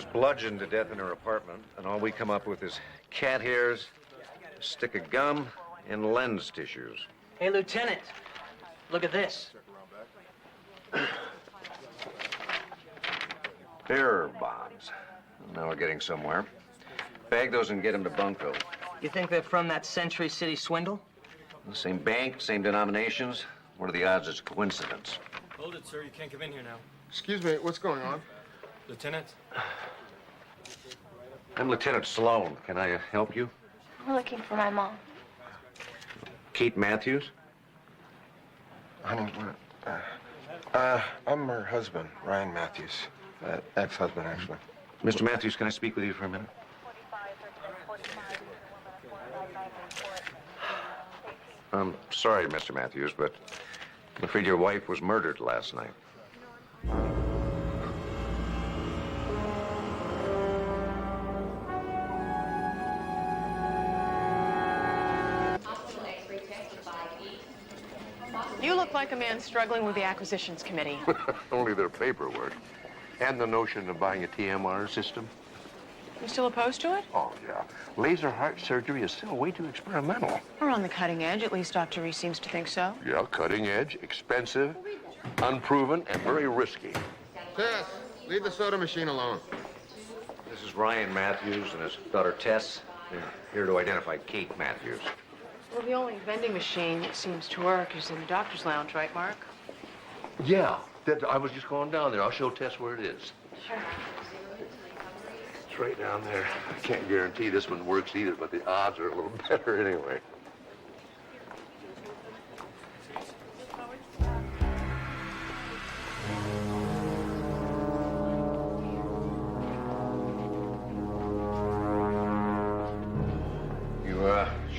was bludgeoned to death in her apartment, and all we come up with is cat hairs, a stick of gum, and lens tissues. Hey, Lieutenant, look at this. Bearer bonds. Now we're getting somewhere. Bag those and get them to Bunko. You think they're from that Century City swindle? The same bank, same denominations. What are the odds it's a coincidence? Hold it, sir. You can't come in here now. Excuse me, what's going on? Lieutenant? I'm Lieutenant Sloan. Can I help you? We're looking for my mom. Kate Matthews? Honey, I'm her husband, Ryan Matthews. Ex-husband, actually. Mr. Matthews, can I speak with you for a minute? I'm sorry, Mr. Matthews, but I'm afraid your wife was murdered last night. You look like a man struggling with the acquisitions committee. Only their paperwork. And the notion of buying a TMR system. You still opposed to it? Oh, yeah. Laser heart surgery is still way too experimental. We're on the cutting edge. At least Dr. Reese seems to think so. Yeah, cutting edge, expensive, unproven, and very risky. Tess, leave the soda machine alone. This is Ryan Matthews and his daughter Tess. They're here to identify Kate Matthews. Well, the only vending machine that seems to work is in the doctor's lounge, right, Mark? Yeah, I was just going down there. I'll show Tess where it is. Sure. It's right down there. I can't guarantee this one works either, but the odds are a little better anyway.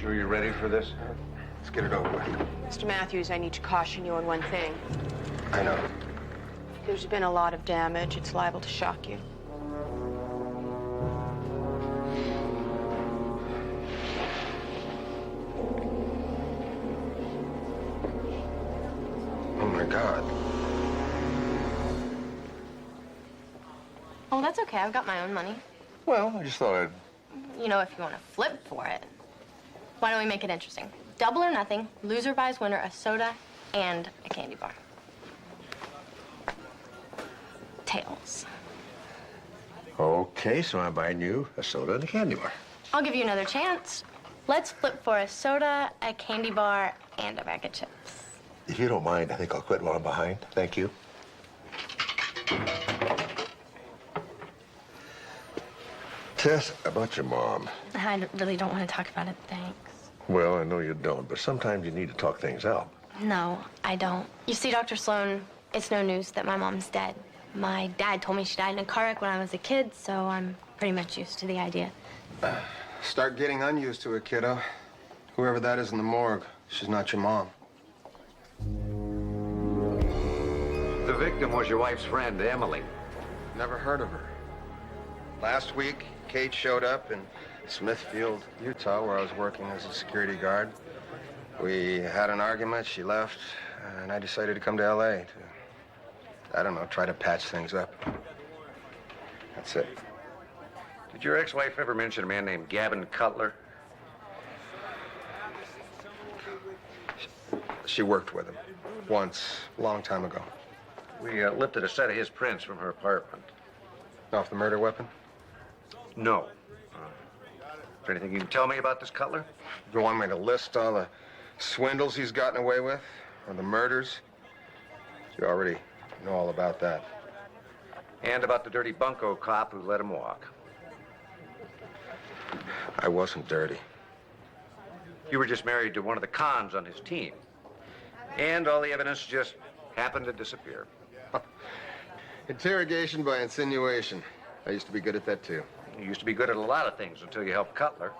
Sure you're ready for this? Let's get it over with. Mr. Matthews, I need to caution you on one thing. I know. There's been a lot of damage. It's liable to shock you. Oh, my God. Oh, that's okay. I've got my own money. Well, I just thought I'd... You know, if you want to flip for it. Why don't we make it interesting? Double or nothing, loser buys winner a soda and a candy bar. Tails. Okay, so I'm buying you a soda and a candy bar. I'll give you another chance. Let's flip for a soda, a candy bar, and a bag of chips. If you don't mind, I think I'll quit while I'm behind. Thank you. Tess, about your mom. I really don't want to talk about it, thanks. Well, I know you don't, but sometimes you need to talk things out. No, I don't. You see, Dr. Sloan, it's no news that my mom's dead. My dad told me she died in a car wreck when I was a kid, so I'm pretty much used to the idea. Start getting unused to it, kiddo. Whoever that is in the morgue, she's not your mom. The victim was your wife's friend, Emily. Never heard of her. Last week, Kate showed up in Smithfield, Utah, where I was working as a security guard. We had an argument, she left, and I decided to come to LA to, I don't know, try to patch things up. That's it. Did your ex-wife ever mention a man named Gavin Cutler? She worked with him once, a long time ago. We lifted a set of his prints from her apartment. Off the murder weapon? No. Is there anything you can tell me about this Cutler? You want me to list all the swindles he's gotten away with? Or the murders? You already know all about that. And about the dirty bunco cop who let him walk. I wasn't dirty. You were just married to one of the cons on his team. And all the evidence just happened to disappear. Interrogation by insinuation. I used to be good at that, too. You used to be good at a lot of things until you helped Cutler.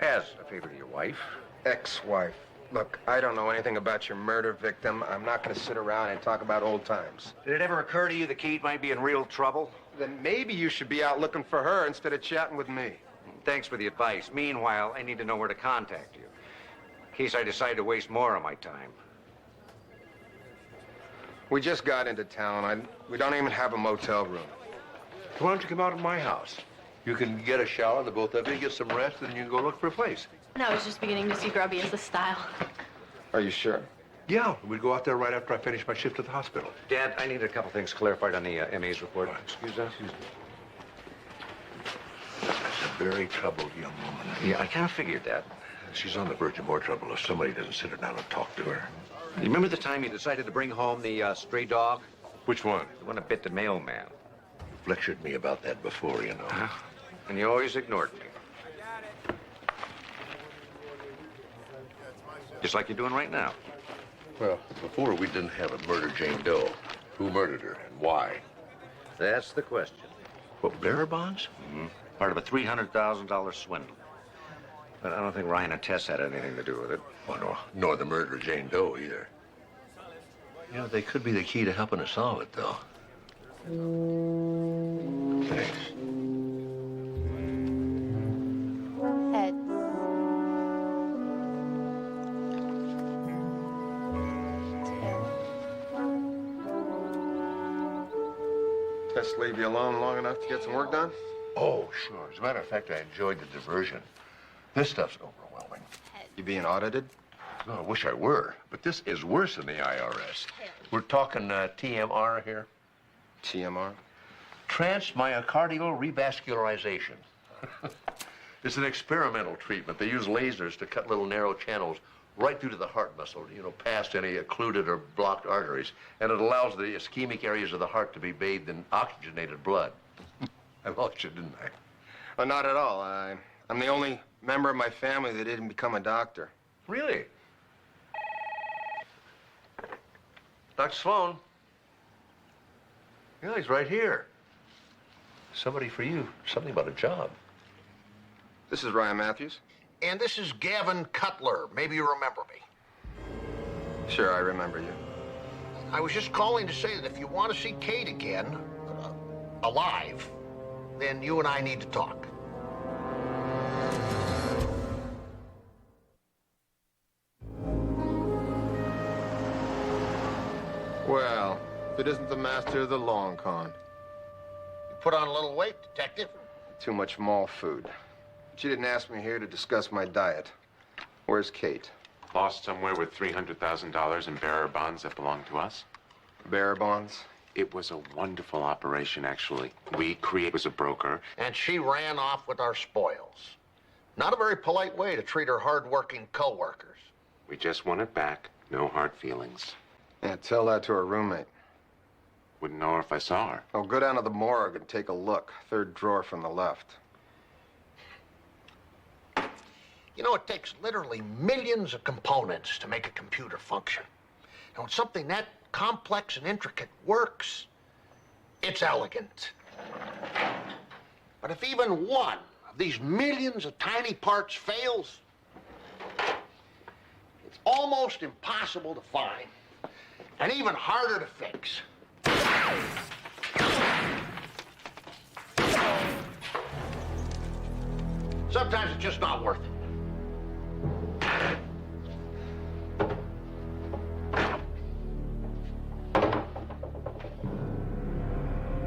As a favor to your wife. Ex-wife. Look, I don't know anything about your murder victim. I'm not going to sit around and talk about old times. Did it ever occur to you that Kate might be in real trouble? Then maybe you should be out looking for her instead of chatting with me. Thanks for the advice. Meanwhile, I need to know where to contact you, in case I decide to waste more of my time. We just got into town. We don't even have a motel room. Why don't you come out of my house? You can get a shower, the both of you, get some rest, and you can go look for a place. And I was just beginning to see grubby as the style. Are you sure? Yeah, we'd go out there right after I finish my shift at the hospital. Dad, I need a couple things clarified on the ME's report. Excuse me. That's a very troubled young woman. Yeah, I kind of figured that. She's on the verge of more trouble if somebody doesn't sit her down and talk to her. You remember the time you decided to bring home the stray dog? Which one? The one that bit the mailman. Lectured me about that before, you know. And you always ignored me. Just like you're doing right now. Well, before we didn't have a murder Jane Doe. Who murdered her and why? That's the question. What, bearer bonds? Part of a $300,000 swindle. But I don't think Ryan and Tess had anything to do with it. Oh, no, nor the murder of Jane Doe either. You know, they could be the key to helping us solve it, though. Thanks. Heads. Tess leave you alone long enough to get some work done? Oh, sure. As a matter of fact, I enjoyed the diversion. This stuff's overwhelming. You being audited? No, I wish I were, but this is worse than the IRS. We're talking TMR here. TMR? Transmyocardial revascularization. It's an experimental treatment. They use lasers to cut little narrow channels right through to the heart muscle, you know, past any occluded or blocked arteries. And it allows the ischemic areas of the heart to be bathed in oxygenated blood. I lost you, didn't I? Oh, not at all. I'm the only member of my family that didn't become a doctor. Really? Dr. Sloan? Yeah, he's right here. Somebody for you. Something about a job. This is Ryan Matthews. And this is Gavin Cutler. Maybe you remember me. Sure, I remember you. I was just calling to say that if you want to see Kate again, alive, then you and I need to talk. Well, if it isn't the master of the long con. You put on a little weight, detective. Too much mall food. But you didn't ask me here to discuss my diet. Where's Kate? Lost somewhere with $300,000 in bearer bonds that belong to us. Bearer bonds? It was a wonderful operation, actually. We created as a broker. And she ran off with our spoils. Not a very polite way to treat her hard-working co-workers. We just won it back. No hard feelings. Yeah, tell that to her roommate. Wouldn't know her if I saw her. Oh, go down to the morgue and take a look. Third drawer from the left. You know, it takes literally millions of components to make a computer function. And when something that complex and intricate works, it's elegant. But if even one of these millions of tiny parts fails, it's almost impossible to find, and even harder to fix. Sometimes it's just not worth it.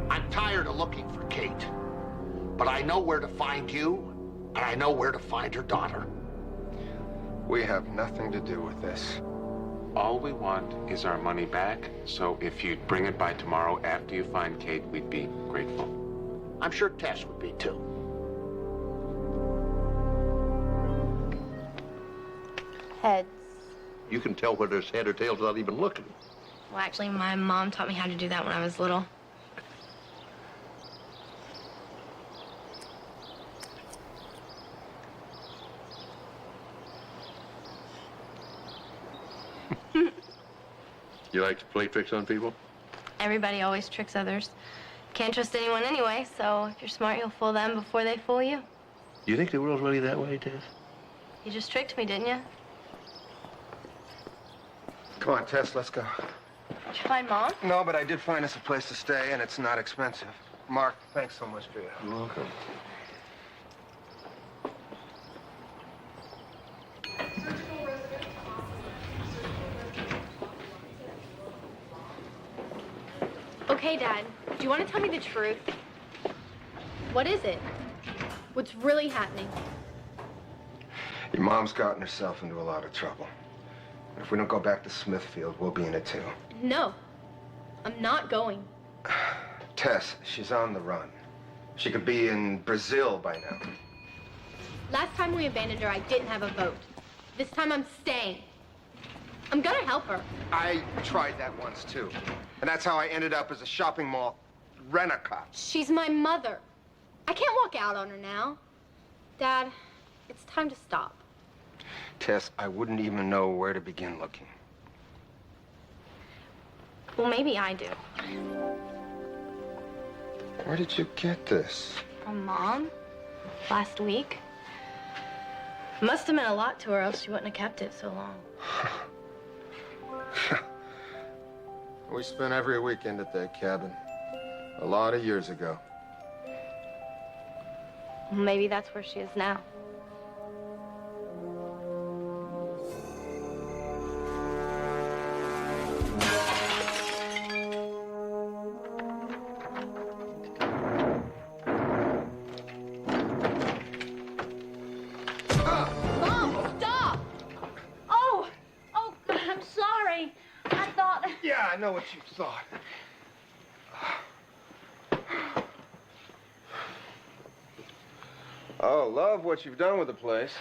I'm tired of looking for Kate, but I know where to find you, and I know where to find her daughter. We have nothing to do with this. All we want is our money back, so if you'd bring it by tomorrow after you find Kate, we'd be grateful. I'm sure Tess would be too. Heads. You can tell whether it's head or tails without even looking. Well, actually, my mom taught me how to do that when I was little. You like to play tricks on people? Everybody always tricks others. Can't trust anyone anyway, so if you're smart, you'll fool them before they fool you. You think the world's really that way, Tess? You just tricked me, didn't you? Come on, Tess, let's go. Did you find Mom? No, but I did find us a place to stay, and it's not expensive. Mark, thanks so much for your help. You're welcome. Okay, Dad. Do you want to tell me the truth? What is it? What's really happening? Your mom's gotten herself into a lot of trouble. And if we don't go back to Smithfield, we'll be in it too. No, I'm not going. Tess, she's on the run. She could be in Brazil by now. Last time we abandoned her, I didn't have a vote. This time I'm staying. I'm gonna help her. I tried that once too. And that's how I ended up as a shopping mall rent-a-cop. She's my mother. I can't walk out on her now. Dad, it's time to stop. Tess, I wouldn't even know where to begin looking. Well, maybe I do. Where did you get this? From Mom? Last week? Must have meant a lot to her, else she wouldn't have kept it so long. We spent every weekend at that cabin. A lot of years ago. Maybe that's where she is now. Mom, stop! Oh, I'm sorry. I thought... Yeah, I know what you thought. Oh, love what you've done with the place.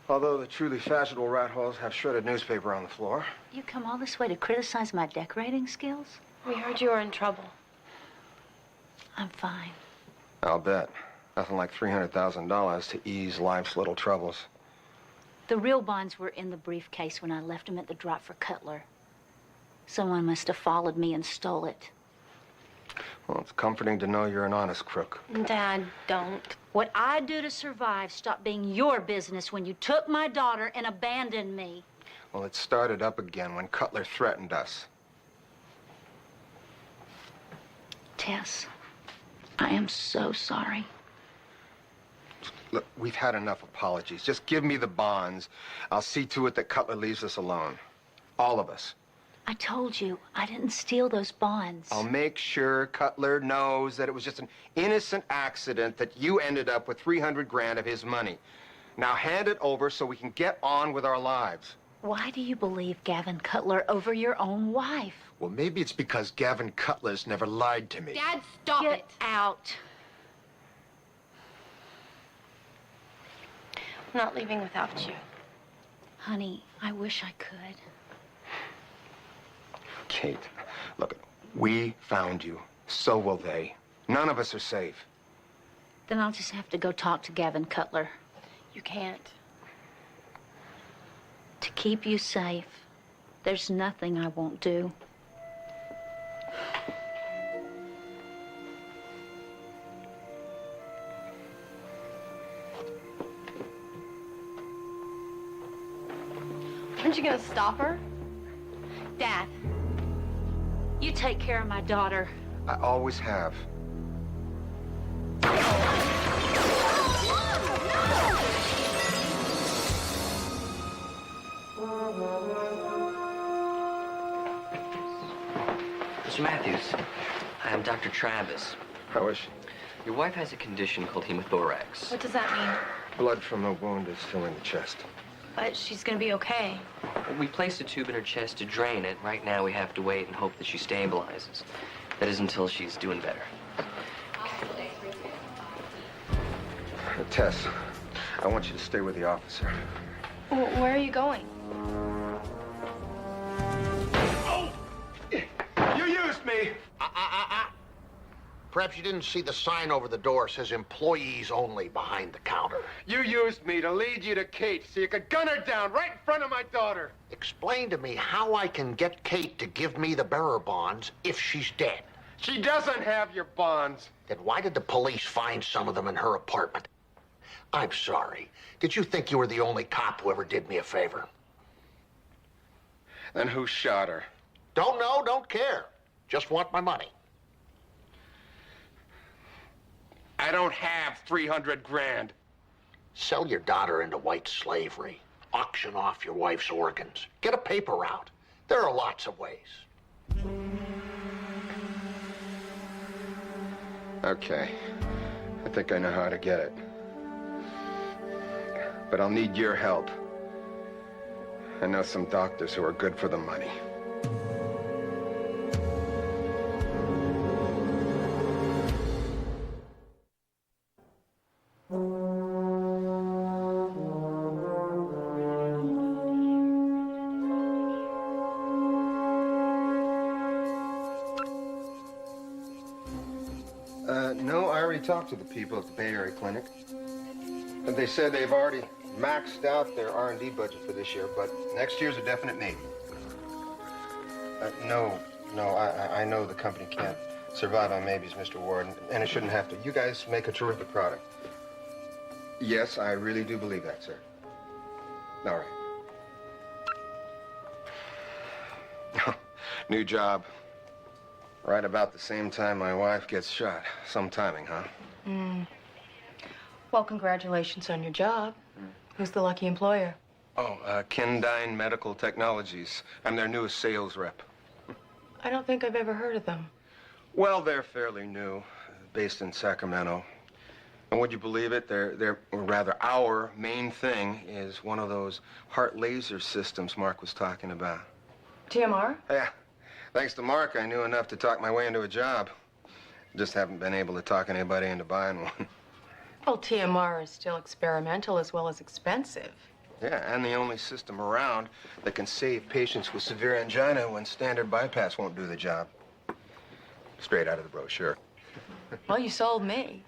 Although the truly fashionable rat holes have shredded newspaper on the floor. You come all this way to criticize my decorating skills? We heard you were in trouble. I'm fine. I'll bet. Nothing like $300,000 to ease life's little troubles. The real bonds were in the briefcase when I left them at the drop for Cutler. Someone must have followed me and stole it. Well, it's comforting to know you're an honest crook. Dad, don't. What I do to survive stopped being your business when you took my daughter and abandoned me. Well, it started up again when Cutler threatened us. Tess, I am so sorry. Look, we've had enough apologies. Just give me the bonds. I'll see to it that Cutler leaves us alone. All of us. I told you, I didn't steal those bonds. I'll make sure Cutler knows that it was just an innocent accident that you ended up with 300 grand of his money. Now hand it over so we can get on with our lives. Why do you believe Gavin Cutler over your own wife? Well, maybe it's because Gavin Cutler's never lied to me. Dad, stop Get it. out. I'm not leaving without you. Honey, I wish I could. Kate, look, we found you. So will they. None of us are safe. Then I'll just have to go talk to Gavin Cutler. You can't. To keep you safe, there's nothing I won't do. Aren't you gonna stop her? Dad. You take care of my daughter. I always have. Mr. Matthews, I'm Dr. Travis. How is she? Your wife has a condition called hemothorax. What does that mean? Blood from a wound is filling the chest. But she's gonna be okay. We placed a tube in her chest to drain it. Right now we have to wait and hope that she stabilizes. That is until she's doing better. Tess, I want you to stay with the officer. Where are you going? You used me! Perhaps you didn't see the sign over the door says employees only behind the counter. You used me to lead you to Kate so you could gun her down right in front of my daughter. Explain to me how I can get Kate to give me the bearer bonds if she's dead. She doesn't have your bonds. Then why did the police find some of them in her apartment? I'm sorry. Did you think you were the only cop who ever did me a favor? Then who shot her? Don't know, don't care. Just want my money. I don't have 300 grand. Sell your daughter into white slavery. Auction off your wife's organs. Get a paper route. There are lots of ways. Okay. I think I know how to get it. But I'll need your help. I know some doctors who are good for the money. No, I already talked to the people at the Bay Area Clinic. And they said they've already maxed out their R&D budget for this year, but next year's a definite maybe. No, I know the company can't survive on maybes, Mr. Ward, and it shouldn't have to. You guys make a terrific product. Yes, I really do believe that, sir. All right. New job. Right about the same time my wife gets shot. Some timing, huh? Well, congratulations on your job. Who's the lucky employer? Oh, Kendine Medical Technologies. I'm their newest sales rep. I don't think I've ever heard of them. Well, they're fairly new, based in Sacramento. And would you believe it? Or rather, our main thing is one of those heart laser systems Mark was talking about. TMR? Yeah. Thanks to Mark, I knew enough to talk my way into a job. Just haven't been able to talk anybody into buying one. Well, TMR is still experimental as well as expensive. Yeah, and the only system around that can save patients with severe angina when standard bypass won't do the job. Straight out of the brochure. Well, you sold me.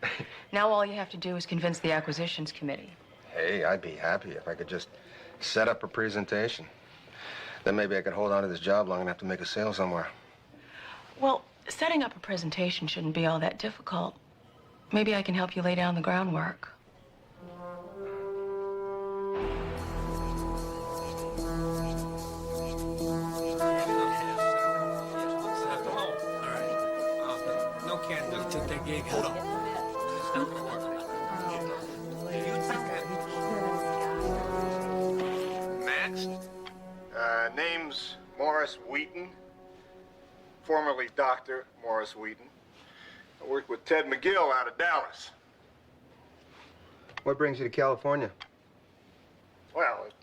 Now all you have to do is convince the acquisitions committee. Hey, I'd be happy if I could just set up a presentation. Then maybe I could hold on to this job long enough to make a sale somewhere. Well, setting up a presentation shouldn't be all that difficult. Maybe I can help you lay down the groundwork. No candle took that gig. Hold on. Next. Name's Morris Wheaton, formerly Dr. Morris Wheaton. I work with Ted McGill out of Dallas. What brings you to California? Well, it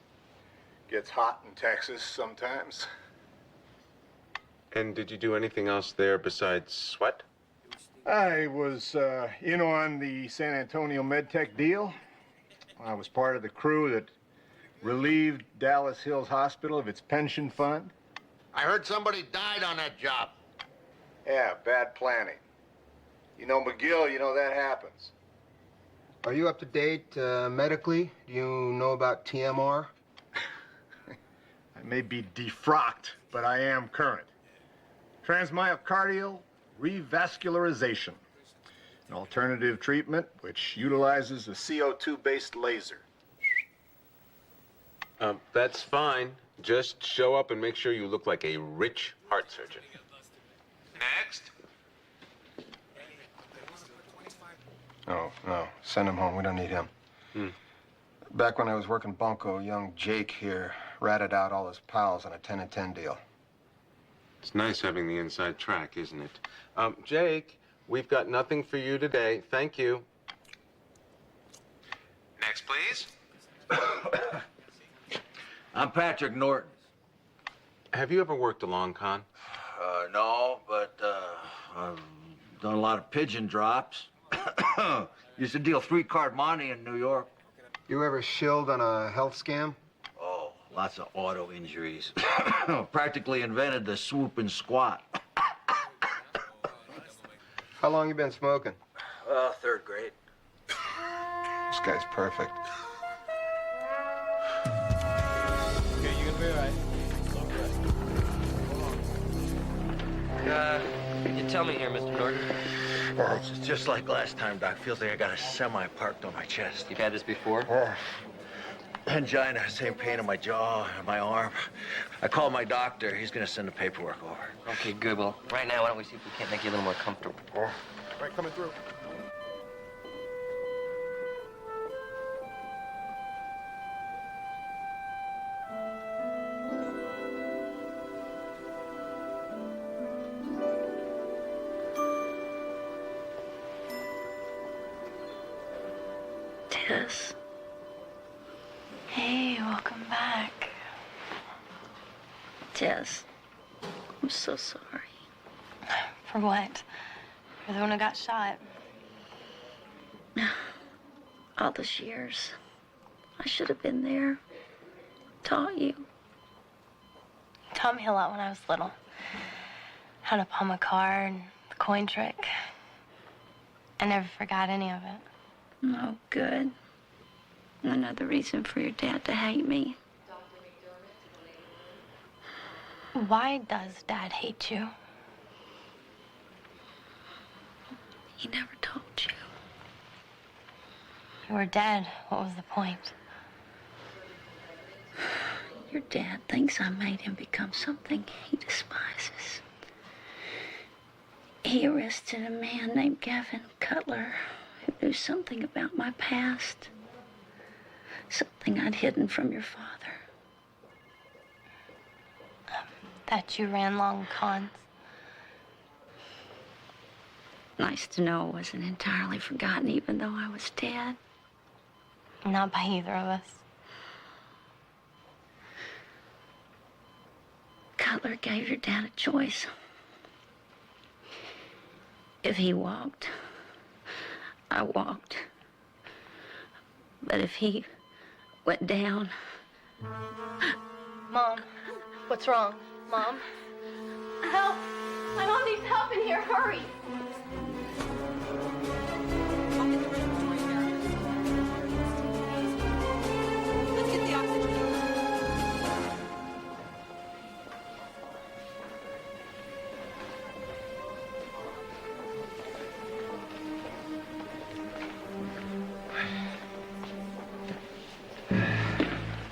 gets hot in Texas sometimes. And did you do anything else there besides sweat? I was in on the San Antonio MedTech deal. I was part of the crew that relieved Dallas Hills Hospital of its pension fund. I heard somebody died on that job. Yeah, bad planning. You know, McGill, you know that happens. Are you up to date medically? Do you know about TMR? I may be defrocked, but I am current. Transmyocardial revascularization, an alternative treatment which utilizes a CO2-based laser. That's fine. Just show up and make sure you look like a rich heart surgeon. Next. Oh, no. Send him home. We don't need him. Back when I was working Bunko, young Jake here ratted out all his pals on a 10 and 10 deal. It's nice having the inside track, isn't it? Jake, we've got nothing for you today. Thank you. Next, please. I'm Patrick Norton. Have you ever worked a long con? No, but I've done a lot of pigeon drops. Used to deal 3-card money in New York. You ever shilled on a health scam? Oh, lots of auto injuries. Practically invented the swoop and squat. How long you been smoking? 3rd grade. This guy's perfect. Okay, you gonna be all right. You tell me here, Mr. Norton. Oh, it's just like last time, Doc. Feels like I got a semi parked on my chest. You've had this before? Angina, same pain in my jaw, and my arm. I called my doctor. He's gonna send the paperwork over. Okay, good. Well, right now, why don't we see if we can't make you a little more comfortable? Right, coming through. Tess. Hey, welcome back. Tess, I'm so sorry. For what? For the one who got shot. All those years, I should have been there. Taught you. Taught me a lot when I was little. How to palm a card, the coin trick. I never forgot any of it. Oh, good. Another reason for your dad to hate me. Why does Dad hate you? He never told you. You were dead. What was the point? Your dad thinks I made him become something he despises. He arrested a man named Gavin Cutler who knew something about my past. Something I'd hidden from your father. That you ran long cons. Nice to know I wasn't entirely forgotten, even though I was dead. Not by either of us. Cutler gave your dad a choice. If he walked, I walked. But if he went down... Mom, what's wrong? Mom? Help! My mom needs help in here. Hurry! Let's get the oxygen.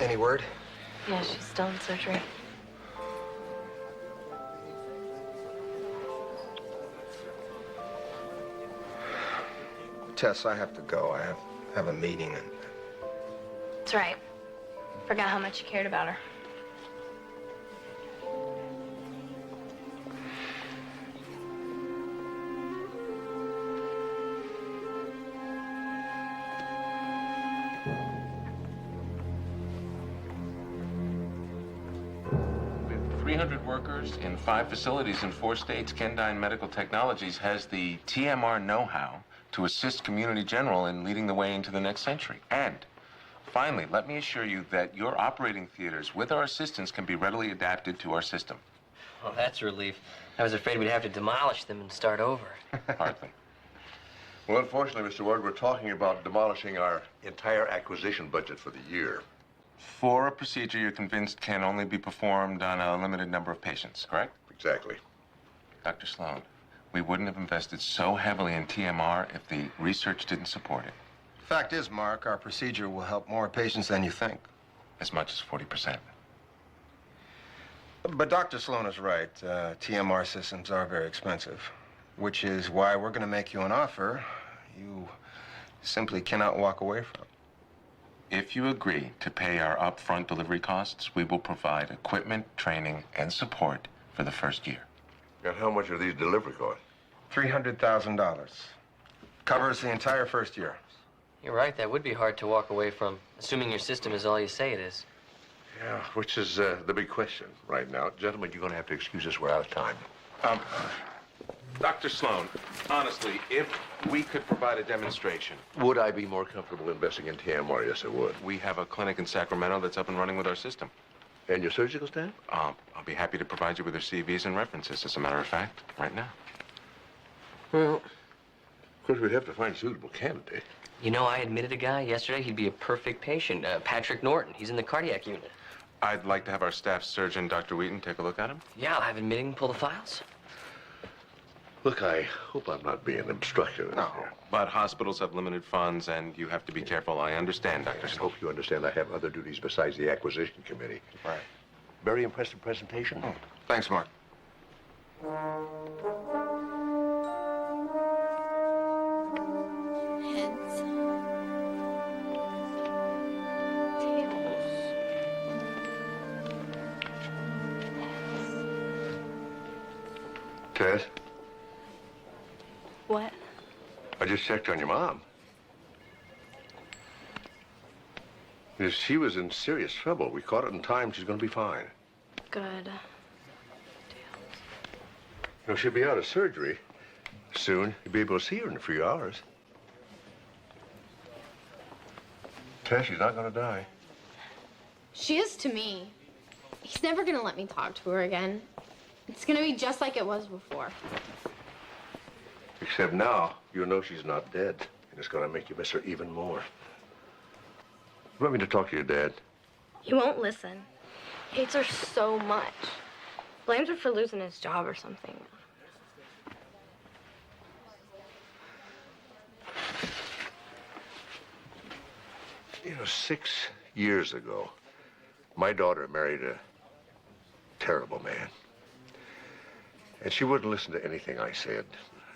Any word? Yeah, she's still in surgery. Tess, I have to go. I have a meeting and... That's right. Forgot how much you cared about her. With 300 workers in 5 facilities in 4 states, Kendine Medical Technologies has the TMR know-how to assist Community General in leading the way into the next century. And finally, let me assure you that your operating theaters, with our assistance, can be readily adapted to our system. Well, that's a relief. I was afraid we'd have to demolish them and start over. Hardly. Well, unfortunately, Mr. Ward, we're talking about demolishing our entire acquisition budget for the year. For a procedure you're convinced can only be performed on a limited number of patients, correct? Exactly. Dr. Sloan, we wouldn't have invested so heavily in TMR if the research didn't support it. Fact is, Mark, our procedure will help more patients than you think. As much as 40%. But Dr. Sloan is right. TMR systems are very expensive, which is why we're going to make you an offer you simply cannot walk away from. If you agree to pay our upfront delivery costs, we will provide equipment, training, and support for the first year. And how much are these delivery costs? $300,000. Covers the entire first year. You're right, that would be hard to walk away from, assuming your system is all you say it is. Yeah, which is the big question right now. Gentlemen, you're going to have to excuse us. We're out of time. Dr. Sloan, honestly, if we could provide a demonstration. Would I be more comfortable investing in TMR? Yes, I would. We have a clinic in Sacramento that's up and running with our system. And your surgical staff? I'll be happy to provide you with their CVs and references, as a matter of fact, right now. Well, of course, we'd have to find a suitable candidate. You know, I admitted a guy yesterday. He'd be a perfect patient. Patrick Norton. He's in the cardiac unit. I'd like to have our staff surgeon, Dr. Wheaton, take a look at him. Yeah, I'll have him admitting pull the files. Look, I hope I'm not being obstructive. No. But hospitals have limited funds, and you have to be careful. I understand, Dr. I Sloan. hope you understand I have other duties besides the acquisition committee. Right. Very impressive presentation. Oh, thanks, Mark. Heads. Tess, What? I just checked on your mom. If she was in serious trouble, we caught it in time. She's going to be fine. Good. She'll be out of surgery soon. You'll be able to see her in a few hours. Tess, she's not going to die. She is to me. He's never gonna let me talk to her again. It's gonna be just like it was before. Except now, you'll know she's not dead, and it's going to make you miss her even more. You want me to talk to your dad? He won't listen. He hates her so much. Blames her for losing his job or something. You know, 6 years ago, my daughter married a terrible man. And she wouldn't listen to anything I said.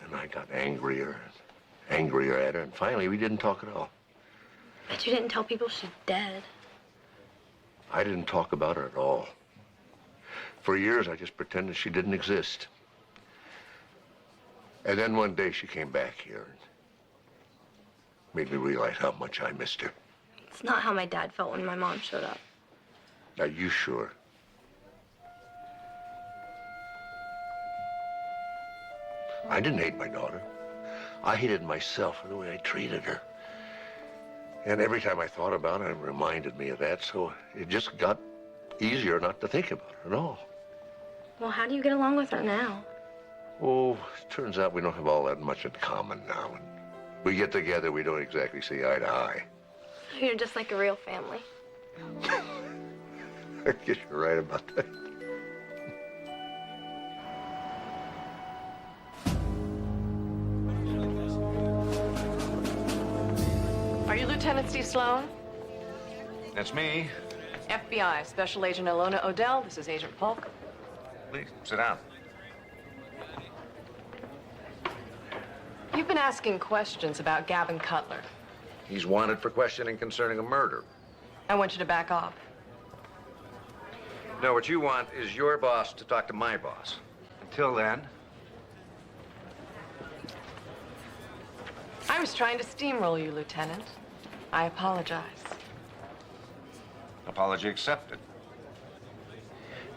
And I got angrier and angrier at her, and finally we didn't talk at all. Bet you didn't tell people she's dead. I didn't talk about her at all. For years, I just pretended she didn't exist. And then one day she came back here and made me realize how much I missed her. It's not how my dad felt when my mom showed up. Are you sure? I didn't hate my daughter. I hated myself for the way I treated her. And every time I thought about it, it reminded me of that, so it just got easier not to think about her at all. Well, how do you get along with her now? Oh, it turns out we don't have all that much in common now. When we get together, we don't exactly see eye to eye. You're just like a real family. I guess you're right about that. Are you Lieutenant Steve Sloan? That's me. FBI, Special Agent Ilona Odell. This is Agent Polk. Please, sit down. You've been asking questions about Gavin Cutler. He's wanted for questioning concerning a murder. I want you to back off. No, what you want is your boss to talk to my boss. Until then, I was trying to steamroll you, Lieutenant. I apologize. apology accepted.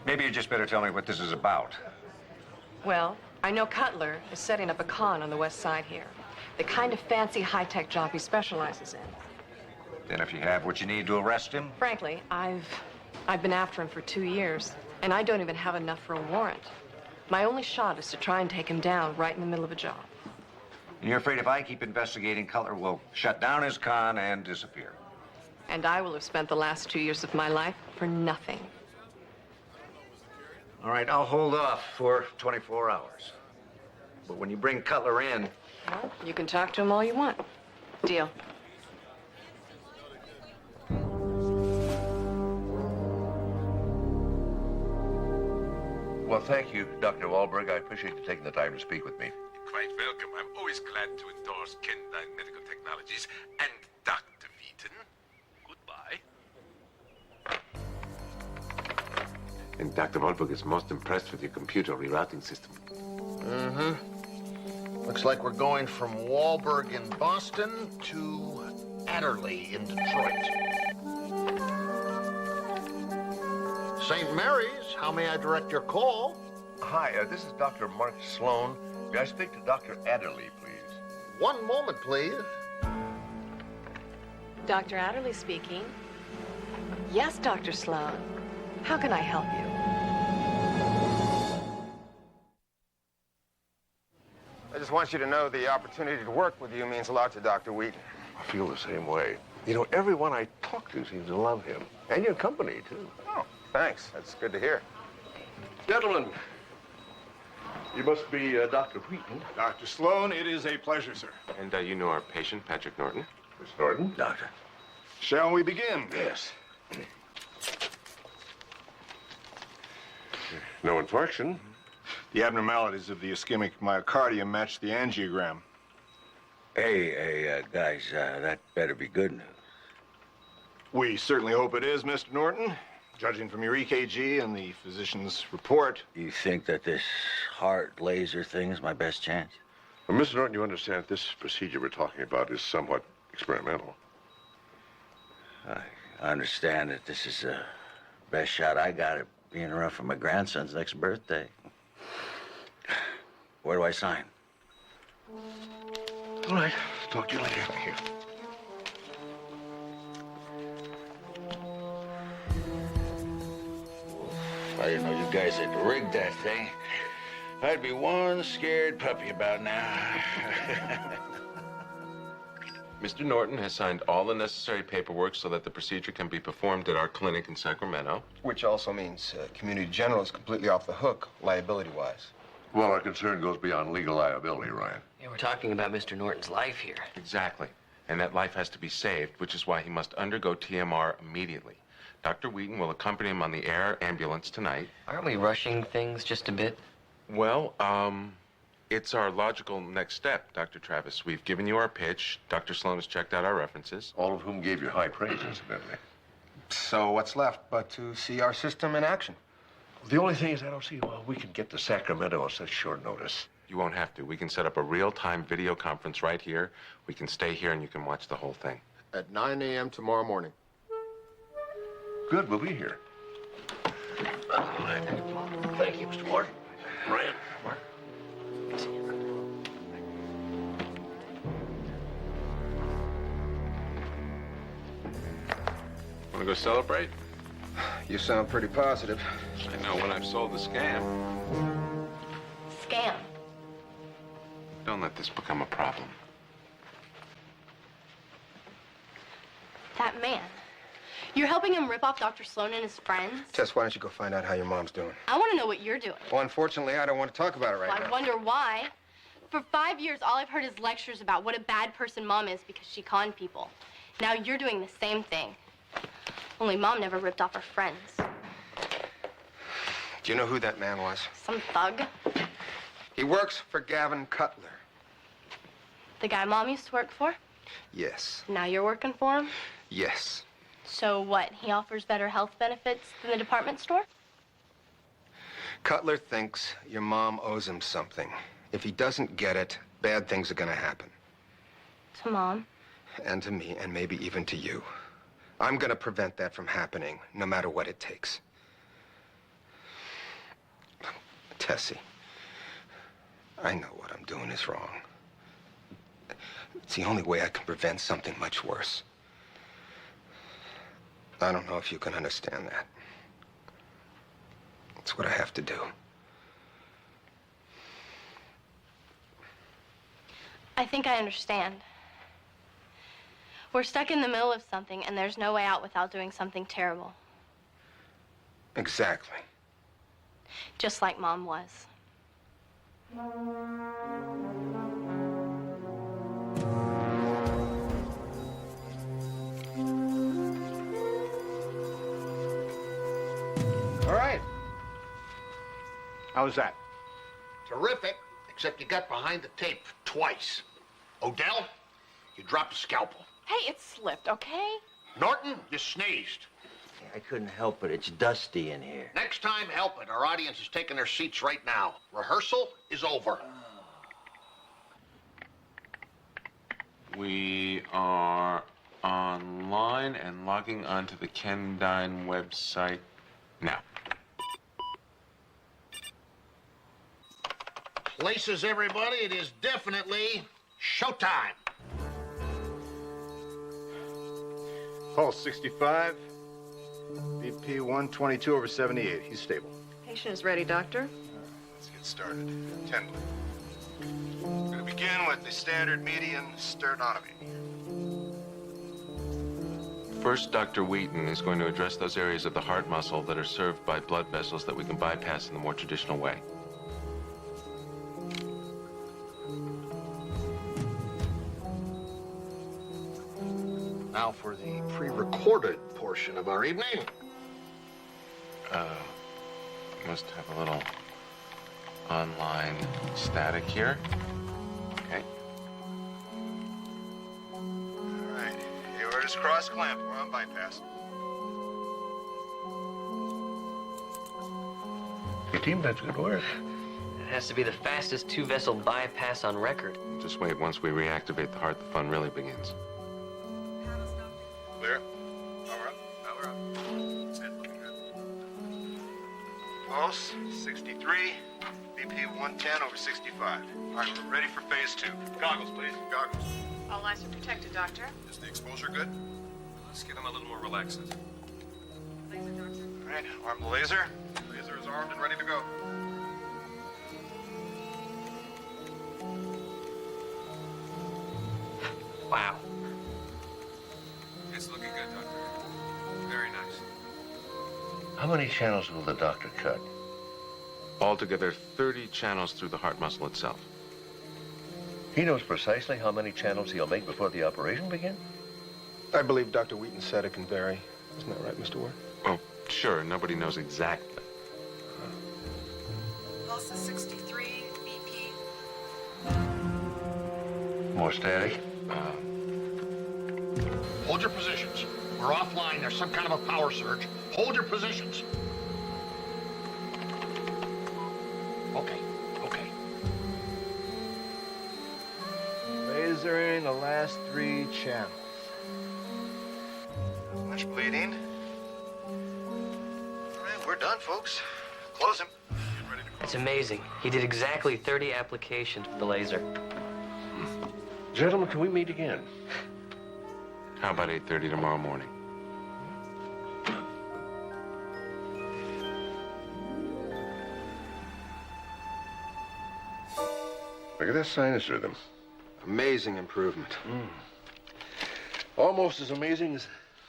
Maybe you just better tell me what this is about. Well, I know Cutler is setting up a con on the west side here. The kind of fancy high-tech job he specializes in. Then if you have what you need to arrest him? Frankly, I've been after him for 2 years, and I don't even have enough for a warrant. My only shot is to try and take him down right in the middle of a job. And you're afraid if I keep investigating, Cutler will shut down his con and disappear. And I will have spent the last 2 years of my life for nothing. All right, I'll hold off for 24 hours. But when you bring Cutler in... Well, you can talk to him all you want. Deal. Well, thank you, Dr. Wahlberg. I appreciate you taking the time to speak with me. Quite welcome. I'm always glad to endorse Kendine Medical Technologies and Dr. Wheaton. Goodbye. And Dr. Wahlberg is most impressed with your computer rerouting system. Mm-hmm. Looks like we're going from Wahlberg in Boston to Adderley in Detroit. St. Mary's, how may I direct your call? Hi, this is Dr. Mark Sloan. May I speak to Dr. Adderley, please? One moment, please. Dr. Adderley speaking. Yes, Dr. Sloan. How can I help you? I just want you to know the opportunity to work with you means a lot to Dr. Wheaton. I feel the same way. You know, everyone I talk to seems to love him. And your company, too. Oh, thanks. That's good to hear. Gentlemen, you must be Dr. Wheaton. Dr. Sloan, it is a pleasure, sir. And you know our patient, Patrick Norton? Miss Norton? Doctor. Shall we begin? Yes. No infarction. The abnormalities of the ischemic myocardium match the angiogram. Hey, guys, that better be good news. We certainly hope it is, Mr. Norton. Judging from your EKG and the physician's report. You think that this heart laser thing is my best chance? Well, Mr. Norton, you understand this procedure we're talking about is somewhat experimental. I understand that this is the best shot I got at being around for my grandson's next birthday. Where do I sign? All right. Talk to you later. Here. If I didn't know you guys had rigged that thing, I'd be one scared puppy about now. Mr. Norton has signed all the necessary paperwork so that the procedure can be performed at our clinic in Sacramento. Which also means Community General is completely off the hook, liability-wise. Well, our concern goes beyond legal liability, Ryan. Yeah, we're talking about Mr. Norton's life here. Exactly. And that life has to be saved, which is why he must undergo TMR immediately. Dr. Wheaton will accompany him on the air ambulance tonight. Aren't we rushing things just a bit? Well, it's our logical next step, Dr. Travis. We've given you our pitch. Dr. Sloan has checked out our references. All of whom gave you high praise, incidentally. So what's left but to see our system in action? The only thing is I don't see how we can get to Sacramento on such short notice. You won't have to. We can set up a real-time video conference right here. We can stay here and you can watch the whole thing. At 9 a.m. tomorrow morning. Good, we'll be here. Thank you, Mr. Morton. Ryan. Mark? Want to go celebrate? You sound pretty positive. I know, when I've sold the scam. Scam. Don't let this become a problem. That man. You're helping him rip off Dr. Sloan and his friends? Tess, why don't you go find out how your mom's doing? I want to know what you're doing. Well, unfortunately, I don't want to talk about it right Well, now. I wonder why. For 5 years, all I've heard is lectures about what a bad person Mom is because she conned people. Now you're doing the same thing. Only Mom never ripped off her friends. Do you know who that man was? Some thug. He works for Gavin Cutler. The guy Mom used to work for? Yes. Now you're working for him? Yes. So what, he offers better health benefits than the department store? Cutler thinks your mom owes him something. If he doesn't get it, bad things are gonna happen. To Mom? And to me, and maybe even to you. I'm gonna prevent that from happening, no matter what it takes. Tessie, I know what I'm doing is wrong. It's the only way I can prevent something much worse. I don't know if you can understand that. It's what I have to do. I think I understand. We're stuck in the middle of something, and there's no way out without doing something terrible. Exactly. Just like Mom was. All right. How was that? Terrific, except you got behind the tape twice. Odell, you dropped a scalpel. Hey, it slipped, okay? Norton, you sneezed. I couldn't help it. It's dusty in here. Next time, help it. Our audience is taking their seats right now. Rehearsal is over. We are online and logging onto the Kendine website now. Places, everybody. It is definitely showtime. Pulse 65. BP 122/78. He's stable. Patient is ready, doctor. Let's get started. Tendley. We're going to begin with the standard median sternotomy. First, Dr. Wheaton is going to address those areas of the heart muscle that are served by blood vessels that we can bypass in the more traditional way. Now for the pre-recorded portion of our evening. Must have a little online static here. Okay. All right. Aorta's cross-clamped. We're on bypass. Your team, that's good work. It has to be the fastest two-vessel bypass on record. Just wait. Once we reactivate the heart, the fun really begins. Clear. Power up. Pulse, 63. BP 110 over 65. All right, we're ready for phase 2. Goggles, please. Goggles. All eyes are protected, Doctor. Is the exposure good? Let's get him a little more relaxant. Laser, Doctor. All right, arm the laser. Laser is armed and ready to go. Wow. It's looking good, Doctor. Very nice. How many channels will the doctor cut? Altogether, 30 channels through the heart muscle itself. He knows precisely how many channels he'll make before the operation begins? I believe Dr. Wheaton said it can vary. Isn't that right, Mr. Ward? Oh, sure. Nobody knows exactly. Pulse is 63, BP. More static? Hold your positions. We're offline. There's some kind of a power surge. Hold your positions. Okay, okay. Lasering the last 3 channels. Not much bleeding. All right, we're done, folks. Close him. Get ready to close. It's amazing. He did exactly 30 applications with the laser. Gentlemen, can we meet again? How about 8:30 tomorrow morning? Look at that sinus rhythm. Amazing improvement. Almost as amazing as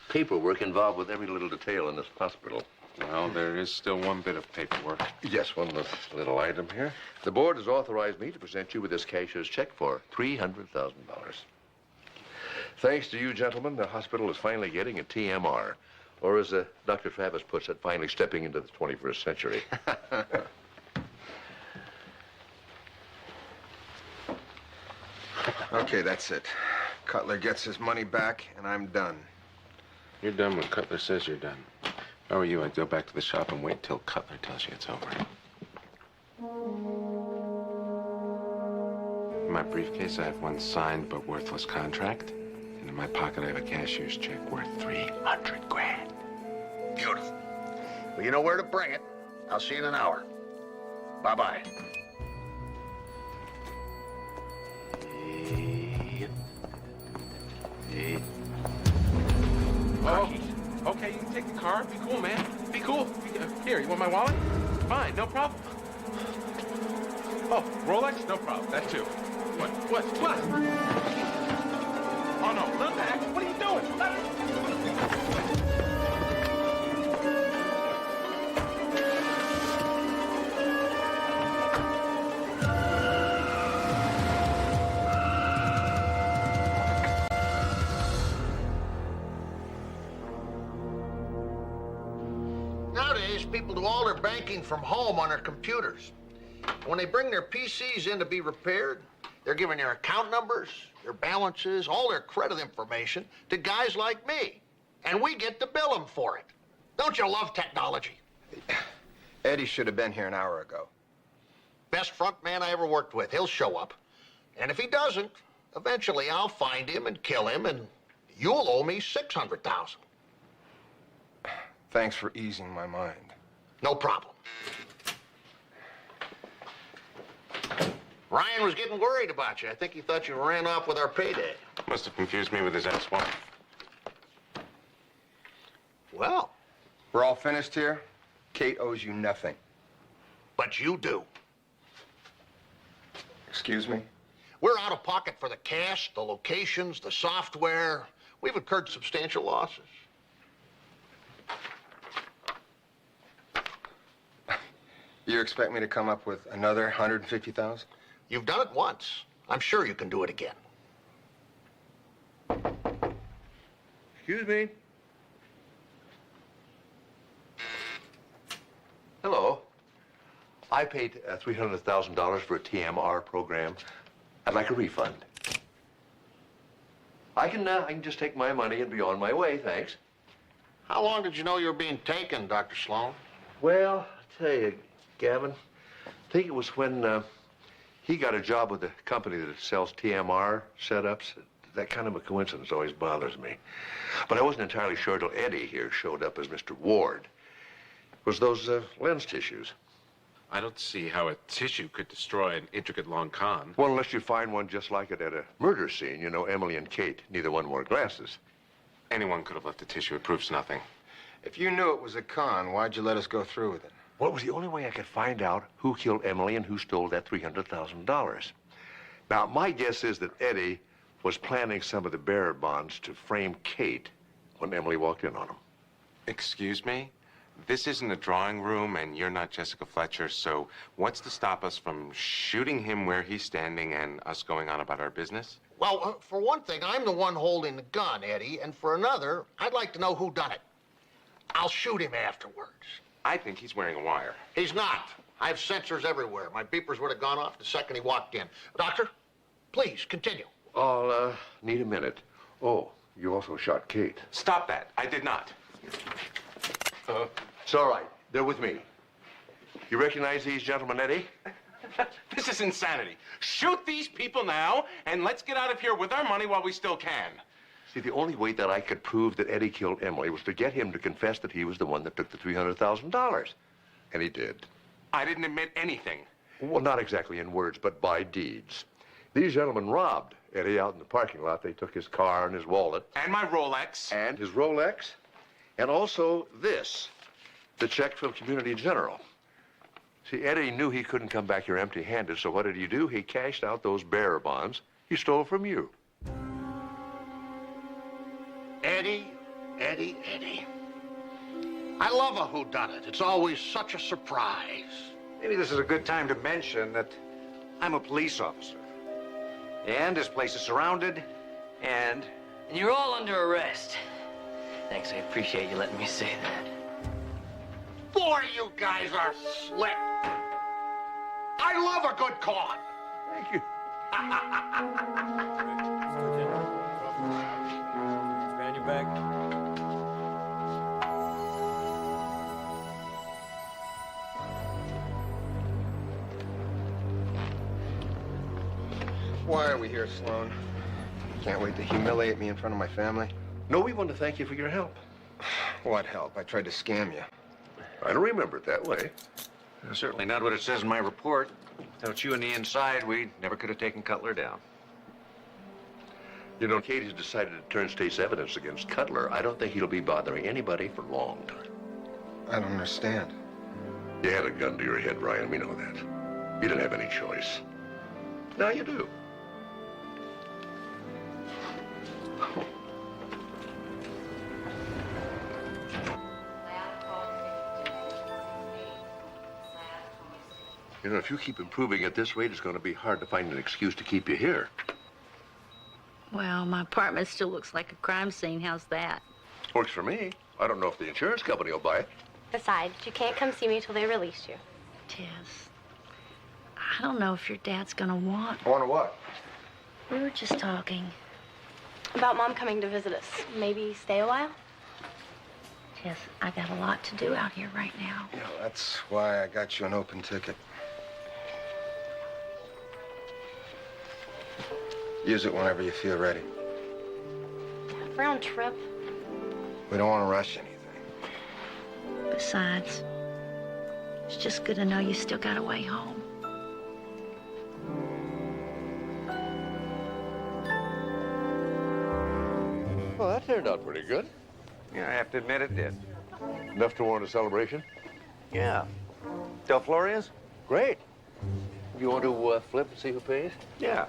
paperwork involved with every little detail in this hospital. Well, there is still one bit of paperwork. Yes, one little item here. The board has authorized me to present you with this cashier's check for $300,000. Thanks to you, gentlemen, the hospital is finally getting a TMR. Or as Dr. Travis puts it, finally stepping into the 21st century. Okay, that's it. Cutler gets his money back, and I'm done. You're done when Cutler says you're done. If I were you, I'd go back to the shop and wait till Cutler tells you it's over. In my briefcase, I have one signed but worthless contract. And in my pocket, I have a cashier's check worth $300 grand. Beautiful. Well, you know where to bring it. I'll see you in an hour. Bye-bye. Oh, okay, you can take the car. Be cool, man. Be cool. Here, you want my wallet? Fine, no problem. Oh, Rolex? No problem. That too. What? Oh, no. Look back. What are you doing? Nowadays, people do all their banking from home on their computers. When they bring their PCs in to be repaired, they're giving their account numbers, their balances, all their credit information to guys like me. And we get to bill them for it. Don't you love technology? Eddie should have been here an hour ago. Best front man I ever worked with. He'll show up. And if he doesn't, eventually I'll find him and kill him, and you'll owe me $600,000. Thanks for easing my mind. No problem. Ryan was getting worried about you. I think he thought you ran off with our payday. Must have confused me with his ex-wife. Well, we're all finished here. Kate owes you nothing. But you do. Excuse me? We're out of pocket for the cash, the locations, the software. We've incurred substantial losses. You expect me to come up with another 150,000? You've done it once. I'm sure you can do it again. Excuse me. Hello. I paid $300,000 for a TMR program. I'd like a refund. I can just take my money and be on my way, thanks. How long did you know you were being taken, Dr. Sloan? Well, I'll tell you, Gavin, I think it was when he got a job with a company that sells TMR setups. That kind of a coincidence always bothers me. But I wasn't entirely sure till Eddie here showed up as Mr. Ward. was those lens tissues. I don't see how a tissue could destroy an intricate long con. Well, unless you find one just like it at a murder scene. You know, Emily and Kate, neither one wore glasses. Anyone could have left a tissue. It proves nothing. If you knew it was a con, why'd you let us go through with it? Well, it was the only way I could find out who killed Emily and who stole that $300,000. Now, my guess is that Eddie was planning some of the bearer bonds to frame Kate when Emily walked in on him. Excuse me? This isn't a drawing room, and you're not Jessica Fletcher, so what's to stop us from shooting him where he's standing and us going on about our business? Well, for one thing, I'm the one holding the gun, Eddie, and for another, I'd like to know who done it. I'll shoot him afterwards. I think he's wearing a wire. He's not. I have sensors everywhere. My beepers would have gone off the second he walked in. Doctor, please, continue. I'll need a minute. Oh, you also shot Kate. Stop that. I did not. It's all right. They're with me. You recognize these gentlemen, Eddie? This is insanity. Shoot these people now, and let's get out of here with our money while we still can. See, the only way that I could prove that Eddie killed Emily was to get him to confess that he was the one that took the $300,000. And he did. I didn't admit anything. Well, not exactly in words, but by deeds. These gentlemen robbed Eddie out in the parking lot. They took his car and his wallet. And my Rolex. And his Rolex. And also this, the check from Community General. See, Eddie knew he couldn't come back here empty-handed, so what did he do? He cashed out those bearer bonds he stole from you. Eddie. I love a whodunit. It's always such a surprise. Maybe this is a good time to mention that I'm a police officer. And this place is surrounded, and you're all under arrest. Thanks, I appreciate you letting me say that. Boy, you guys are slick. I love a good con. Thank you. Expand your back. Why are we here, Sloan? Can't wait to humiliate me in front of my family? No, we want to thank you for your help. What help? I tried to scam you. I don't remember it that way. certainly not what it says in my report. Without you on the inside, we never could have taken Cutler down. You know, Kate has decided to turn state's evidence against Cutler. I don't think he'll be bothering anybody for a long time. I don't understand. You had a gun to your head, Ryan. We know that. You didn't have any choice. Now you do. You know, if you keep improving at this rate, it's going to be hard to find an excuse to keep you here. Well, my apartment still looks like a crime scene. How's that? Works for me. I don't know if the insurance company will buy it. Besides, you can't come see me till they release you. Tess, I don't know if your dad's gonna want... Want what? We were just talking. About Mom coming to visit us. Maybe stay a while? Tess, I got a lot to do out here right now. Yeah, that's why I got you an open ticket. Use it whenever you feel ready. Round trip. We don't want to rush anything. Besides, it's just good to know you still got a way home. Well, that turned out pretty good. Yeah, I have to admit it did. Enough to warrant a celebration? Yeah. Del Floria's? Great. You want to flip and see who pays? Yeah.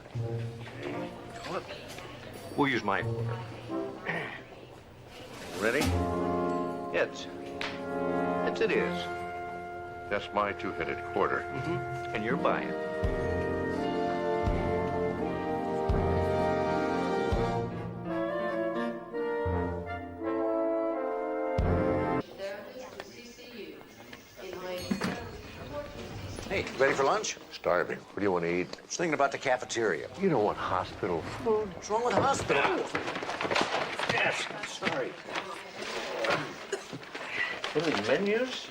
We'll use my Ready? heads. Heads it is. That's my two-headed quarter. Mm-hmm. And you're buying. Hey, ready for lunch? Starving. What do you want to eat? I was thinking about the cafeteria. You don't want hospital food. What's wrong with the hospital? Yes, sorry. Any menus?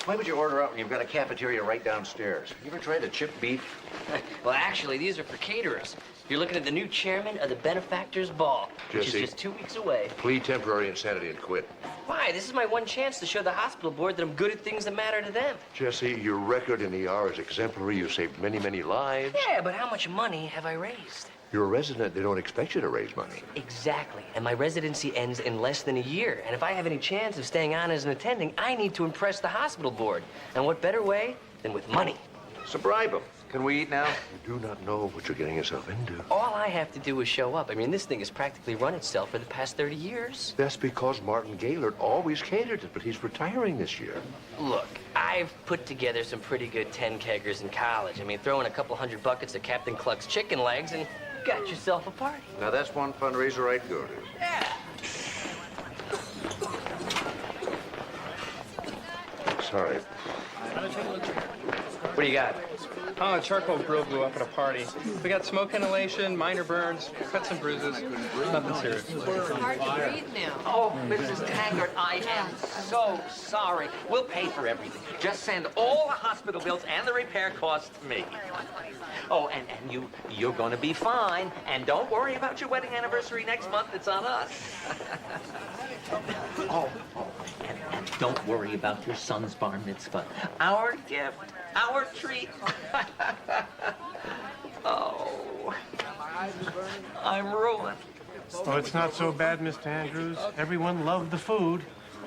Why would you order out when you've got a cafeteria right downstairs? You ever tried to chip beef? Well, actually, these are for caterers. You're looking at the new chairman of the Benefactors Ball, which is Jesse. just 2 weeks away. Plead temporary insanity and quit. Why? This is my one chance to show the hospital board that I'm good at things that matter to them. Jesse, your record in the ER is exemplary. You saved many, many lives. Yeah, but how much money have I raised? You're a resident. They don't expect you to raise money. Exactly. And my residency ends in less than a year. And if I have any chance of staying on as an attending, I need to impress the hospital board. And what better way than with money? So bribe them. Can we eat now? You do not know what you're getting yourself into. All I have to do is show up. I mean, this thing has practically run itself for the past 30 years. That's because Martin Gaylord always catered it, but he's retiring this year. Look, I've put together some pretty good 10-keggers in college. I mean, throw in a couple hundred buckets of Captain Cluck's chicken legs and you got yourself a party. Now, that's one fundraiser I'd go to. Yeah. Sorry. What do you got? Oh, a charcoal grill blew up at a party. We got smoke inhalation, minor burns, cuts and bruises. Nothing serious. It's hard to breathe now. Oh, Mrs. Taggart, I am so sorry. We'll pay for everything. Just send all the hospital bills and the repair costs to me. Oh, and you're going to be fine. And don't worry about your wedding anniversary next month. It's on us. And don't worry about your son's bar mitzvah. Our gift, our treat. Oh, I'm ruined. Oh, it's not so bad, Mr. Andrews. Everyone loved the food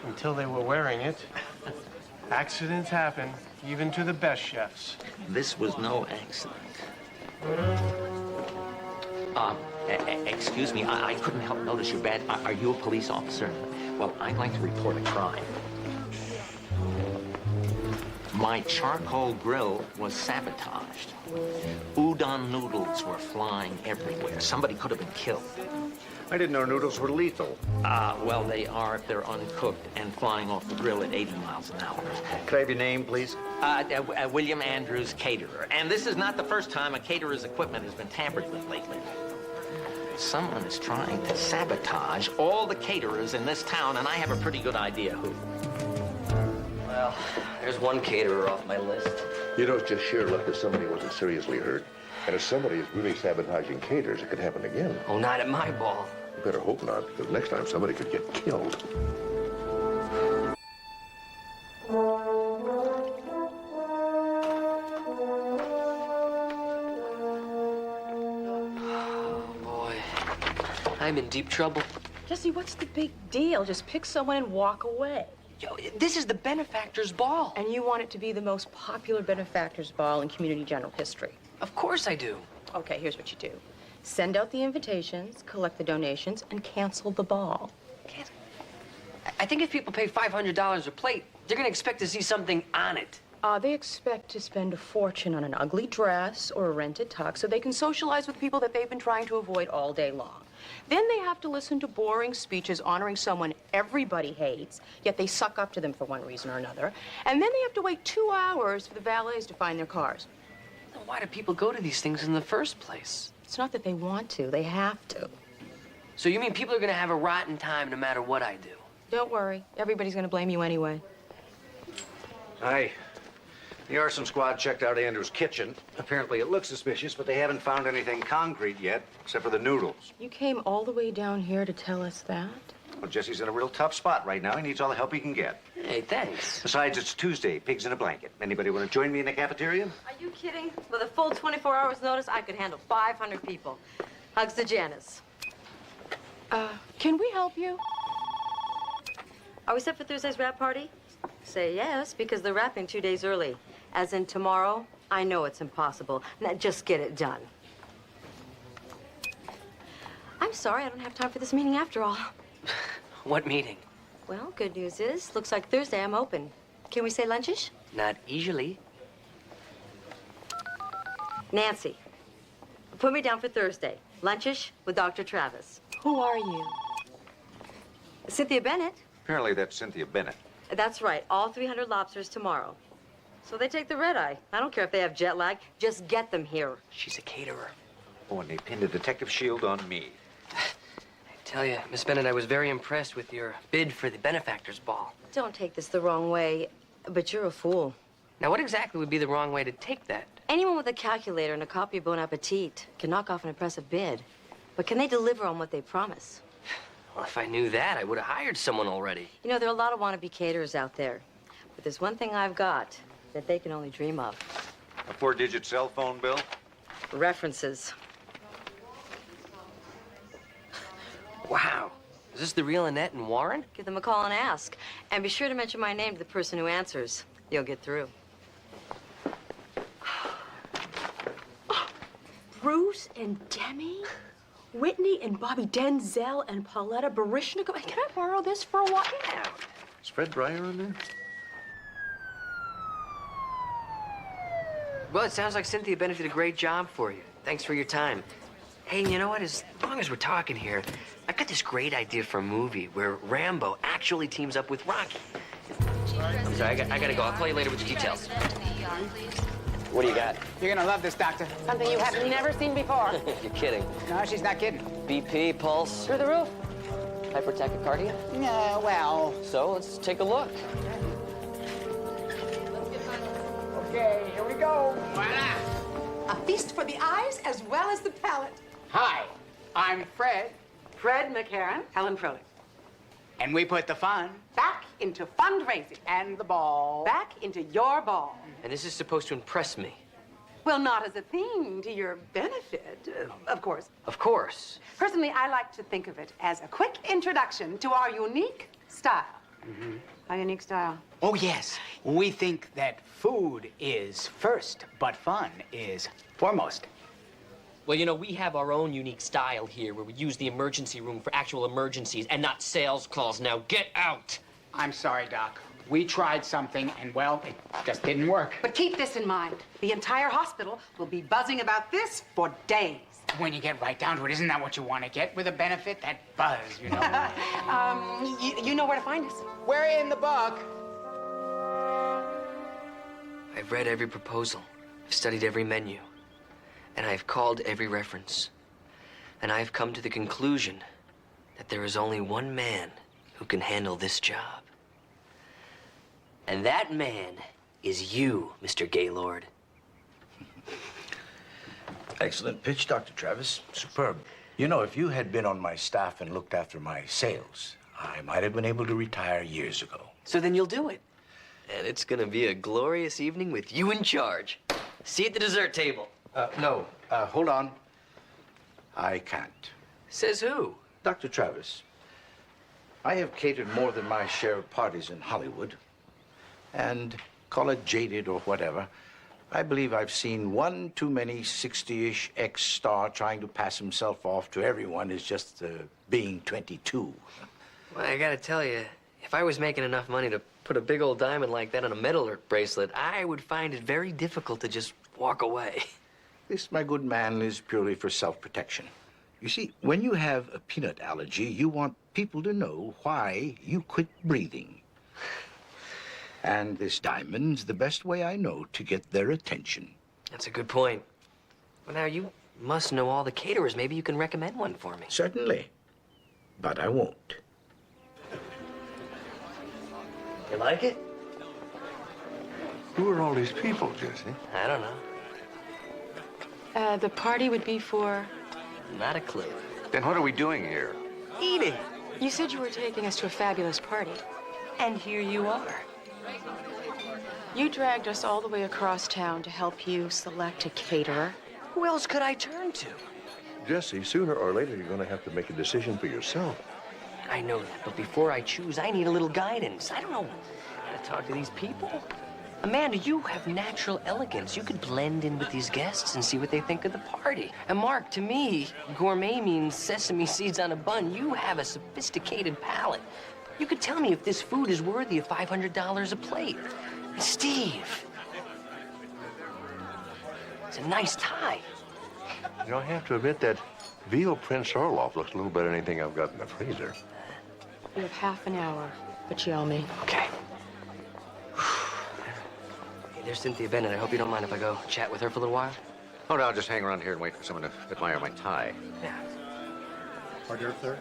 until they were wearing it. Accidents happen, even to the best chefs. This was no accident. Excuse me, I couldn't help notice your badge. Are you a police officer? Well, I'd like to report a crime. My charcoal grill was sabotaged. Udon noodles were flying everywhere. Somebody could have been killed. I didn't know noodles were lethal. Well, they are if they're uncooked and flying off the grill at 80 miles an hour. Could I have your name, please? William Andrews, caterer. And this is not the first time a caterer's equipment has been tampered with lately. Someone is trying to sabotage all the caterers in this town, and I have a pretty good idea who. Well, there's one caterer off my list. You know, it's just sheer luck that somebody wasn't seriously hurt. And if somebody is really sabotaging caterers, it could happen again. Oh, not at my ball. You better hope not, because next time somebody could get killed. I'm in deep trouble. Jesse, what's the big deal? Just pick someone and walk away. Yo, this is the Benefactors Ball. And you want it to be the most popular Benefactors Ball in community general history. Of course I do. Okay, here's what you do. Send out the invitations, collect the donations, and cancel the ball. I think if people pay $500 a plate, they're going to expect to see something on it. They expect to spend a fortune on an ugly dress or a rented tux so they can socialize with people that they've been trying to avoid all day long. Then they have to listen to boring speeches honoring someone everybody hates, yet they suck up to them for one reason or another. And then they have to wait 2 hours for the valets to find their cars. Then why do people go to these things in the first place? It's not that they want to, they have to. So you mean people are going to have a rotten time no matter what I do? Don't worry, everybody's going to blame you anyway. Hi. The arson squad checked out Andrew's kitchen. Apparently it looks suspicious, but they haven't found anything concrete yet, except for the noodles. You came all the way down here to tell us that? Well, Jesse's in a real tough spot right now. He needs all the help he can get. Hey, thanks. Besides, it's Tuesday. Pigs in a blanket. Anybody want to join me in the cafeteria? Are you kidding? With a full 24 hours notice, I could handle 500 people. Hugs to Janice. Can we help you? Are we set for Thursday's wrap party? Say yes, because they're wrapping 2 days early. As in tomorrow, I know it's impossible. Now, just get it done. I'm sorry, I don't have time for this meeting after all. What meeting? Well, good news is, looks like Thursday I'm open. Can we say lunchish? Not easily. Nancy, put me down for Thursday. Lunchish with Dr. Travis. Who are you? Cynthia Bennett. Apparently that's Cynthia Bennett. That's right, all 300 lobsters tomorrow. So they take the red eye. I don't care if they have jet lag. Just get them here. She's a caterer. Oh, and they pinned a detective shield on me. I tell you, Miss Bennett, I was very impressed with your bid for the Benefactors Ball. Don't take this the wrong way. But you're a fool. Now, what exactly would be the wrong way to take that? Anyone with a calculator and a copy of Bon Appetit can knock off an impressive bid. But can they deliver on what they promise? Well, if I knew that, I would have hired someone already. You know, there are a lot of wannabe caterers out there. But there's one thing I've got that they can only dream of. A 4-digit cell phone bill? References. Wow. Is this the real Annette and Warren? Give them a call and ask. And be sure to mention my name to the person who answers. You'll get through. Bruce and Demi, Whitney and Bobby Denzel and Pauletta Barishnikov. Can I borrow this for a while? Is Fred Breyer on there? Well, it sounds like Cynthia Bennett did a great job for you. Thanks for your time. Hey, you know what? As long as we're talking here, I've got this great idea for a movie where Rambo actually teams up with Rocky. I'm sorry, I gotta go. I'll call you later with the details. What do you got? You're gonna love this, Doctor. Something you have never seen before. You're kidding. No, she's not kidding. BP, pulse. Through the roof. Hypertachycardia? No, well. So, let's take a look. Okay, here we go. Voila. A feast for the eyes as well as the palate. Hi, I'm Fred. Fred McCarran. Helen Froelich. And we put the fun back into fundraising and the ball back into your ball. And this is supposed to impress me. Well, not as a thing to your benefit, of course. Of course. Personally, I like to think of it as a quick introduction to our unique style. Mm-hmm. Our unique style. Oh, yes. We think that food is first, but fun is foremost. Well, you know, we have our own unique style here where we use the emergency room for actual emergencies and not sales calls. Now, get out! I'm sorry, Doc. We tried something, and, well, it just didn't work. But keep this in mind. The entire hospital will be buzzing about this for days. When you get right down to it, isn't that what you want to get with a benefit? That buzz, you know? You know where to find us. We're in the book. I've read every proposal. I've studied every menu. And I've called every reference. And I've come to the conclusion that there is only one man who can handle this job. And that man is you, Mr. Gaylord. Excellent pitch, Dr. Travis. Superb. You know, if you had been on my staff and looked after my sales, I might have been able to retire years ago. So then you'll do it. And it's gonna be a glorious evening with you in charge. See you at the dessert table. No, hold on. I can't. Says who? Dr. Travis. I have catered more than my share of parties in Hollywood. And call it jaded or whatever, I believe I've seen one too many 60-ish ex-star trying to pass himself off to everyone as just being 22. Well, I gotta tell you, if I was making enough money to put a big old diamond like that on a metal bracelet, I would find it very difficult to just walk away. This, my good man, is purely for self-protection. You see, when you have a peanut allergy, you want people to know why you quit breathing. And this diamond's the best way I know to get their attention. That's a good point. Well, now, you must know all the caterers. Maybe you can recommend one for me. Certainly. But I won't. You like it? Who are all these people, Jesse? I don't know. The party would be for... Not a clue. Then what are we doing here? Eating. You said you were taking us to a fabulous party. And here you are. You dragged us all the way across town to help you select a caterer. Who else could I turn to? Jesse, sooner or later, you're going to have to make a decision for yourself. I know that, but before I choose, I need a little guidance. I don't know how to talk to these people. Amanda, you have natural elegance. You could blend in with these guests and see what they think of the party. And Mark, to me, gourmet means sesame seeds on a bun. You have a sophisticated palate. You could tell me if this food is worthy of $500 a plate. And Steve, it's a nice tie. You know, I have to admit that veal Prince Orloff looks a little better than anything I've got in the freezer. You have half an hour, but yell me. Okay. Hey, there's Cynthia Bennett. I hope you don't mind if I go chat with her for a little while. Oh, no, I'll just hang around here and wait for someone to admire my tie. Yeah. Hors d'oeuvre, sir?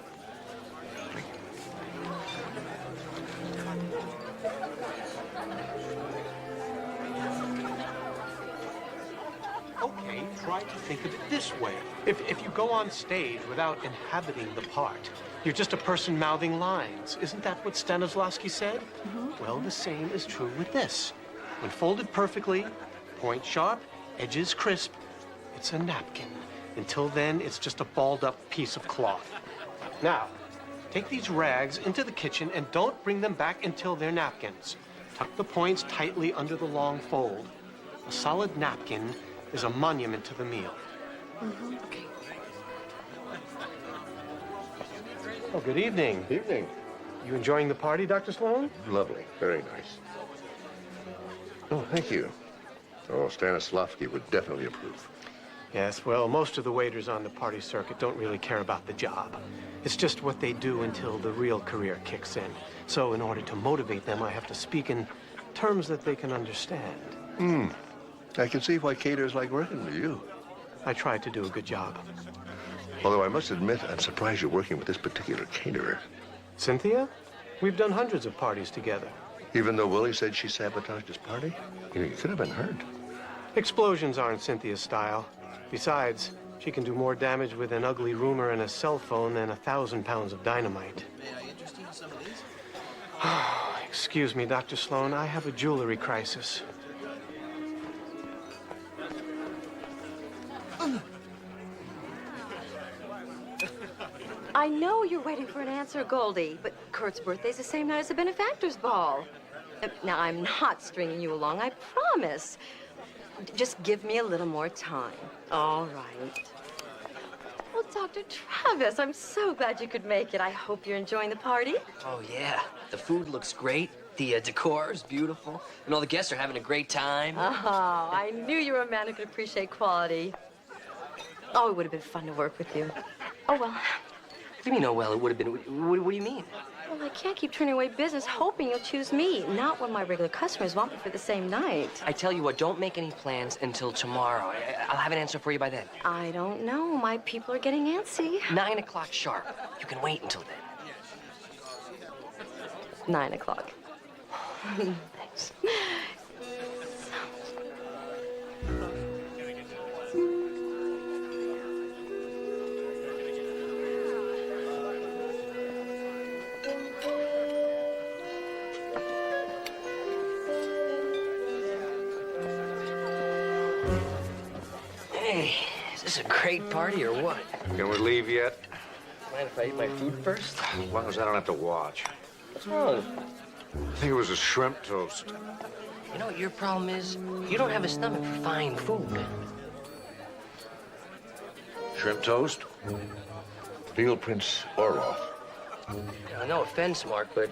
Okay, try to think of it this way. If you go on stage without inhabiting the part, you're just a person mouthing lines. Isn't that what Stanislavski said? Well, the same is true with this. When folded perfectly, point sharp, edges crisp, it's a napkin. Until then, it's just a balled up piece of cloth. Now, take these rags into the kitchen and don't bring them back until they're napkins. Tuck the points tightly under the long fold. A solid napkin is a monument to the meal. Okay. Oh, good evening. Evening. You enjoying the party, Dr. Sloan? Lovely. Very nice. Oh, thank you. Oh, Stanislavski would definitely approve. Yes, well, most of the waiters on the party circuit don't really care about the job. It's just what they do until the real career kicks in. So in order to motivate them, I have to speak in terms that they can understand. I can see why caterers like working with you. I try to do a good job. Although I must admit, I'm surprised you're working with this particular caterer. Cynthia? We've done hundreds of parties together. Even though Willie said she sabotaged his party? You know, you could have been hurt. Explosions aren't Cynthia's style. Besides, she can do more damage with an ugly rumor and a cell phone than 1,000 pounds of dynamite. May I interest you in some of these? Excuse me, Dr. Sloan. I have a jewelry crisis. I know you're waiting for an answer, Goldie, but Kurt's birthday's the same night as the benefactor's ball. Now, I'm not stringing you along, I promise. Just give me a little more time. All right. Well, Dr. Travis, I'm so glad you could make it. I hope you're enjoying the party. Oh, yeah. The food looks great. The decor is beautiful. And all the guests are having a great time. Oh, I knew you were a man who could appreciate quality. Oh, it would have been fun to work with you. Oh, well. What do you mean, oh, well, it would have been? What do you mean? Well, I can't keep turning away business hoping you'll choose me, not when my regular customers want me for the same night. I tell you what, don't make any plans until tomorrow. I'll have an answer for you by then. I don't know. My people are getting antsy. 9 o'clock sharp. You can wait until then. 9 o'clock. Thanks. Hey, is this a great party or what? Can we leave yet? Mind if I eat my food first? As long as I don't have to watch. What's wrong? I think it was a shrimp toast. You know what your problem is? You don't have a stomach for fine food. Shrimp toast? Veal Prince Orloff. Now, no offense, Mark, but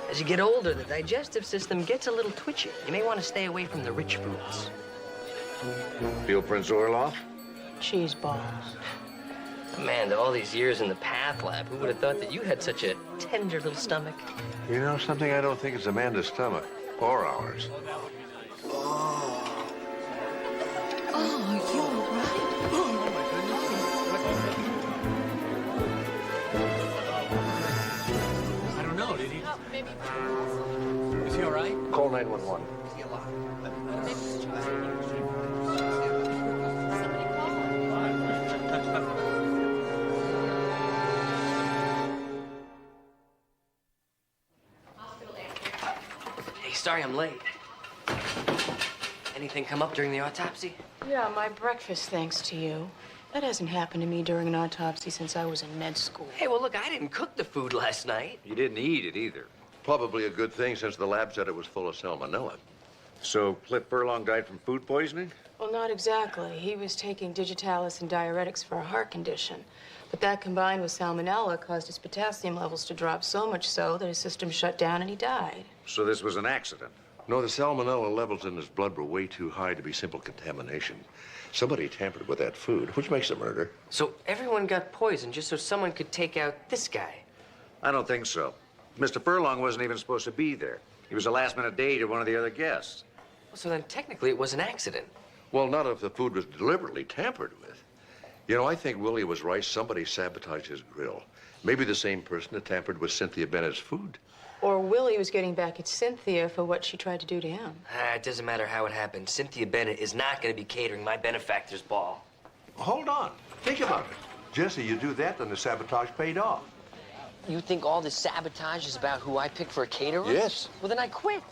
as you get older, the digestive system gets a little twitchy. You may want to stay away from the rich foods. Veal Prince Orloff? Cheese balls. Amanda, all these years in the path lab, who would have thought that you had such a tender little stomach? You know something? I don't think it's Amanda's stomach. Or ours. Oh, you all right? Oh, my goodness. I don't know, did he? Maybe. Is he all right? Call 911. Is he alive? Sorry I'm late. Anything come up during the autopsy? Yeah, my breakfast, thanks to you. That hasn't happened to me during an autopsy since I was in med school. Hey, well, look, I didn't cook the food last night. You didn't eat it either. Probably a good thing since the lab said it was full of salmonella. So Cliff Furlong died from food poisoning? Well, not exactly. He was taking digitalis and diuretics for a heart condition. But that combined with salmonella caused his potassium levels to drop so much so that his system shut down and he died. So this was an accident? No, the salmonella levels in his blood were way too high to be simple contamination. Somebody tampered with that food, which makes a murder. So everyone got poisoned just so someone could take out this guy? I don't think so. Mr. Furlong wasn't even supposed to be there. He was a last-minute date of one of the other guests. So then technically it was an accident. Well, not if the food was deliberately tampered with. You know, I think Willie was right. Somebody sabotaged his grill. Maybe the same person that tampered with Cynthia Bennett's food. Or Willie was getting back at Cynthia for what she tried to do to him. It doesn't matter how it happened. Cynthia Bennett is not going to be catering my benefactor's ball. Hold on. Think about it. Jesse, you do that, then the sabotage paid off. You think all this sabotage is about who I pick for a caterer? Yes. Well, then I quit.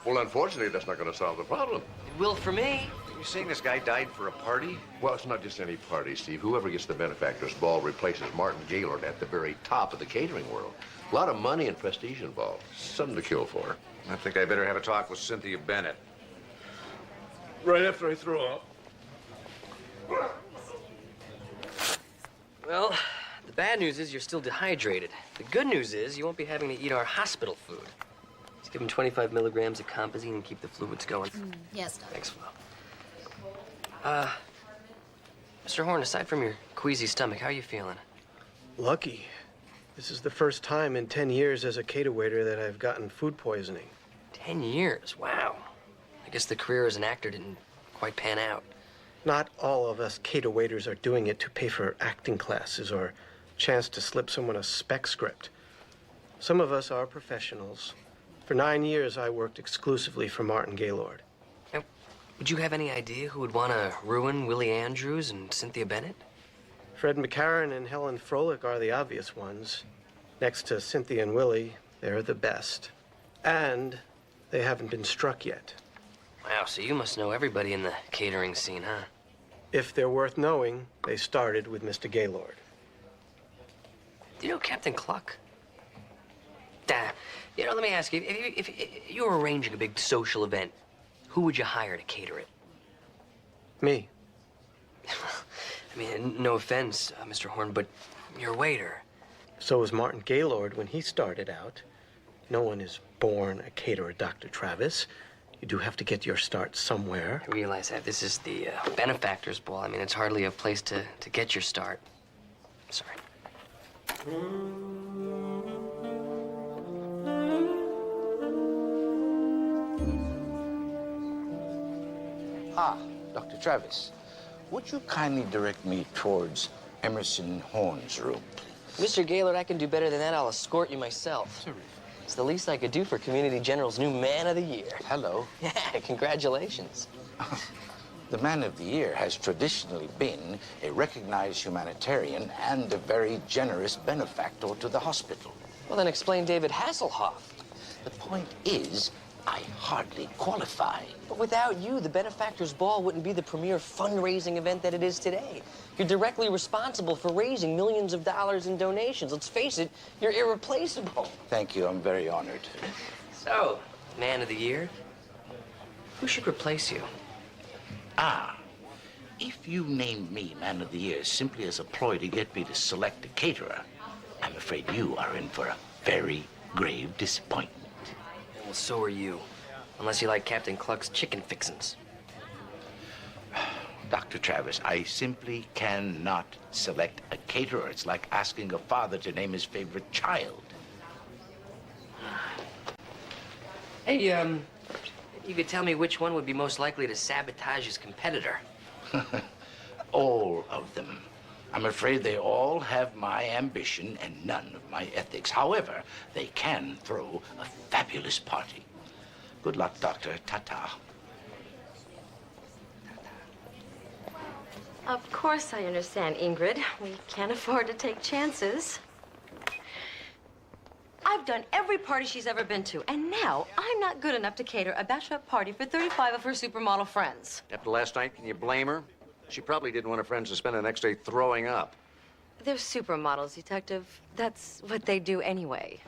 Well, unfortunately, that's not going to solve the problem. It will for me. You saying this guy died for a party? Well, it's not just any party, Steve. Whoever gets the benefactor's ball replaces Martin Gaylord at the very top of the catering world. A lot of money and prestige involved. Something to kill for. I think I better have a talk with Cynthia Bennett. Right after I throw up. Well, the bad news is you're still dehydrated. The good news is you won't be having to eat our hospital food. Just give him 25 milligrams of Compazine and keep the fluids going. Yes, Doc. Thanks, Flo. Mr. Horn, aside from your queasy stomach, how are you feeling? Lucky. This is the first time in 10 years as a cater waiter that I've gotten food poisoning. 10 years? Wow. I guess the career as an actor didn't quite pan out. Not all of us cater waiters are doing it to pay for acting classes or a chance to slip someone a spec script. Some of us are professionals. For 9 years, I worked exclusively for Martin Gaylord. Now, would you have any idea who would want to ruin Willie Andrews and Cynthia Bennett? Fred McCarran and Helen Froelich are the obvious ones. Next to Cynthia and Willie, they're the best. And they haven't been struck yet. Wow, so you must know everybody in the catering scene, huh? If they're worth knowing, they started with Mr. Gaylord. Do you know Captain Cluck? Let me ask you, if you were arranging a big social event, who would you hire to cater it? Me. I mean, no offense, Mr. Horn, but you're a waiter. So was Martin Gaylord when he started out. No one is born a caterer, Dr. Travis. You do have to get your start somewhere. I realize that this is the benefactor's ball. I mean, it's hardly a place to get your start. Sorry. Dr. Travis, would you kindly direct me towards Emerson Horn's room, please? Mr. Gaylord, I can do better than that. I'll escort you myself. Terrific. It's the least I could do for Community General's new Man of the Year. Hello. Yeah, congratulations. The Man of the Year has traditionally been a recognized humanitarian and a very generous benefactor to the hospital. Well, then explain David Hasselhoff. The point is, I hardly qualify. But without you, the Benefactor's Ball wouldn't be the premier fundraising event that it is today. You're directly responsible for raising millions of dollars in donations. Let's face it, you're irreplaceable. Thank you. I'm very honored. So, Man of the Year, who should replace you? If you named me Man of the Year simply as a ploy to get me to select a caterer, I'm afraid you are in for a very grave disappointment. Well, so are you. Unless you like Captain Cluck's chicken fixins. Dr. Travis, I simply cannot select a caterer. It's like asking a father to name his favorite child. Hey, you could tell me which one would be most likely to sabotage his competitor. All of them. I'm afraid they all have my ambition and none of my ethics. However, they can throw a fabulous party. Good luck, Doctor. Ta-ta. Of course I understand, Ingrid. We can't afford to take chances. I've done every party she's ever been to, and now I'm not good enough to cater a bachelorette party for 35 of her supermodel friends. After last night, can you blame her? She probably didn't want her friends to spend the next day throwing up. They're supermodels, Detective. That's what they do anyway.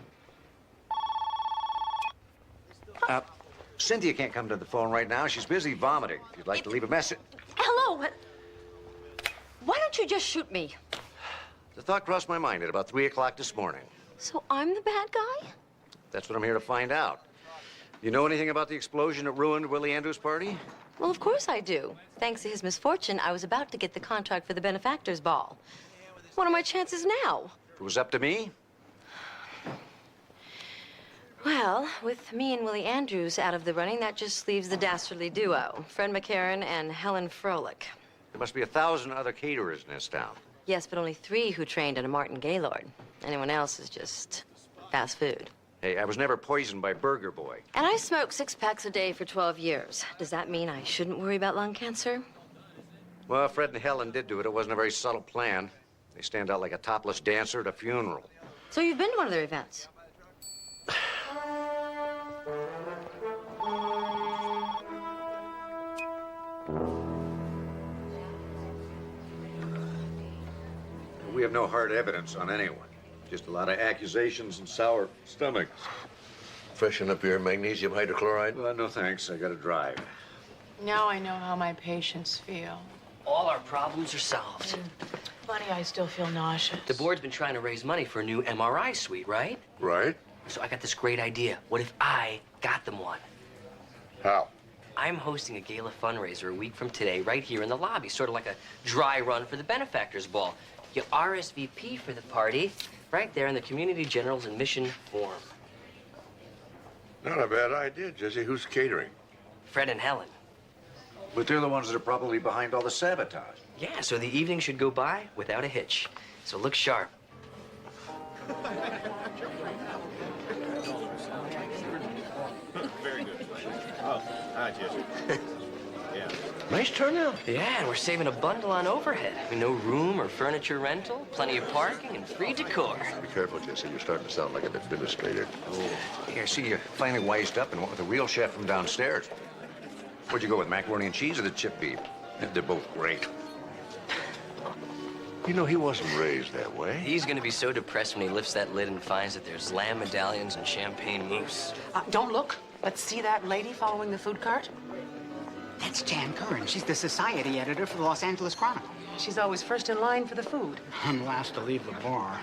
Cynthia can't come to the phone right now. She's busy vomiting. If you'd like to leave a message. Hello, what? Why don't you just shoot me? The thought crossed my mind at about 3 o'clock this morning. So I'm the bad guy? That's what I'm here to find out. You know anything about the explosion that ruined Willie Andrews' party? Well, of course I do. Thanks to his misfortune, I was about to get the contract for the benefactor's ball. What are my chances now? If it was up to me, Well, with me and Willie Andrews out of the running, that just leaves the dastardly duo, Fred McCarran and Helen Froelich. there must be 1,000 other caterers in this town. Yes, but only 3 who trained under Martin Gaylord. Anyone else is just fast food. Hey, I was never poisoned by Burger Boy. And I smoked 6 packs a day for 12 years. Does that mean I shouldn't worry about lung cancer? Well, Fred and Helen did do it. It wasn't a very subtle plan. They stand out like a topless dancer at a funeral. So you've been to one of their events? We have no hard evidence on anyone. Just a lot of accusations and sour stomachs. Freshen up your magnesium hydrochloride? Well, no thanks. I gotta drive. Now I know how my patients feel. All our problems are solved. Funny, I still feel nauseous. The board's been trying to raise money for a new MRI suite, right? Right. So I got this great idea. What if I got them one? How? I'm hosting a gala fundraiser a week from today right here in the lobby, sort of like a dry run for the benefactors ball. You RSVP for the party right there in the Community Generals and Mission form. Not a bad idea, Jesse. Who's catering? Fred and Helen. But they're the ones that are probably behind all the sabotage. Yeah, so the evening should go by without a hitch. So look sharp. Very good. Oh, hi, Jesse. Yeah. Nice turnout. Yeah, and we're saving a bundle on overhead. I mean, no room or furniture rental, plenty of parking, and free decor. Be careful, Jesse. You're starting to sound like an administrator. Hey, I see you finally wised up and went with the real chef from downstairs. What'd you go with, macaroni and cheese or the chip beef? They're both great. You know, he wasn't raised that way. He's gonna be so depressed when he lifts that lid and finds that there's lamb medallions and champagne mousse. Don't look. Let's see that lady following the food cart. That's Jan Curran. She's the society editor for the Los Angeles Chronicle. She's always first in line for the food. I'm last to leave the bar.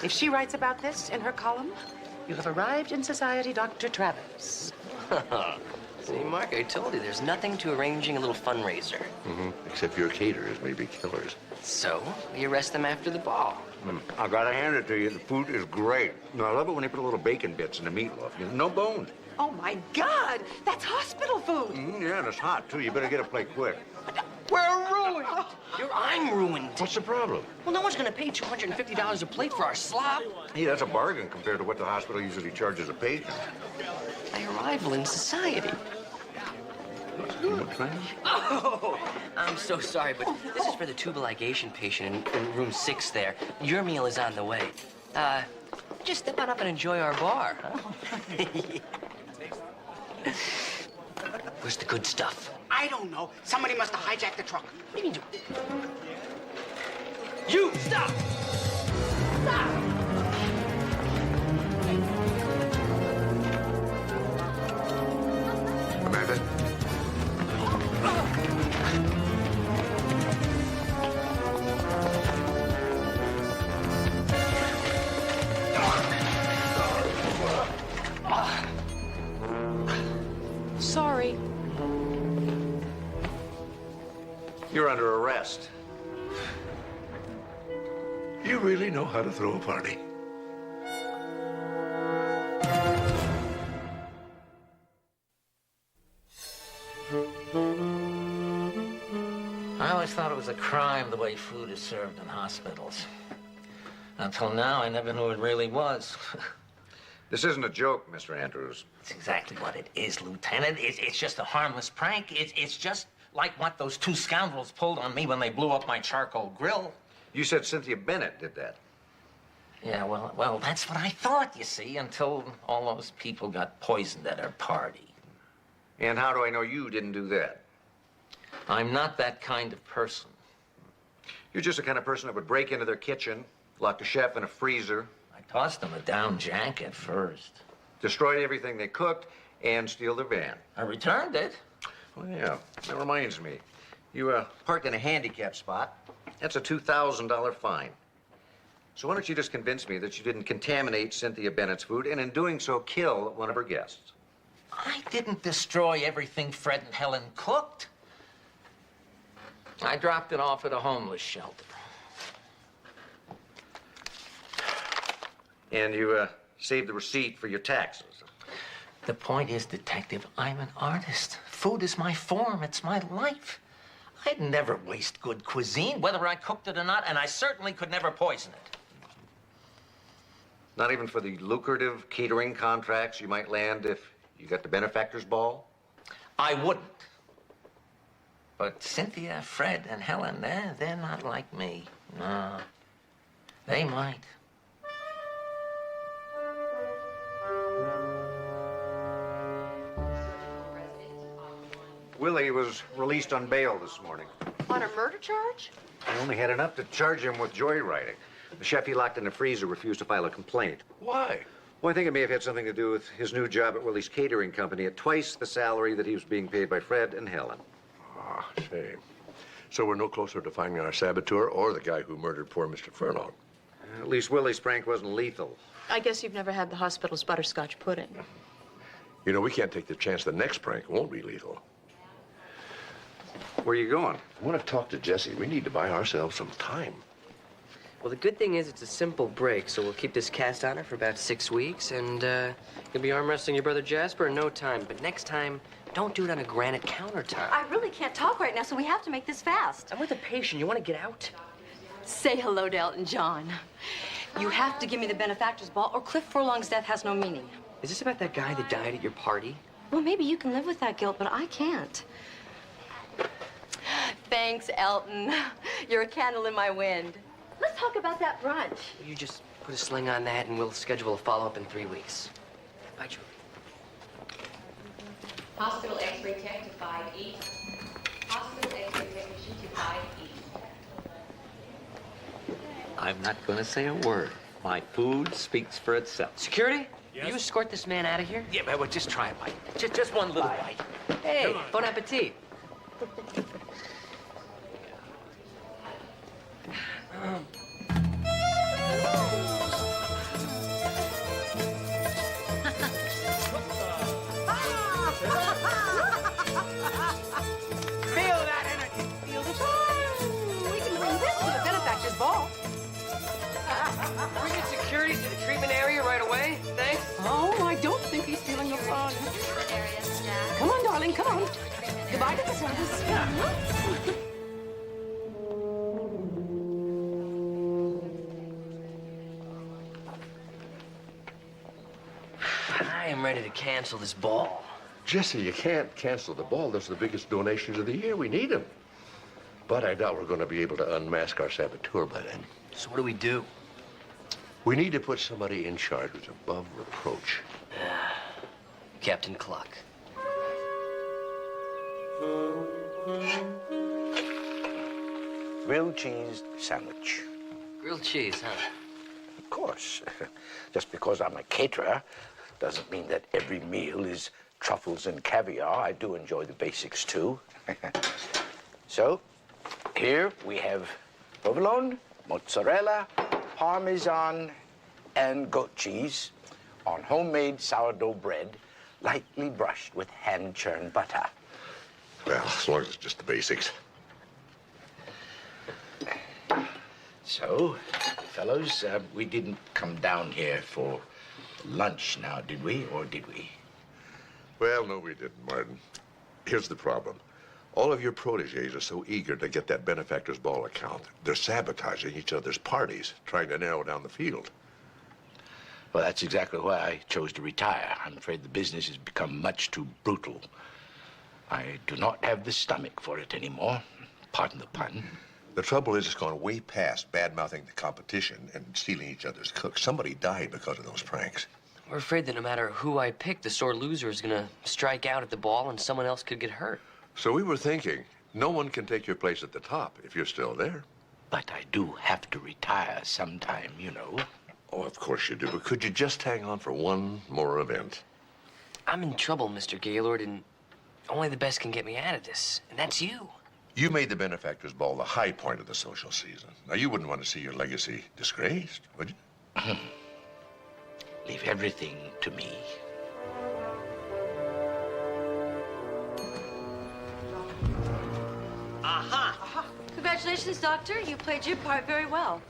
If she writes about this in her column, you have arrived in society, Dr. Travis. See, Mark, I told you, there's nothing to arranging a little fundraiser. Mm-hmm. Except your caterers may be killers. So, we arrest them after the ball. I gotta hand it to you. The food is great. No, I love it when they put a little bacon bits in the meatloaf. You know, no bones. Oh, my God! That's hospital food! Yeah, and it's hot, too. You better get a plate quick. We're ruined! I'm ruined. What's the problem? Well, no one's gonna pay $250 a plate for our slop. Hey, that's a bargain compared to what the hospital usually charges a patient. My arrival in society. Oh, I'm so sorry, but this is for the tubal ligation patient in room 6 there. Your meal is on the way. Just step on up and enjoy our bar, huh? Where's the good stuff? I don't know. Somebody must have hijacked the truck. What do you mean? You, stop! Stop! Amanda? Sorry. You're under arrest. You really know how to throw a party. I always thought it was a crime the way food is served in hospitals. Until now, I never knew it really was. This isn't a joke, Mr. Andrews. It's exactly what it is, Lieutenant. It's just a harmless prank. It's just like what those 2 scoundrels pulled on me when they blew up my charcoal grill. You said Cynthia Bennett did that. Yeah, well, that's what I thought, you see, until all those people got poisoned at her party. And how do I know you didn't do that? I'm not that kind of person. You're just the kind of person that would break into their kitchen, lock the chef in a freezer. I tossed them a down jacket first. Destroyed everything they cooked, and steal their van. I returned it. Oh, yeah. That reminds me. You parked in a handicap spot. That's a $2,000 fine. So why don't you just convince me that you didn't contaminate Cynthia Bennett's food, and in doing so, kill one of her guests? I didn't destroy everything Fred and Helen cooked. I dropped it off at a homeless shelter. And you saved the receipt for your taxes. The point is, Detective, I'm an artist. Food is my form. It's my life. I'd never waste good cuisine, whether I cooked it or not, and I certainly could never poison it. Not even for the lucrative catering contracts you might land if you got the benefactor's ball? I wouldn't. But Cynthia, Fred, and Helen, they're not like me. No, they might. Willie was released on bail this morning. On a murder charge? He only had enough to charge him with joyriding. The chef he locked in the freezer refused to file a complaint. Why? Well, I think it may have had something to do with his new job at Willie's catering company at twice the salary that he was being paid by Fred and Helen. Ah, shame. So we're no closer to finding our saboteur or the guy who murdered poor Mr. Furlong. At least Willie's prank wasn't lethal. I guess you've never had the hospital's butterscotch pudding. You know, we can't take the chance the next prank won't be lethal. Where are you going? I want to talk to Jesse. We need to buy ourselves some time. Well, the good thing is it's a simple break, so we'll keep this cast on her for about 6 weeks, and you'll be arm wrestling your brother Jasper in no time. But next time, don't do it on a granite countertop. I really can't talk right now, so we have to make this fast. I'm with a patient. You want to get out? Say hello to Elton John. You have to give me the benefactor's ball, or Cliff Furlong's death has no meaning. Is this about that guy that died at your party? Well, maybe you can live with that guilt, but I can't. Thanks, Elton. You're a candle in my wind. Let's talk about that brunch. You just put a sling on that, and we'll schedule a follow-up in 3 weeks. Bye, Julie. Hospital X-ray tech to 5E. Hospital X-ray technician to 5E. I'm not going to say a word. My food speaks for itself. Security? Yes? You escort this man out of here? Yeah, but we'll just try a bite. Just one little bite. Hey, bon appetit. Feel that energy. Feel the time. We can bring this to the benefactor's ball. Bring in security to the treatment area right away. Thanks. Oh, I don't think he's feeling the fun. Come on, darling, come on. Goodbye to the service. I am ready to cancel this ball. Jesse, you can't cancel the ball. Those are the biggest donations of the year. We need them. But I doubt we're going to be able to unmask our saboteur by then. So what do we do? We need to put somebody in charge who's above reproach. Captain Cluck. Grilled cheese sandwich. Grilled cheese, huh? Of course. Just because I'm a caterer doesn't mean that every meal is truffles and caviar. I do enjoy the basics, too. So, here we have provolone, mozzarella, parmesan, and goat cheese on homemade sourdough bread, lightly brushed with hand-churned butter. Well, as long as it's just the basics. So, fellows, we didn't come down here for lunch now, did we? Or did we? Well, no, we didn't, Martin. Here's the problem. All of your protégés are so eager to get that benefactor's ball account. They're sabotaging each other's parties, trying to narrow down the field. Well, that's exactly why I chose to retire. I'm afraid the business has become much too brutal. I do not have the stomach for it anymore. Pardon the pun. The trouble is, it's gone way past bad-mouthing the competition and stealing each other's cooks. Somebody died because of those pranks. We're afraid that no matter who I pick, the sore loser is gonna strike out at the ball and someone else could get hurt. So we were thinking, no one can take your place at the top if you're still there. But I do have to retire sometime, you know. Oh, of course you do, but could you just hang on for one more event? I'm in trouble, Mr. Gaylord, and only the best can get me out of this, and that's you. You made the benefactor's ball the high point of the social season. Now, you wouldn't want to see your legacy disgraced, would you? Leave everything to me. Aha! Congratulations, Doctor. You played your part very well.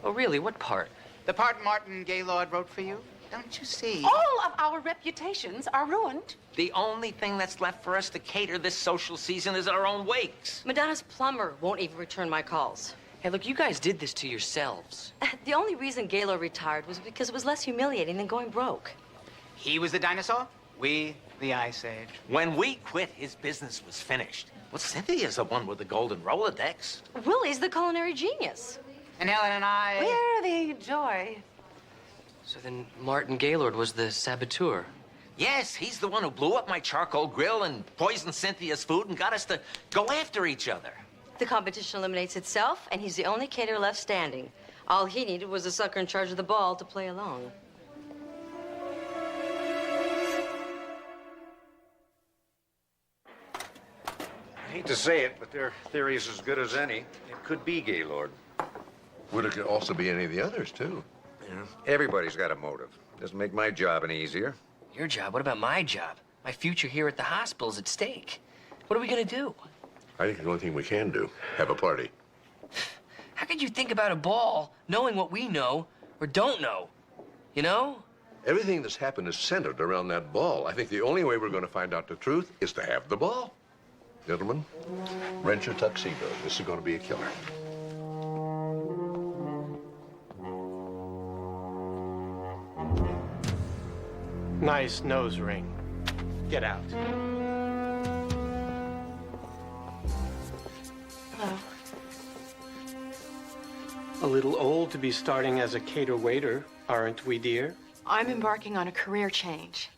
Oh, really? What part? The part Martin Gaylord wrote for you? Don't you see? All of our reputations are ruined. The only thing that's left for us to cater this social season is our own wakes. Madonna's plumber won't even return my calls. Hey, look, you guys did this to yourselves. The only reason Gaylord retired was because it was less humiliating than going broke. He was the dinosaur, we the Ice Age. When we quit, his business was finished. Well, Cynthia's the one with the golden Rolodex. Willie's the culinary genius. And Helen and I... We're the joy. So then Martin Gaylord was the saboteur. Yes, he's the one who blew up my charcoal grill and poisoned Cynthia's food and got us to go after each other. The competition eliminates itself, and he's the only caterer left standing. All he needed was a sucker in charge of the ball to play along. I hate to say it, but their theory is as good as any. It could be Gaylord. Would it could also be any of the others, too? Yeah. Everybody's got a motive. Doesn't make my job any easier. Your job? What about my job? My future here at the hospital's at stake. What are we gonna do? I think the only thing we can do, have a party. How could you think about a ball knowing what we know or don't know? You know? Everything that's happened is centered around that ball. I think the only way we're going to find out the truth is to have the ball. Gentlemen, rent your tuxedo. This is going to be a killer. Nice nose ring. Get out. Hello. A little old to be starting as a cater waiter, aren't we, dear? I'm embarking on a career change.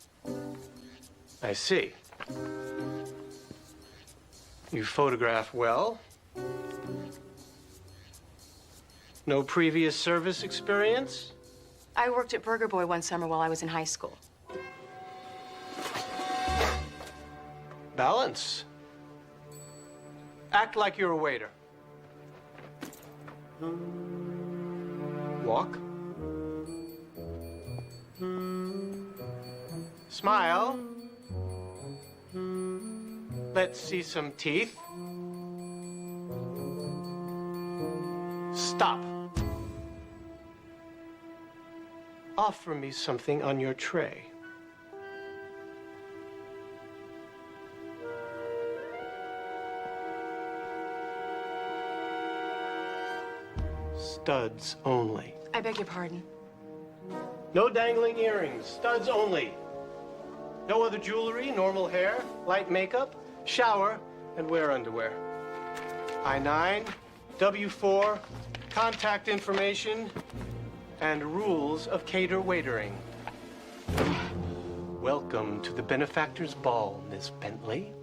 I see. You photograph well. No previous service experience? I worked at Burger Boy one summer while I was in high school. Balance. Act like you're a waiter. Walk. Smile. Let's see some teeth. Stop. Offer me something on your tray. Studs only. I beg your pardon. No dangling earrings, studs only. No other jewelry, normal hair, light makeup, shower, and wear underwear. I-9, W-4, contact information, and rules of cater waitering. Welcome to the benefactor's ball, Miss Bentley.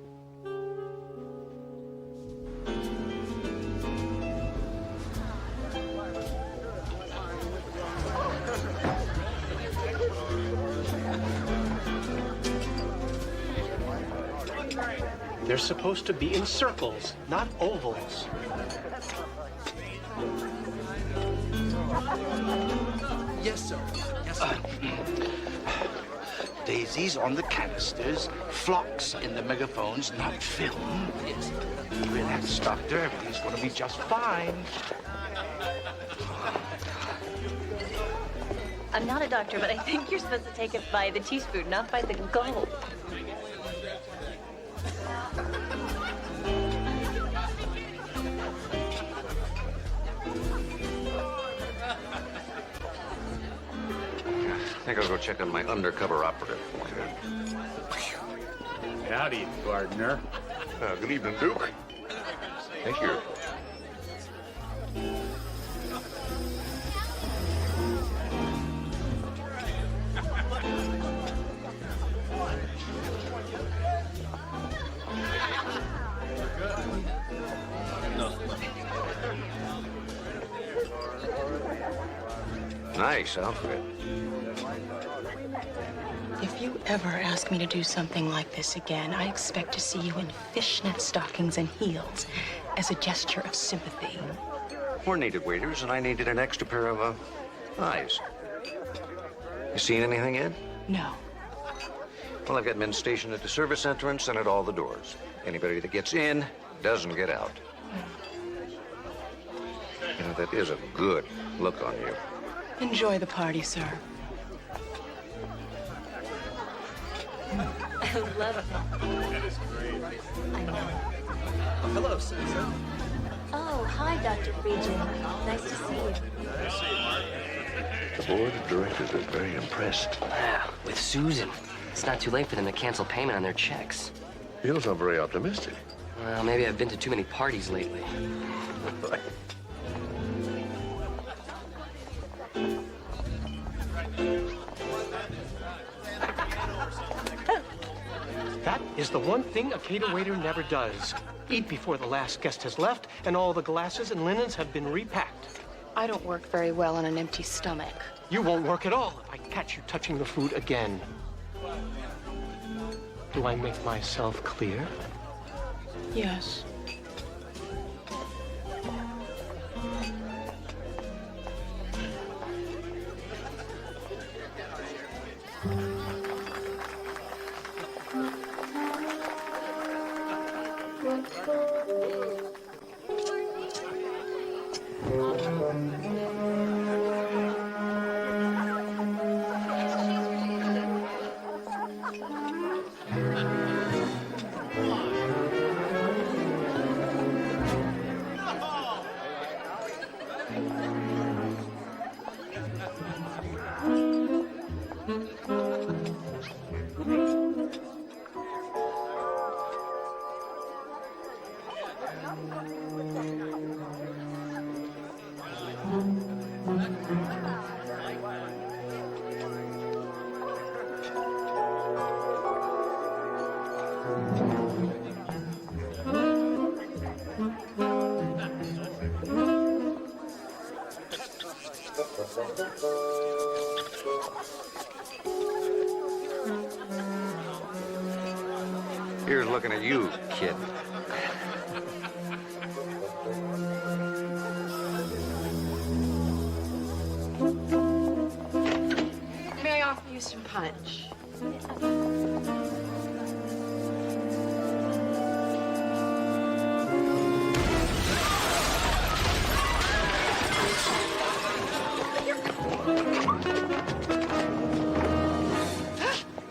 They're supposed to be in circles, not ovals. Yes, sir. Yes, sir. Daisies on the canisters, flocks in the megaphones, not film. Yes. Relax, doctor. Everything's going to be just fine. I'm not a doctor, but I think you're supposed to take it by the teaspoon, not by the gulp. I think I'll go check on my undercover operative. Howdy, partner. Good evening, Duke. Thank you. Nice outfit. If you ever ask me to do something like this again, I expect to see you in fishnet stockings and heels as a gesture of sympathy. We're needed waiters, and I needed an extra pair of eyes. You seen anything yet? No. Well, I've got men stationed at the service entrance and at all the doors. Anybody that gets in doesn't get out. You know, that is a good look on you. Enjoy the party, sir. I love it. That is great. I know. Hello, Susan. Oh, hi, Dr. Friedgen. Nice to see you. The board of directors is very impressed. Yeah, with Susan. It's not too late for them to cancel payment on their checks. You don't sound very optimistic. Well, maybe I've been to too many parties lately. That is the one thing a cater waiter never does. Eat before the last guest has left and all the glasses and linens have been repacked. I don't work very well on an empty stomach. You won't work at all if I catch you touching the food again. Do I make myself clear? Yes. Here's looking at you, kid. May I offer you some punch?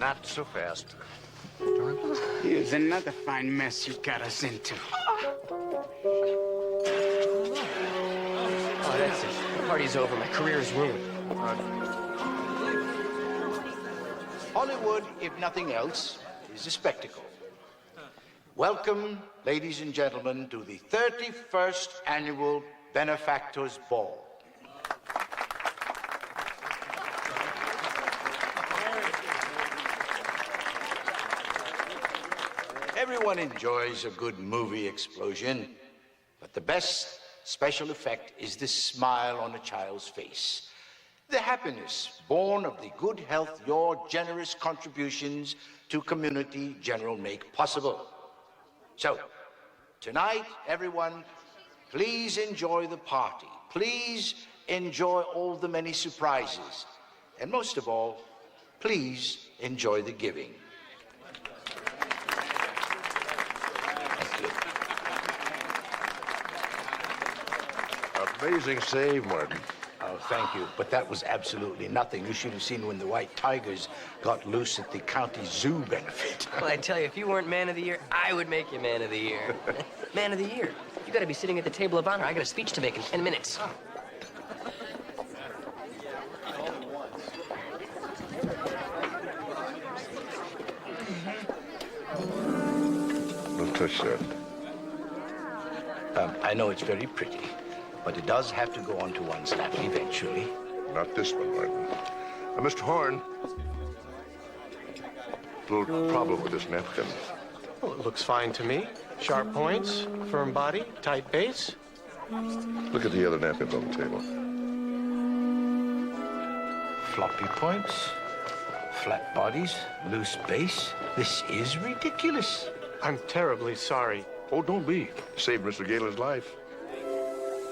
Not so fast. Here's another fine mess you got us into. Oh, that's it. The party's over. My career is ruined. Hollywood, if nothing else, is a spectacle. Welcome, ladies and gentlemen, to the 31st Annual Benefactors Ball. Everyone enjoys a good movie explosion, but the best special effect is the smile on a child's face. The happiness born of the good health your generous contributions to community general make possible. So, tonight, everyone, please enjoy the party. Please enjoy all the many surprises. And most of all, please enjoy the giving. Amazing save, Martin. Oh, thank you. But that was absolutely nothing. You should have seen when the white tigers got loose at the county zoo benefit. Well, I tell you, if you weren't man of the year, I would make you man of the year. Man of the year. You gotta be sitting at the table of honor. I got a speech to make in 10 minutes. Don't touch that. I know it's very pretty, but it does have to go onto one's lap eventually. Not this one, Martin. Mr. Horn. Little problem with this napkin. Well, it looks fine to me. Sharp points, firm body, tight base. Look at the other napkins on the table. Floppy points, flat bodies, loose base. This is ridiculous. I'm terribly sorry. Oh, don't be. Saved Mr. Galen's life.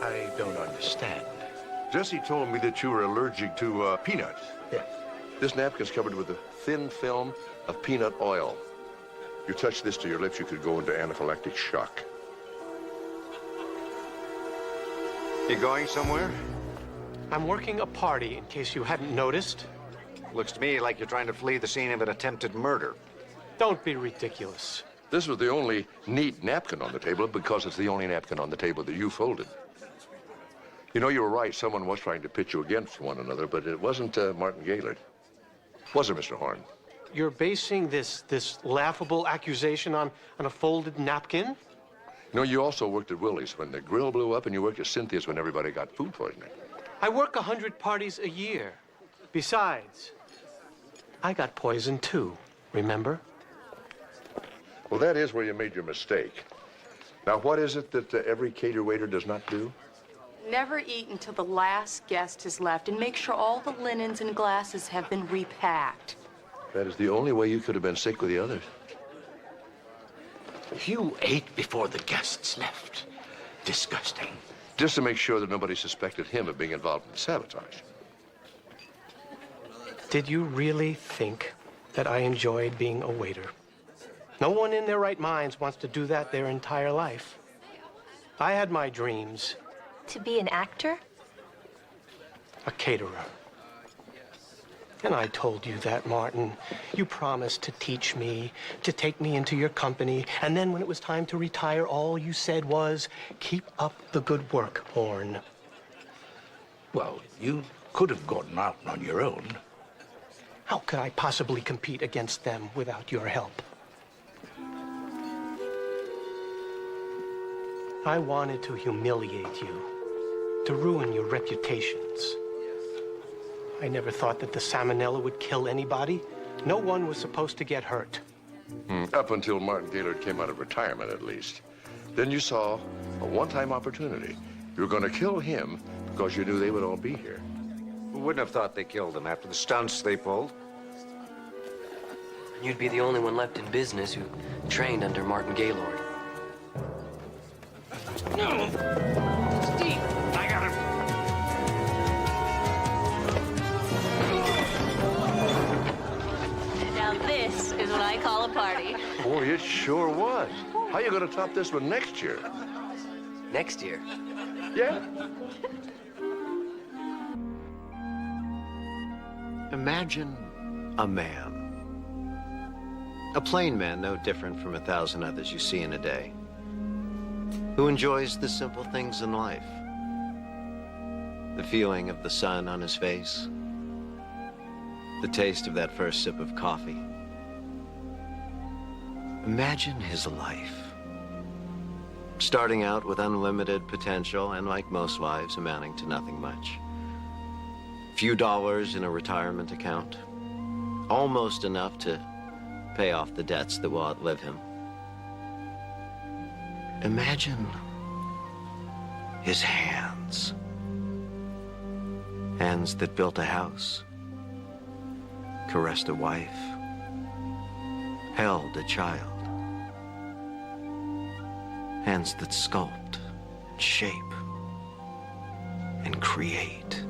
I don't understand. Jesse told me that you were allergic to peanuts. Yeah. This napkin's covered with a thin film of peanut oil. You touch this to your lips, you could go into anaphylactic shock. You going somewhere? I'm working a party, in case you hadn't noticed. Looks to me like you're trying to flee the scene of an attempted murder. Don't be ridiculous. This was the only neat napkin on the table because it's the only napkin on the table that you folded. You know, you were right. Someone was trying to pit you against one another, but it wasn't Martin Gaylord. Was it, Mr. Horn? You're basing this laughable accusation on a folded napkin? You know, you also worked at Willie's when the grill blew up, and you worked at Cynthia's when everybody got food poisoning. I work 100 parties a year. Besides, I got poisoned too, remember? Well, that is where you made your mistake. Now, what is it that every cater waiter does not do? Never eat until the last guest is left, and make sure all the linens and glasses have been repacked. That is the only way you could have been sick with the others. You ate before the guests left. Disgusting. Just to make sure that nobody suspected him of being involved in the sabotage. Did you really think that I enjoyed being a waiter? No one in their right minds wants to do that their entire life. I had my dreams. To be an actor? A caterer. And I told you that, Martin. You promised to teach me, to take me into your company, and then when it was time to retire, all you said was, keep up the good work, Horn. Well, you could have gone out on your own. How could I possibly compete against them without your help? I wanted to humiliate you, to ruin your reputations. I never thought that the salmonella would kill anybody. No one was supposed to get hurt. Up until Martin Gaylord came out of retirement, at least. Then you saw a one-time opportunity. You were going to kill him because you knew they would all be here. Who wouldn't have thought they killed him after the stunts they pulled? You'd be the only one left in business who trained under Martin Gaylord. No! Steve! I got him! Now this is what I call a party. Boy, it sure was. How are you going to top this one next year? Next year? Yeah. Imagine a man. A plain man, no different from 1,000 others you see in a day, who enjoys the simple things in life. The feeling of the sun on his face, the taste of that first sip of coffee. Imagine his life. Starting out with unlimited potential and, like most lives, amounting to nothing much. Few dollars in a retirement account. Almost enough to pay off the debts that will outlive him. Imagine his hands. Hands that built a house, caressed a wife, held a child. Hands that sculpt, and shape, and create.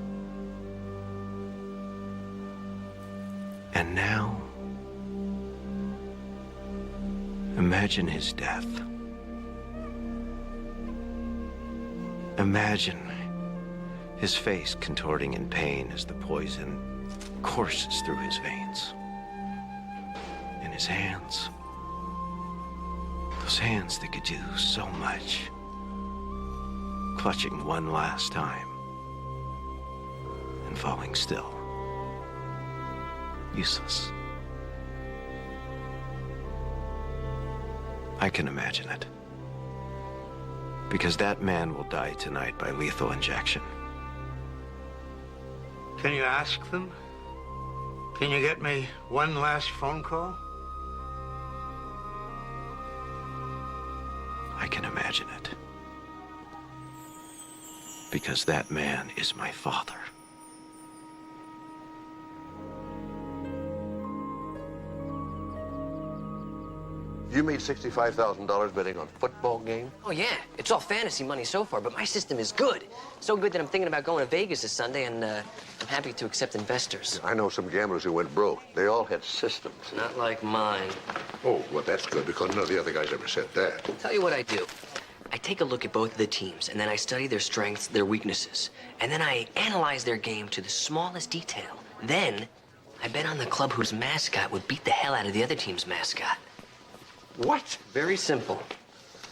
And now, imagine his death. Imagine his face contorting in pain as the poison courses through his veins. And his hands. Those hands that could do so much. Clutching one last time. And falling still. Useless. I can imagine it. Because that man will die tonight by lethal injection. Can you ask them? Can you get me one last phone call? I can imagine it. Because that man is my father. You made $65,000 betting on football game? Oh, yeah. It's all fantasy money so far, but my system is good. So good that I'm thinking about going to Vegas this Sunday, and I'm happy to accept investors. I know some gamblers who went broke. They all had systems. Not like mine. Oh, well, that's good, because none of the other guys ever said that. Tell you what I do. I take a look at both of the teams, and then I study their strengths, their weaknesses. And then I analyze their game to the smallest detail. Then I bet on the club whose mascot would beat the hell out of the other team's mascot. What? Very simple.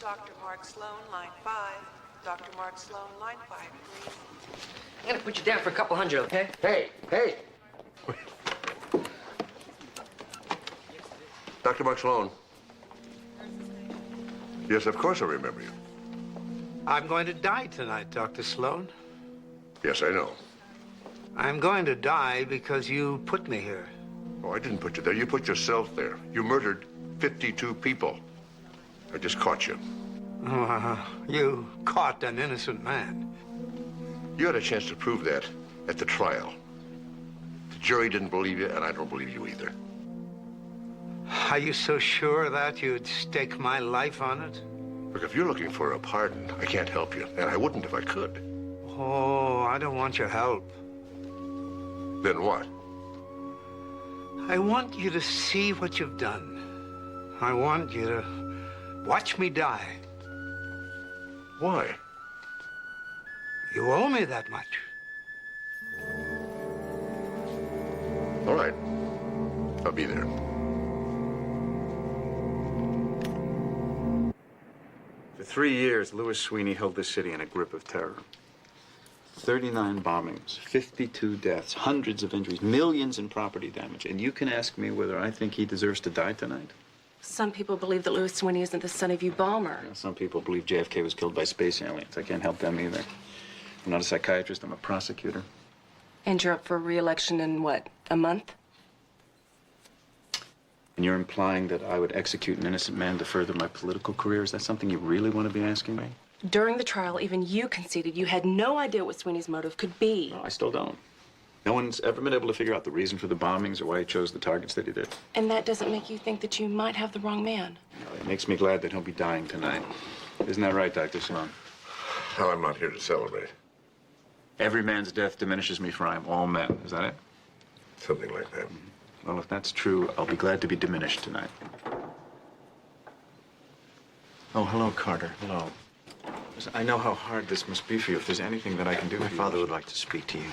Dr. Mark Sloan, line 5. Dr. Mark Sloan, line 5, please. I'm gonna put you down for a couple hundred, okay? Hey! Dr. Mark Sloan. Yes, of course I remember you. I'm going to die tonight, Dr. Sloan. Yes, I know. I'm going to die because you put me here. Oh, I didn't put you there. You put yourself there. You murdered 52 people. I just caught you. You caught an innocent man. You had a chance to prove that at the trial. The jury didn't believe you, and I don't believe you either. Are you so sure of that you'd stake my life on it? Look, if you're looking for a pardon, I can't help you, and I wouldn't if I could. Oh, I don't want your help. Then what? I want you to see what you've done. I want you to watch me die. Why? You owe me that much. All right. I'll be there. For 3 years, Louis Sweeney held this city in a grip of terror. 39 bombings, 52 deaths, hundreds of injuries, millions in property damage. And you can ask me whether I think he deserves to die tonight? Some people believe that Louis Sweeney isn't the son of you bomber. Some people believe JFK was killed by space aliens. I can't help them either. I'm not a psychiatrist, I'm a prosecutor. And you're up for re-election in, what, a month? And you're implying that I would execute an innocent man to further my political career? Is that something you really want to be asking me? During the trial, even you conceded you had no idea what Sweeney's motive could be. No, I still don't. No one's ever been able to figure out the reason for the bombings or why he chose the targets that he did. And that doesn't make you think that you might have the wrong man. It makes me glad that he'll be dying tonight. Isn't that right, Dr. Sloan? Well, I'm not here to celebrate. Every man's death diminishes me, for I am all men. Is that it? Something like that. Well, if that's true, I'll be glad to be diminished tonight. Oh, hello, Carter. Hello. Listen, I know how hard this must be for you. If there's anything that I can do for you... My father would like to speak to you.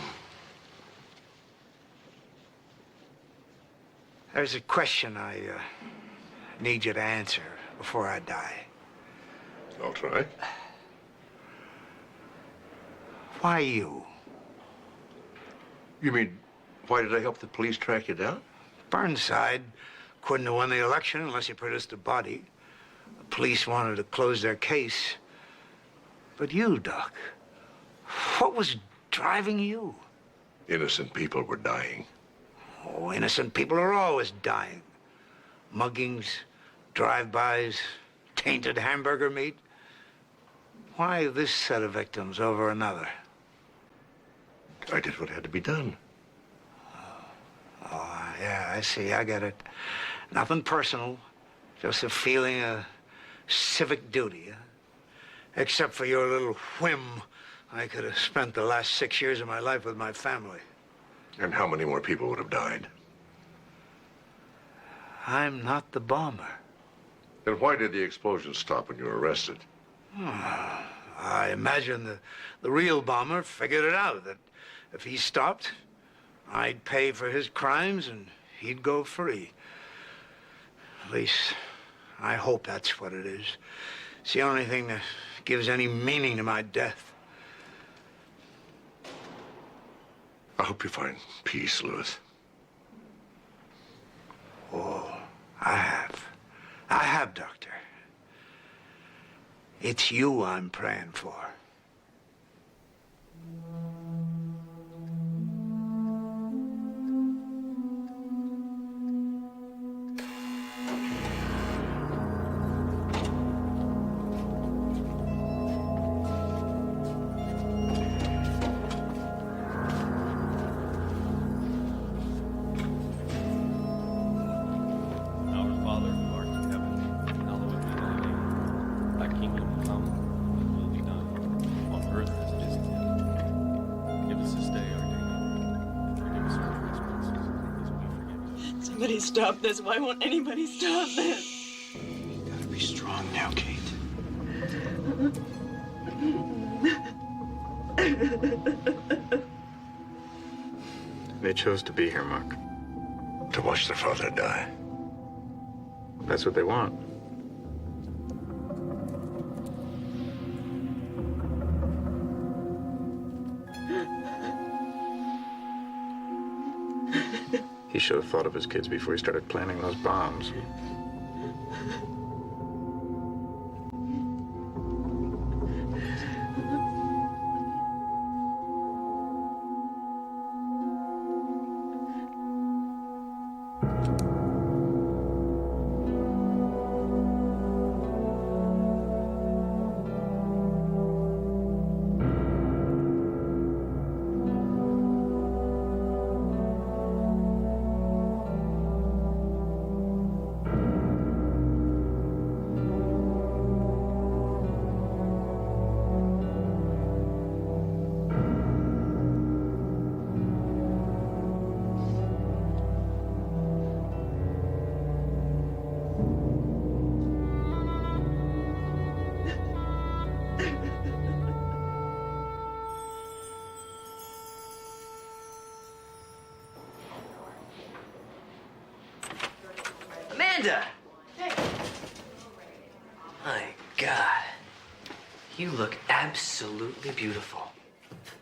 There's a question I need you to answer before I die. I'll try. Why you? You mean, why did I help the police track you down? Burnside couldn't have won the election unless he produced a body. The police wanted to close their case. But you, Doc, what was driving you? Innocent people were dying. Oh, innocent people are always dying. Muggings, drive-bys, tainted hamburger meat. Why this set of victims over another? I did what had to be done. Oh, yeah, I see. I get it. Nothing personal. Just a feeling of civic duty. Huh? Except for your little whim, I could have spent the last 6 years of my life with my family. And how many more people would have died? I'm not the bomber. Then why did the explosion stop when you were arrested? I imagine the real bomber figured it out, that if he stopped, I'd pay for his crimes and he'd go free. At least, I hope that's what it is. It's the only thing that gives any meaning to my death. I hope you find peace, Louis. Oh, I have. I have, Doctor. It's you I'm praying for. Somebody stop this. Why won't anybody stop this? You gotta be strong now, Kate. They chose to be here, Mark. to watch their father die. That's what they want. He should have thought of his kids before he started planting those bombs. Amanda! My God. You look absolutely beautiful.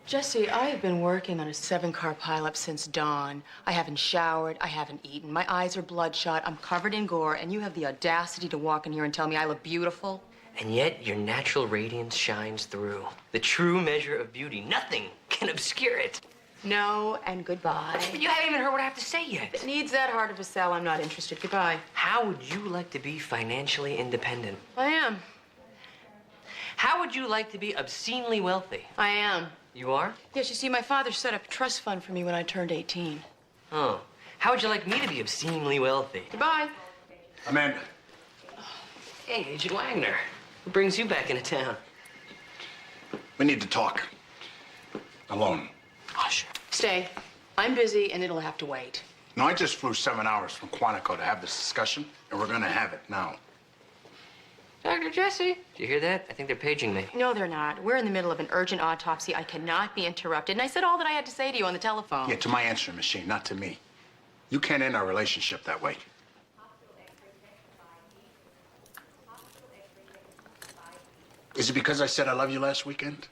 Jesse, I have been working on a 7-car pileup since dawn. I haven't showered, I haven't eaten. My eyes are bloodshot, I'm covered in gore, and you have the audacity to walk in here and tell me I look beautiful? And yet, your natural radiance shines through. The true measure of beauty. Nothing can obscure it. No, and goodbye. But you haven't even heard what I have to say yet. If it needs that hard of a sell, I'm not interested. Goodbye. How would you like to be financially independent? I am. How would you like to be obscenely wealthy? I am. You are? Yes, you see, my father set up a trust fund for me when I turned 18. Oh. How would you like me to be obscenely wealthy? Goodbye. Amanda. Hey, Agent Wagner. What brings you back into town? We need to talk. Alone. Oh, sure. Stay. I'm busy, and it'll have to wait. No, I just flew 7 hours from Quantico to have this discussion, and we're gonna have it now. Dr. Jesse, did you hear that? I think they're paging me. No, they're not. We're in the middle of an urgent autopsy. I cannot be interrupted. And I said all that I had to say to you on the telephone. Yeah, to my answering machine, not to me. You can't end our relationship that way. Is it because I said I love you last weekend?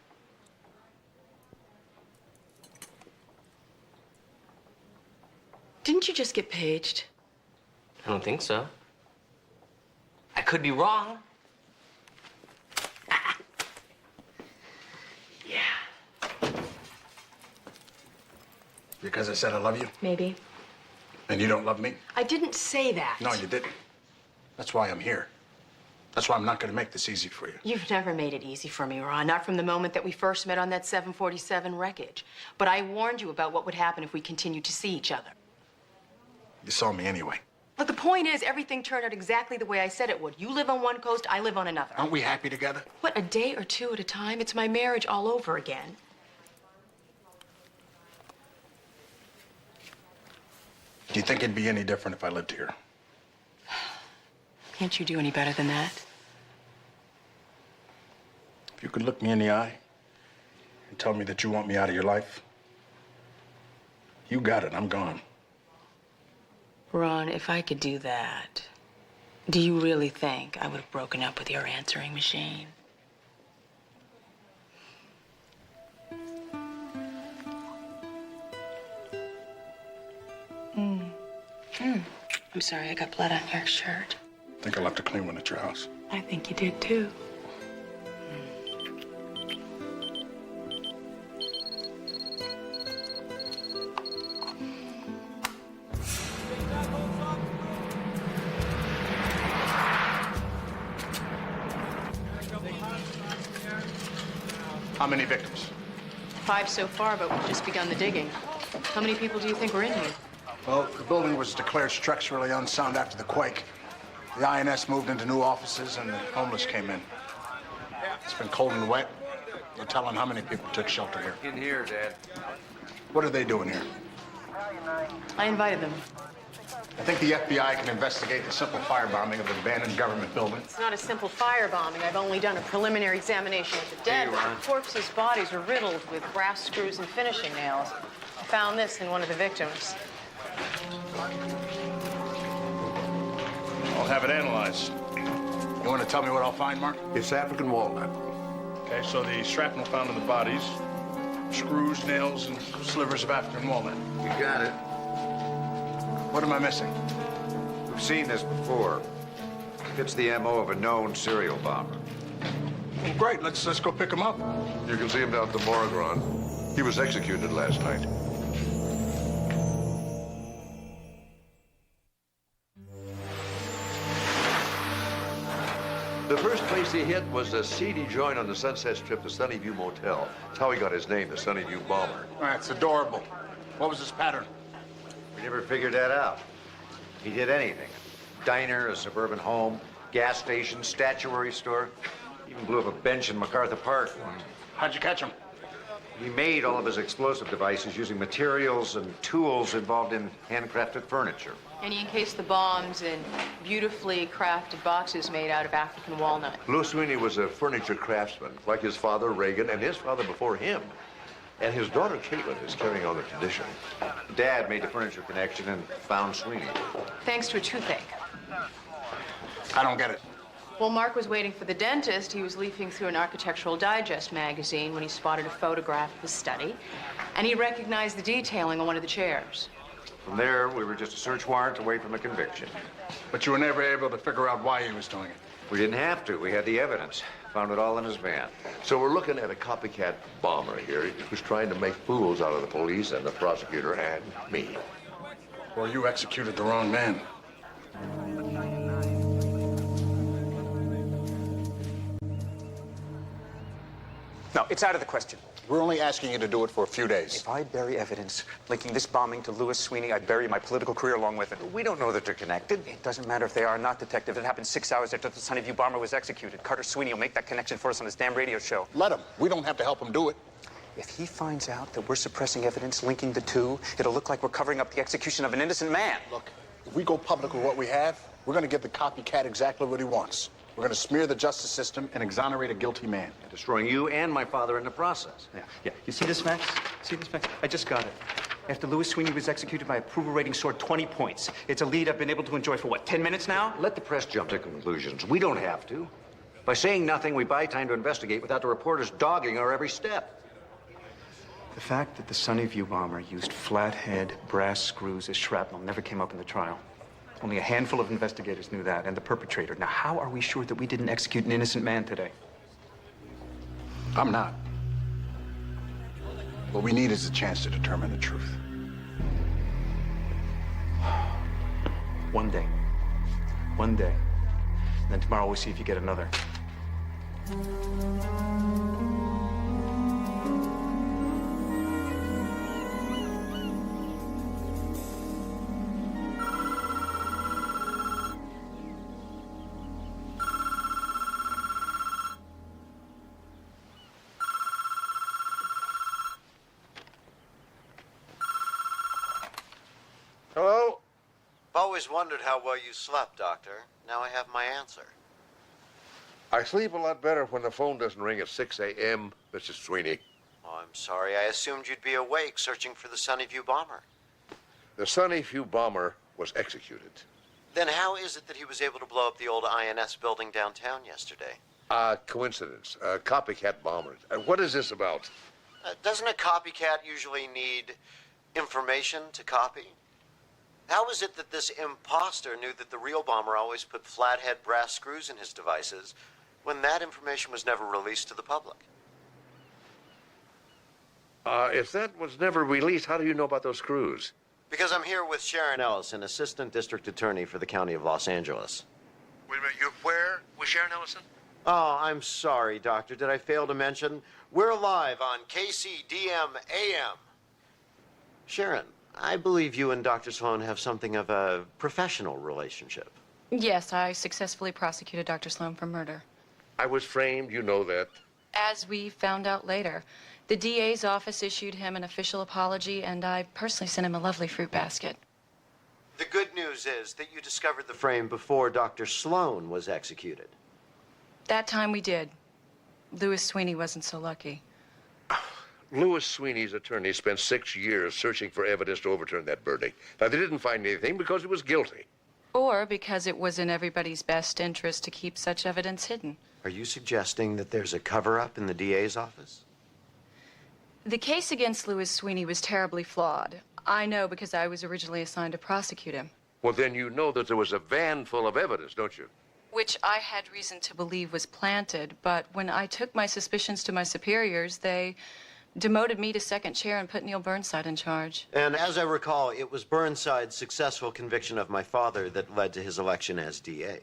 Didn't you just get paged? I don't think so. I could be wrong. Yeah. Because I said I love you? Maybe. And you don't love me? I didn't say that. No, you didn't. That's why I'm here. That's why I'm not gonna make this easy for you. You've never made it easy for me, Ron. Not from the moment that we first met on that 747 wreckage. But I warned you about what would happen if we continued to see each other. You saw me anyway. But the point is, everything turned out exactly the way I said it would. You live on one coast, I live on another. Aren't we happy together? What, a day or two at a time? It's my marriage all over again. Do you think it'd be any different if I lived here? Can't you do any better than that? If you could look me in the eye and tell me that you want me out of your life, you got it, I'm gone. Ron, if I could do that, do you really think I would have broken up with your answering machine? I'm sorry, I got blood on your shirt. I think I'll have to clean one at your house. I think you did too. How many victims? 5 so far, but we've just begun the digging. How many people do you think were in here? Well, the building was declared structurally unsound after the quake. The INS moved into new offices and the homeless came in. It's been cold and wet. No telling how many people took shelter here. In here, Dad. What are they doing here? I invited them. I think the FBI can investigate the simple firebombing of an abandoned government building. It's not a simple firebombing. I've only done a preliminary examination of the dead. The corpses' bodies were riddled with brass screws and finishing nails. I found this in one of the victims. have it analyzed. You want to tell me what I'll find, Mark? It's African walnut. Okay, so the shrapnel found in the bodies, screws, nails, and slivers of African walnut. You got it. What am I missing? We've seen this before. Fits the MO of a known serial bomber. Well, great. Let's go pick him up. You can see him down at the Morgan. He was executed last night. The first place he hit was a seedy joint on the Sunset Strip, the Sunnyview Motel. That's how he got his name, the Sunnyview Bomber. That's adorable. What was his pattern? We never figured that out. He did anything. Diner, a suburban home, gas station, statuary store. Even blew up a bench in MacArthur Park once. How'd you catch him? He made all of his explosive devices using materials and tools involved in handcrafted furniture. And he encased the bombs in beautifully crafted boxes made out of African walnut. Louis Sweeney was a furniture craftsman, like his father, Reagan, and his father before him. And his daughter, Caitlin, is carrying on the tradition. Dad made the furniture connection and found Sweeney. Thanks to a toothache. I don't get it. While Mark was waiting for the dentist, he was leafing through an Architectural Digest magazine when he spotted a photograph of his study, and he recognized the detailing on one of the chairs. From there, we were just a search warrant away from a conviction. But you were never able to figure out why he was doing it. We didn't have to. We had the evidence. Found it all in his van. So we're looking at a copycat bomber here who's trying to make fools out of the police and the prosecutor and me. Well, you executed the wrong man. No, it's out of the question. We're only asking you to do it for a few days. If I bury evidence linking this bombing to Louis Sweeney, I bury my political career along with it. We don't know that they're connected. It doesn't matter if they are not, Detective. It happened 6 hours after the Sunnyview bomber was executed. Carter Sweeney will make that connection for us on his damn radio show. Let him. We don't have to help him do it. If he finds out that we're suppressing evidence linking the two, it'll look like we're covering up the execution of an innocent man. Look, if we go public with what we have, we're going to give the copycat exactly what he wants. We're going to smear the justice system and exonerate a guilty man. Destroying you and my father in the process. Yeah. You see this, Max? See this, Max? I just got it. After Louis Sweeney was executed, my approval rating soared 20 points. It's a lead I've been able to enjoy for, what, 10 minutes now? Let the press jump to conclusions. We don't have to. By saying nothing, we buy time to investigate without the reporters dogging our every step. The fact that the Sunnyview bomber used flathead brass screws as shrapnel never came up in the trial. Only a handful of investigators knew that, and the perpetrator. Now, how are we sure that we didn't execute an innocent man today? I'm not. What we need is a chance to determine the truth. One day. One day. And then tomorrow we'll see if you get another. Hello? I've always wondered how well you slept, Doctor. Now I have my answer. I sleep a lot better when the phone doesn't ring at 6 a.m., Mrs. Sweeney. Oh, I'm sorry. I assumed you'd be awake searching for the Sunnyview bomber. The Sunnyview bomber was executed. Then how is it that he was able to blow up the old INS building downtown yesterday? Coincidence. Copycat bombers. What is this about? Doesn't a copycat usually need information to copy? How is it that this imposter knew that the real bomber always put flathead brass screws in his devices when that information was never released to the public? If that was never released, how do you know about those screws? Because I'm here with Sharon Ellison, Assistant District Attorney for the County of Los Angeles. Wait a minute, you're where with Sharon Ellison? Oh, I'm sorry, Doctor. Did I fail to mention? We're live on KCDM AM. Sharon, I believe you and Dr. Sloan have something of a professional relationship. Yes, I successfully prosecuted Dr. Sloan for murder. I was framed, you know that. As we found out later, the DA's office issued him an official apology, and I personally sent him a lovely fruit basket. The good news is that you discovered the frame before Dr. Sloan was executed. That time we did. Louis Sweeney wasn't so lucky. Louis Sweeney's attorney spent 6 years searching for evidence to overturn that verdict. Now, they didn't find anything because he was guilty. Or because it was in everybody's best interest to keep such evidence hidden. Are you suggesting that there's a cover-up in the DA's office? The case against Louis Sweeney was terribly flawed. I know because I was originally assigned to prosecute him. Well, then you know that there was a van full of evidence, don't you? Which I had reason to believe was planted, but when I took my suspicions to my superiors, they demoted me to second chair and put Neil Burnside in charge. And as I recall, it was Burnside's successful conviction of my father that led to his election as DA.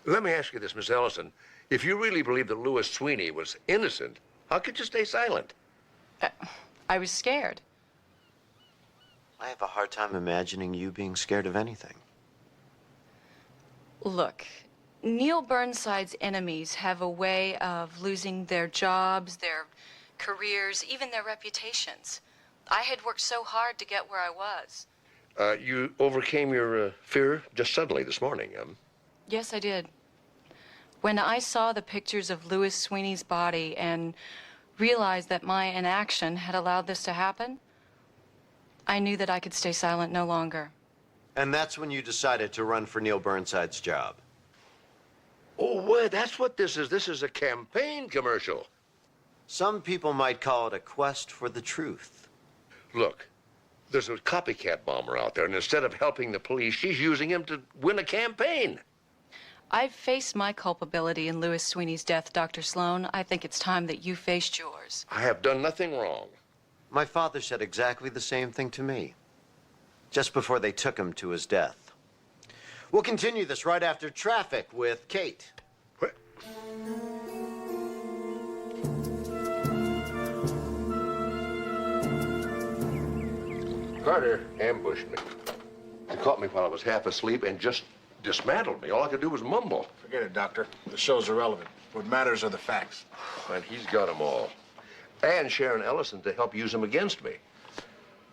Let me ask you this, Miss Ellison. If you really believe that Louis Sweeney was innocent, how could you stay silent? I was scared. I have a hard time imagining you being scared of anything. Look, Neil Burnside's enemies have a way of losing their jobs, their careers, even their reputations. I had worked so hard to get where I was. You overcame your fear just suddenly this morning, Yes, I did. When I saw the pictures of Louis Sweeney's body and realized that my inaction had allowed this to happen, I knew that I could stay silent no longer. And that's when you decided to run for Neil Burnside's job. Oh, well, that's what this is. This is a campaign commercial. Some people might call it a quest for the truth. Look, there's a copycat bomber out there, and instead of helping the police, she's using him to win a campaign. I've faced my culpability in Louis Sweeney's death, Dr. Sloan. I think it's time that you faced yours. I have done nothing wrong. My father said exactly the same thing to me, just before they took him to his death. We'll continue this right after traffic with Kate. What? Carter ambushed me. He caught me while I was half asleep and just dismantled me. All I could do was mumble. Forget it, Doctor. The show's irrelevant. What matters are the facts. And he's got them all. And Sharon Ellison to help use them against me.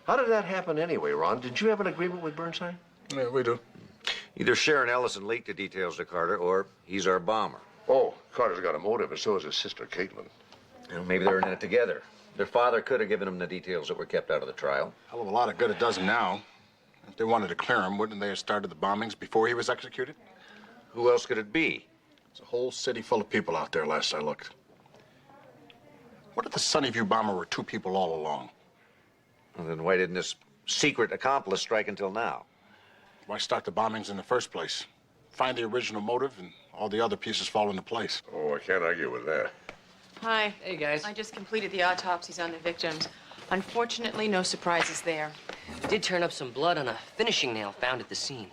How did that happen anyway, Ron? Did you have an agreement with Burnside? Yeah, we do. Either Sharon Ellison leaked the details to Carter, or he's our bomber. Oh, Carter's got a motive, and so has his sister, Caitlin. You know, maybe they're in it together. Their father could have given them the details that were kept out of the trial. Hell of a lot of good it does him now. If they wanted to clear him, wouldn't they have started the bombings before he was executed? Who else could it be? There's a whole city full of people out there, last I looked. What if the Sunnyview bomber were two people all along? Well, then why didn't this secret accomplice strike until now? Why start the bombings in the first place? Find the original motive and all the other pieces fall into place. Oh, I can't argue with that. Hi. Hey, guys. I just completed the autopsies on the victims. Unfortunately, no surprises there. Did turn up some blood on a finishing nail found at the scene.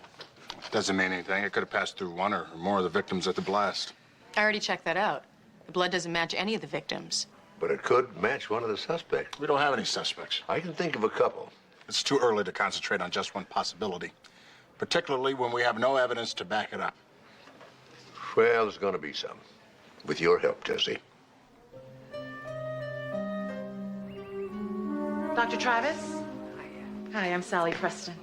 Doesn't mean anything. It could have passed through one or more of the victims at the blast. I already checked that out. The blood doesn't match any of the victims. But it could match one of the suspects. We don't have any suspects. I can think of a couple. It's too early to concentrate on just one possibility, particularly when we have no evidence to back it up. Well, there's going to be some. With your help, Jesse. Dr. Travis? Hi, I'm Sally Preston.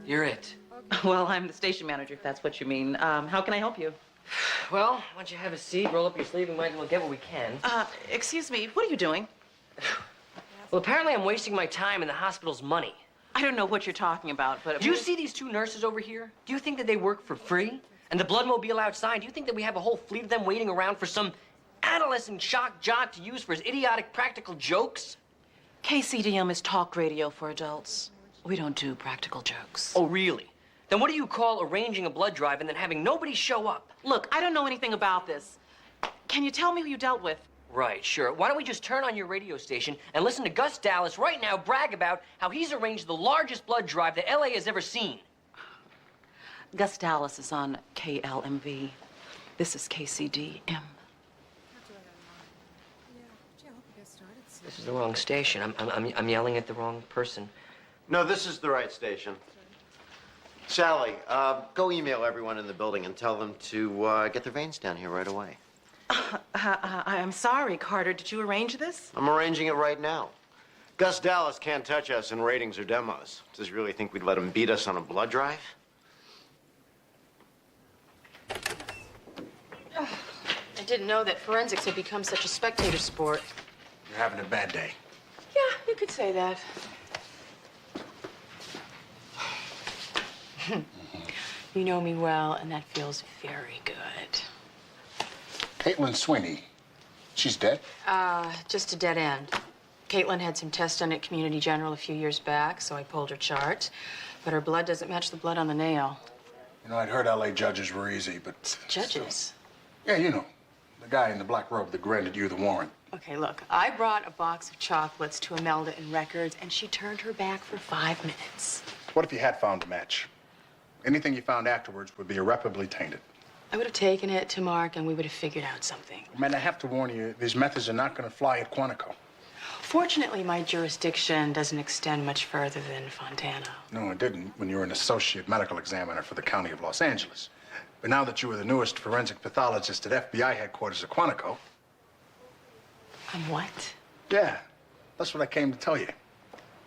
You're it. Well, I'm the station manager, if that's what you mean. How can I help you? Well, why don't you have a seat, roll up your sleeve, and we might as well get what we can. Excuse me, what are you doing? Well, apparently I'm wasting my time and the hospital's money. I don't know what you're talking about, but... Do you see these two nurses over here? Do you think that they work for free? And the bloodmobile outside, do you think that we have a whole fleet of them waiting around for some adolescent shock jock to use for his idiotic practical jokes? KCDM is talk radio for adults. We don't do practical jokes. Oh, really? Then what do you call arranging a blood drive and then having nobody show up? Look, I don't know anything about this. Can you tell me who you dealt with? Right, sure. Why don't we just turn on your radio station and listen to Gus Dallas right now brag about how he's arranged the largest blood drive that LA has ever seen? Gus Dallas is on KLMV. This is KCDM. This is the wrong station. I'm yelling at the wrong person. No, this is the right station. Sally, go email everyone in the building and tell them to get their veins down here right away. I'm sorry, Carter. Did you arrange this? I'm arranging it right now. Gus Dallas can't touch us in ratings or demos. Does he really think we'd let him beat us on a blood drive? I didn't know that forensics had become such a spectator sport. You're having a bad day. Yeah, you could say that. You know me well, and that feels very good. Caitlin Sweeney. She's dead? Just a dead end. Caitlin had some tests done at Community General a few years back, so I pulled her chart. But her blood doesn't match the blood on the nail. You know, I'd heard LA judges were easy, but... Judges? Yeah, you know. The guy in the black robe that granted you the warrant. Okay, look, I brought a box of chocolates to Imelda in Records, and she turned her back for 5 minutes. What if you had found a match? Anything you found afterwards would be irreparably tainted. I would have taken it to Mark, and we would have figured out something. Man, I have to warn you, these methods are not going to fly at Quantico. Fortunately, my jurisdiction doesn't extend much further than Fontana. No, it didn't when you were an associate medical examiner for the County of Los Angeles. But now that you were the newest forensic pathologist at FBI headquarters at Quantico... I'm what? Yeah, that's what I came to tell you.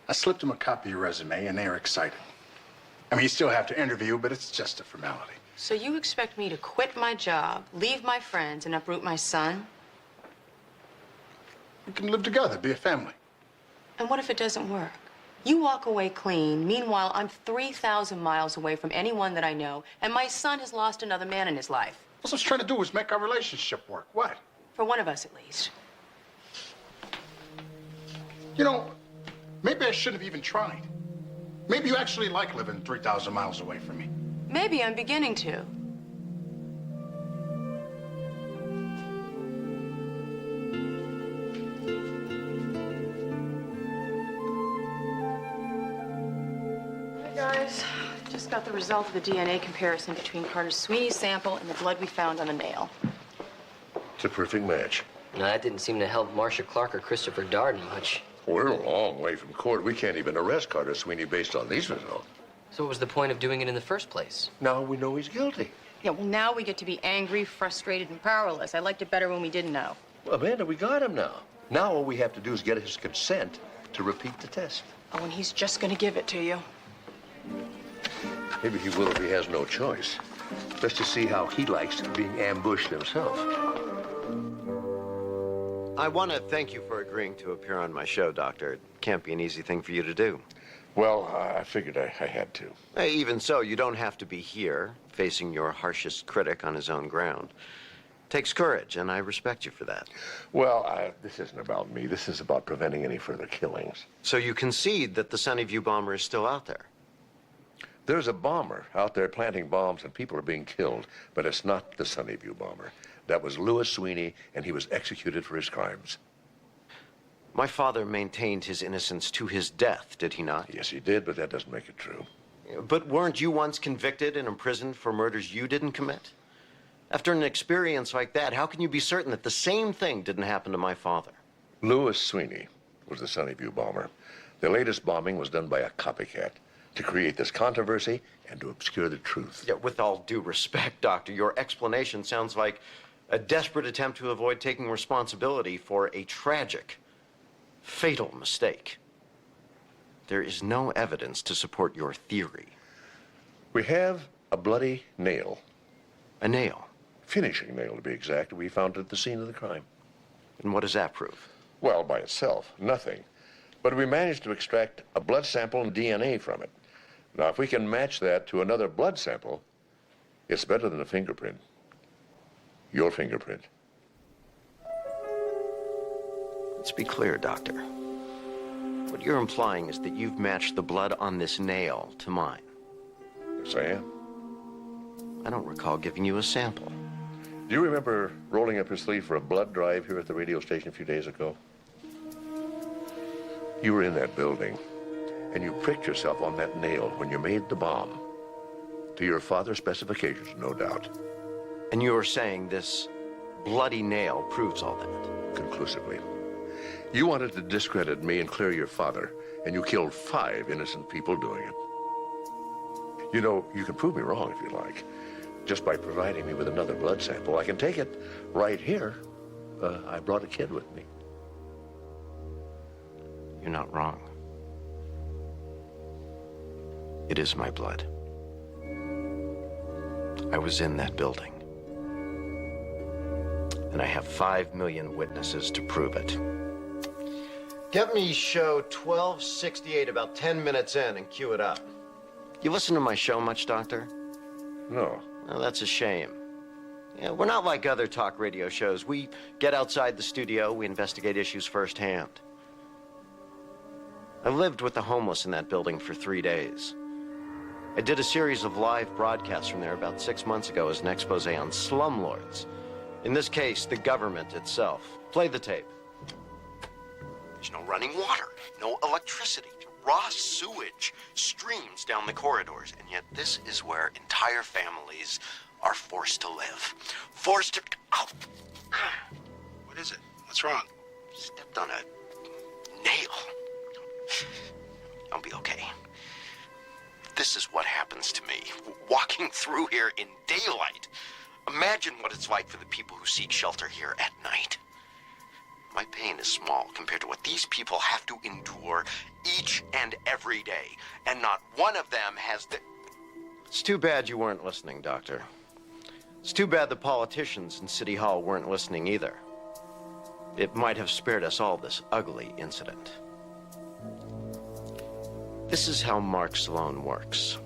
I slipped them a copy of your resume, and they are excited. I mean, you still have to interview, but it's just a formality. So you expect me to quit my job, leave my friends, and uproot my son? We can live together, be a family. And what if it doesn't work? You walk away clean. Meanwhile, I'm 3,000 miles away from anyone that I know, and my son has lost another man in his life. What I was trying to do was make our relationship work. What? For one of us, at least. You know, maybe I shouldn't have even tried. Maybe you actually like living 3,000 miles away from me. Maybe I'm beginning to. Hey, guys. Just got the result of the DNA comparison between Carter Sweeney's sample and the blood we found on the nail. It's a perfect match. No, that didn't seem to help Marcia Clark or Christopher Darden much. We're a long way from court. We can't even arrest Carter Sweeney based on these results. So what was the point of doing it in the first place? Now we know he's guilty. Yeah, well, now we get to be angry, frustrated, and powerless. I liked it better when we didn't know. Well, Amanda, we got him now. Now all we have to do is get his consent to repeat the test. Oh, and he's just gonna give it to you. Maybe he will if he has no choice. Just to see how he likes being ambushed himself. I want to thank you for agreeing to appear on my show, Doctor. It can't be an easy thing for you to do. Well, I figured I had to. Even so, you don't have to be here, facing your harshest critic on his own ground. Takes courage, and I respect you for that. Well, this isn't about me. This is about preventing any further killings. So you concede that the Sunnyview bomber is still out there? There's a bomber out there planting bombs, and people are being killed, but it's not the Sunnyview bomber. That was Louis Sweeney, and he was executed for his crimes. My father maintained his innocence to his death, did he not? Yes, he did, but that doesn't make it true. But weren't you once convicted and imprisoned for murders you didn't commit? After an experience like that, how can you be certain that the same thing didn't happen to my father? Louis Sweeney was the Sunnyview bomber. The latest bombing was done by a copycat to create this controversy and to obscure the truth. Yeah, with all due respect, Doctor, your explanation sounds like a desperate attempt to avoid taking responsibility for a tragic, fatal mistake. There is no evidence to support your theory. We have a bloody nail. A nail? Finishing nail, to be exact. We found it at the scene of the crime. And what does that prove? Well, by itself, nothing. But we managed to extract a blood sample and DNA from it. Now, if we can match that to another blood sample, it's better than a fingerprint. Your fingerprint. Let's be clear, Doctor. What you're implying is that you've matched the blood on this nail to mine. Yes, I am. I don't recall giving you a sample. Do you remember rolling up your sleeve for a blood drive here at the radio station a few days ago? You were in that building, and you pricked yourself on that nail when you made the bomb. To your father's specifications, no doubt. And you're saying this bloody nail proves all that? Conclusively. You wanted to discredit me and clear your father, and you killed 5 innocent people doing it. You know, you can prove me wrong if you like, just by providing me with another blood sample. I can take it right here. I brought a kid with me. You're not wrong. It is my blood. I was in that building. And I have 5 million witnesses to prove it. Get me show 1268 about 10 minutes in and cue it up. You listen to my show much, Doctor? No. Well, that's a shame. Yeah, we're not like other talk radio shows. We get outside the studio, we investigate issues firsthand. I lived with the homeless in that building for 3 days. I did a series of live broadcasts from there about 6 months ago as an expose on slumlords. In this case, the government itself. Play the tape. There's no running water, no electricity, raw sewage streams down the corridors, and yet this is where entire families are forced to live. Forced to... Oh. What is it? What's wrong? Stepped on a nail. I'll be okay. This is what happens to me, walking through here in daylight. Imagine what it's like for the people who seek shelter here at night. My pain is small compared to what these people have to endure each and every day, and not one of them has the... It's too bad you weren't listening, Doctor. It's too bad the politicians in City Hall weren't listening either. It might have spared us all this ugly incident. This is how Mark Sloan works.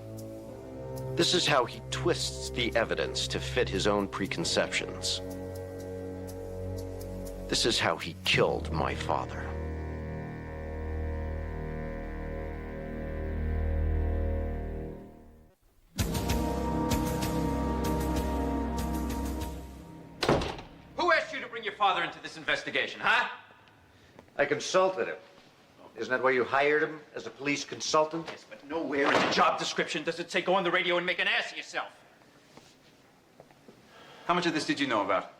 This is how he twists the evidence to fit his own preconceptions. This is how he killed my father. Who asked you to bring your father into this investigation, huh? I consulted him. Isn't that why you hired him, as a police consultant? Yes, but nowhere in the job description does it say go on the radio and make an ass of yourself. How much of this did you know about?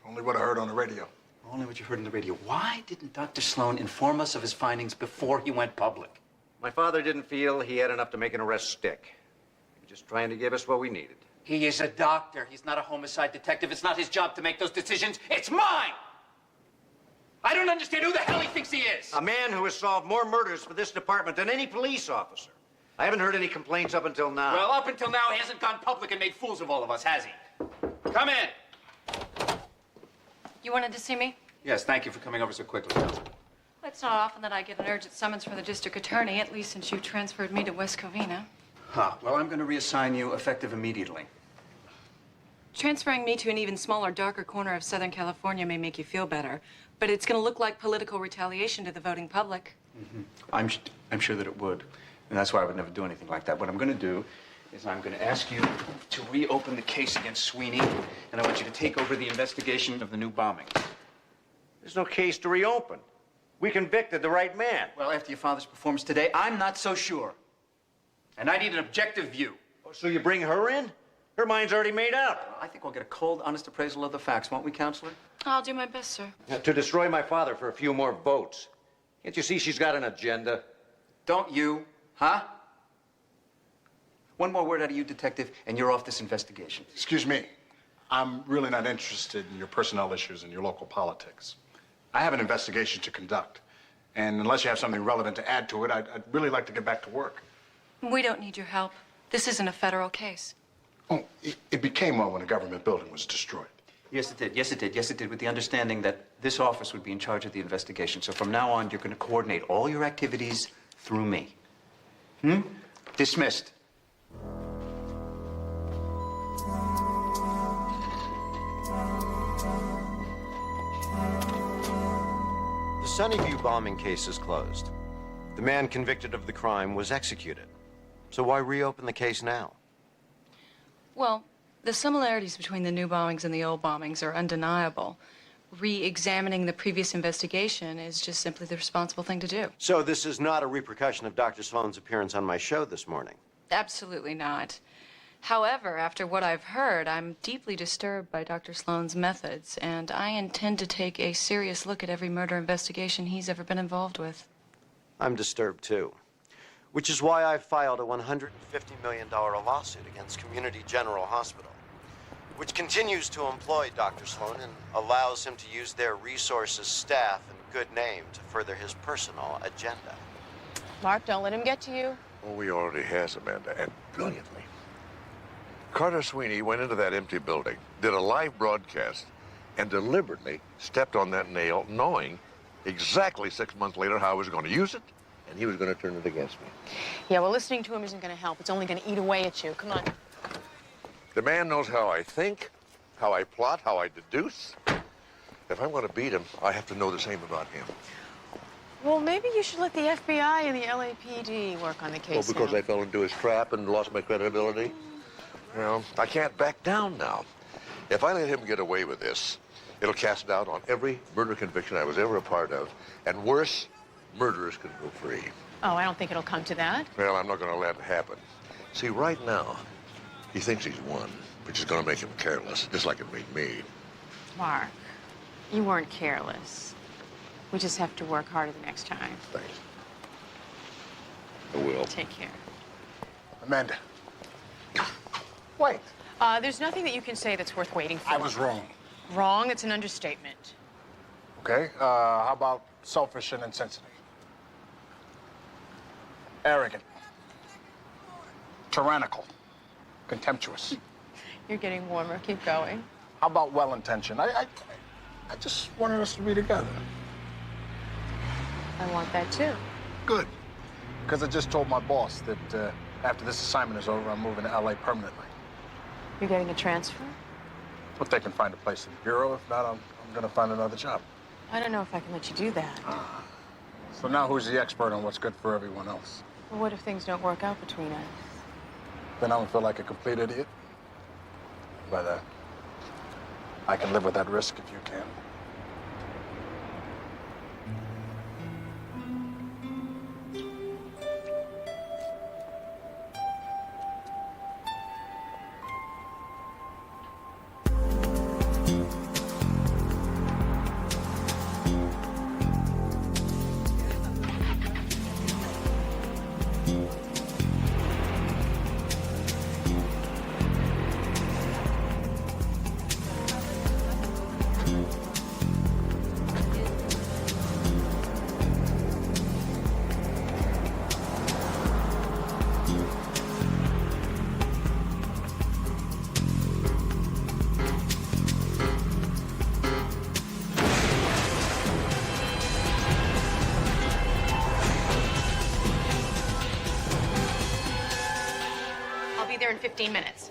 Only what I heard on the radio. Only what you heard on the radio. Why didn't Dr. Sloan inform us of his findings before he went public? My father didn't feel he had enough to make an arrest stick. He was just trying to give us what we needed. He is a doctor. He's not a homicide detective. It's not his job to make those decisions. It's mine! I don't understand who the hell he thinks he is. A man who has solved more murders for this department than any police officer. I haven't heard any complaints up until now. Well, up until now, he hasn't gone public and made fools of all of us, has he? Come in. You wanted to see me? Yes, thank you for coming over so quickly, Counselor. Well, it's not often that I get an urgent summons from the district attorney, at least since you transferred me to West Covina. Well, I'm going to reassign you effective immediately. Transferring me to an even smaller, darker corner of Southern California may make you feel better, but it's going to look like political retaliation to the voting public. I'm sure that it would. And that's why I would never do anything like that. What I'm going to do is I'm going to ask you to reopen the case against Sweeney, and I want you to take over the investigation of the new bombing. There's no case to reopen. We convicted the right man. Well, after your father's performance today, I'm not so sure. And I need an objective view. Oh, so you bring her in? Her mind's already made up. I think we'll get a cold, honest appraisal of the facts, won't we, Counselor? I'll do my best, sir. To destroy my father for a few more votes. Can't you see she's got an agenda? Don't you? Huh? One more word out of you, Detective, and you're off this investigation. Excuse me. I'm really not interested in your personnel issues and your local politics. I have an investigation to conduct. And unless you have something relevant to add to it, I'd really like to get back to work. We don't need your help. This isn't a federal case. Oh, it became one when a government building was destroyed. Yes, it did. Yes, it did. Yes, it did, with the understanding that this office would be in charge of the investigation. So from now on, you're going to coordinate all your activities through me. Dismissed. The Sunnyview bombing case is closed. The man convicted of the crime was executed. So why reopen the case now? Well, the similarities between the new bombings and the old bombings are undeniable. Re-examining the previous investigation is just simply the responsible thing to do. So this is not a repercussion of Dr. Sloan's appearance on my show this morning? Absolutely not. However, after what I've heard, I'm deeply disturbed by Dr. Sloan's methods, and I intend to take a serious look at every murder investigation he's ever been involved with. I'm disturbed, too. Which is why I filed a $150 million lawsuit against Community General Hospital, which continues to employ Dr. Sloan and allows him to use their resources, staff, and good name to further his personal agenda. Mark, don't let him get to you. Oh, he already has, Amanda, and brilliantly. Carter Sweeney went into that empty building, did a live broadcast, and deliberately stepped on that nail, knowing exactly 6 months later how I was going to use it, and he was going to turn it against me. Yeah, well, listening to him isn't going to help. It's only going to eat away at you. Come on. The man knows how I think, how I plot, how I deduce. If I'm going to beat him, I have to know the same about him. Well, maybe you should let the FBI and the LAPD work on the case. Oh, because now. I fell into his trap and lost my credibility? Well, I can't back down now. If I let him get away with this, it'll cast doubt on every murder conviction I was ever a part of. And worse, murderers can go free. Oh, I don't think it'll come to that. Well, I'm not going to let it happen. See, right now, he thinks he's won, which is going to make him careless, just like it made me. Mark, you weren't careless. We just have to work harder the next time. Thanks. I will. Take care. Amanda. Wait. There's nothing that you can say that's worth waiting for. I was wrong. Wrong? It's an understatement. Okay, how about selfish and insensitive? Arrogant. Tyrannical. Contemptuous. You're getting warmer. Keep going. How about well-intentioned? I just wanted us to be together. I want that too. Good. Because I just told my boss that after this assignment is over, I'm moving to LA permanently. You're getting a transfer? If they can find a place in the bureau. If not, I'm going to find another job. I don't know if I can let you do that. So now who's the expert on what's good for everyone else? Well, what if things don't work out between us? Then I would feel like a complete idiot. But I can live with that risk if you can. There in 15 minutes.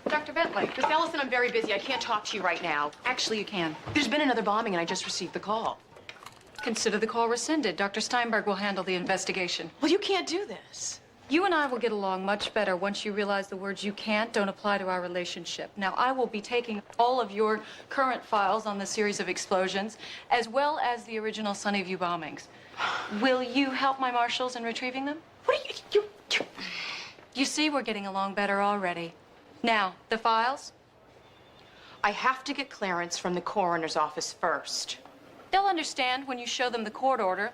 Dr. Bentley. Miss Ellison, I'm very busy. I can't talk to you right now. Actually, you can. There's been another bombing, and I just received the call. Consider the call rescinded. Dr. Steinberg will handle the investigation. Well, you can't do this. You and I will get along much better once you realize the words you can't don't apply to our relationship. Now, I will be taking all of your current files on the series of explosions, as well as the original Sunnyview bombings. Will you help my marshals in retrieving them? What are you... You see, we're getting along better already. Now, the files? I have to get clearance from the coroner's office first. They'll understand when you show them the court order.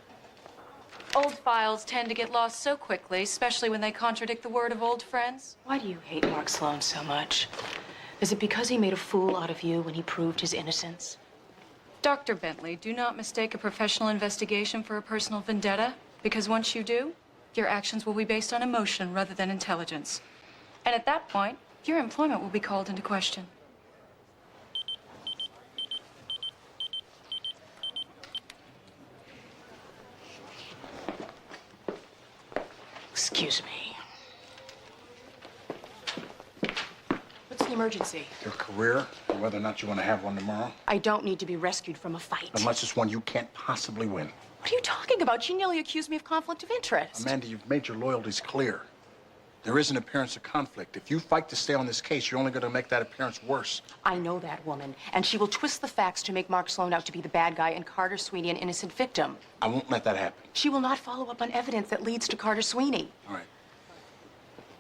Old files tend to get lost so quickly, especially when they contradict the word of old friends. Why do you hate Mark Sloan so much? Is it because he made a fool out of you when he proved his innocence? Dr. Bentley, do not mistake a professional investigation for a personal vendetta, because once you do, your actions will be based on emotion rather than intelligence. And at that point, your employment will be called into question. Excuse me. What's the emergency? Your career, and whether or not you want to have one tomorrow. I don't need to be rescued from a fight. Unless it's one you can't possibly win. What are you talking about? She nearly accused me of conflict of interest. Amanda, you've made your loyalties clear. There is an appearance of conflict. If you fight to stay on this case, you're only going to make that appearance worse. I know that woman, and she will twist the facts to make Mark Sloan out to be the bad guy and Carter Sweeney an innocent victim. I won't let that happen. She will not follow up on evidence that leads to Carter Sweeney. All right.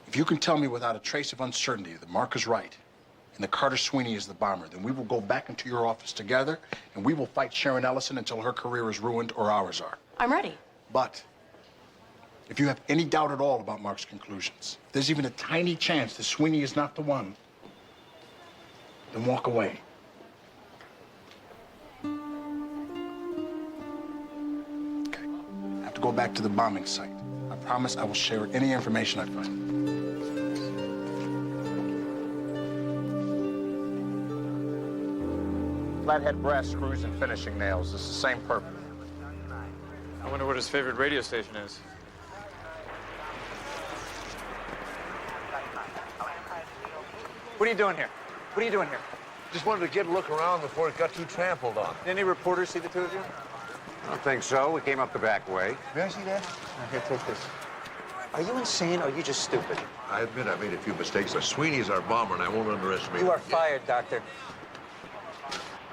If you can tell me without a trace of uncertainty that Mark is right and that Carter Sweeney is the bomber, then we will go back into your office together and we will fight Sharon Ellison until her career is ruined or ours are. I'm ready. But if you have any doubt at all about Mark's conclusions, if there's even a tiny chance that Sweeney is not the one, then walk away. Okay. I have to go back to the bombing site. I promise I will share any information I find. Flathead brass screws and finishing nails. It's the same purpose. I wonder what his favorite radio station is. What are you doing here? What are you doing here? Just wanted to get a look around before it got too trampled on. Did any reporters see the two of you? I don't think so. We came up the back way. May I see that? Here, take this. Are you insane or are you just stupid? I admit I made a few mistakes. Sweeney's our bomber, and I won't underestimate You are him. fired, Doctor.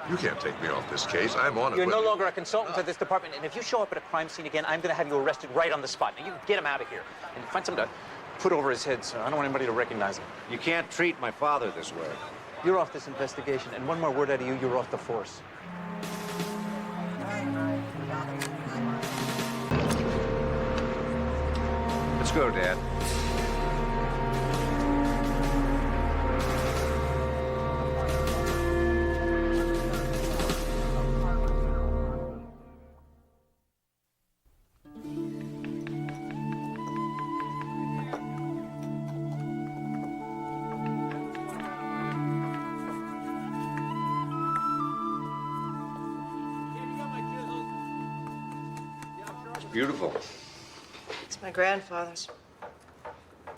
You can't take me off this case. I'm on it. You're with no you. longer a consultant to this department, and if you show up at a crime scene again, I'm going to have you arrested right on the spot. Now, you get him out of here and find something to put over his head, so I don't want anybody to recognize him. You can't treat my father this way. You're off this investigation, and one more word out of you, you're off the force. Let's go, Dad. It's beautiful. It's my grandfather's.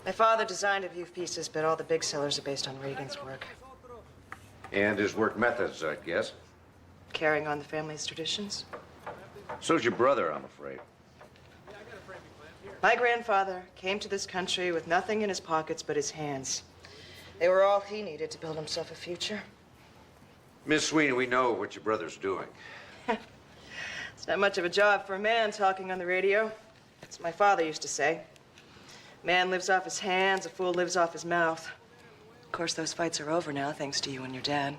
My father designed a few pieces, but all the big sellers are based on Regan's work. And his work methods, I guess. Carrying on the family's traditions. So's your brother, I'm afraid. My grandfather came to this country with nothing in his pockets but his hands. They were all he needed to build himself a future. Miss Sweeney, we know what your brother's doing. It's not much of a job for a man talking on the radio. That's what my father used to say. Man lives off his hands, a fool lives off his mouth. Of course, those fights are over now, thanks to you and your dad.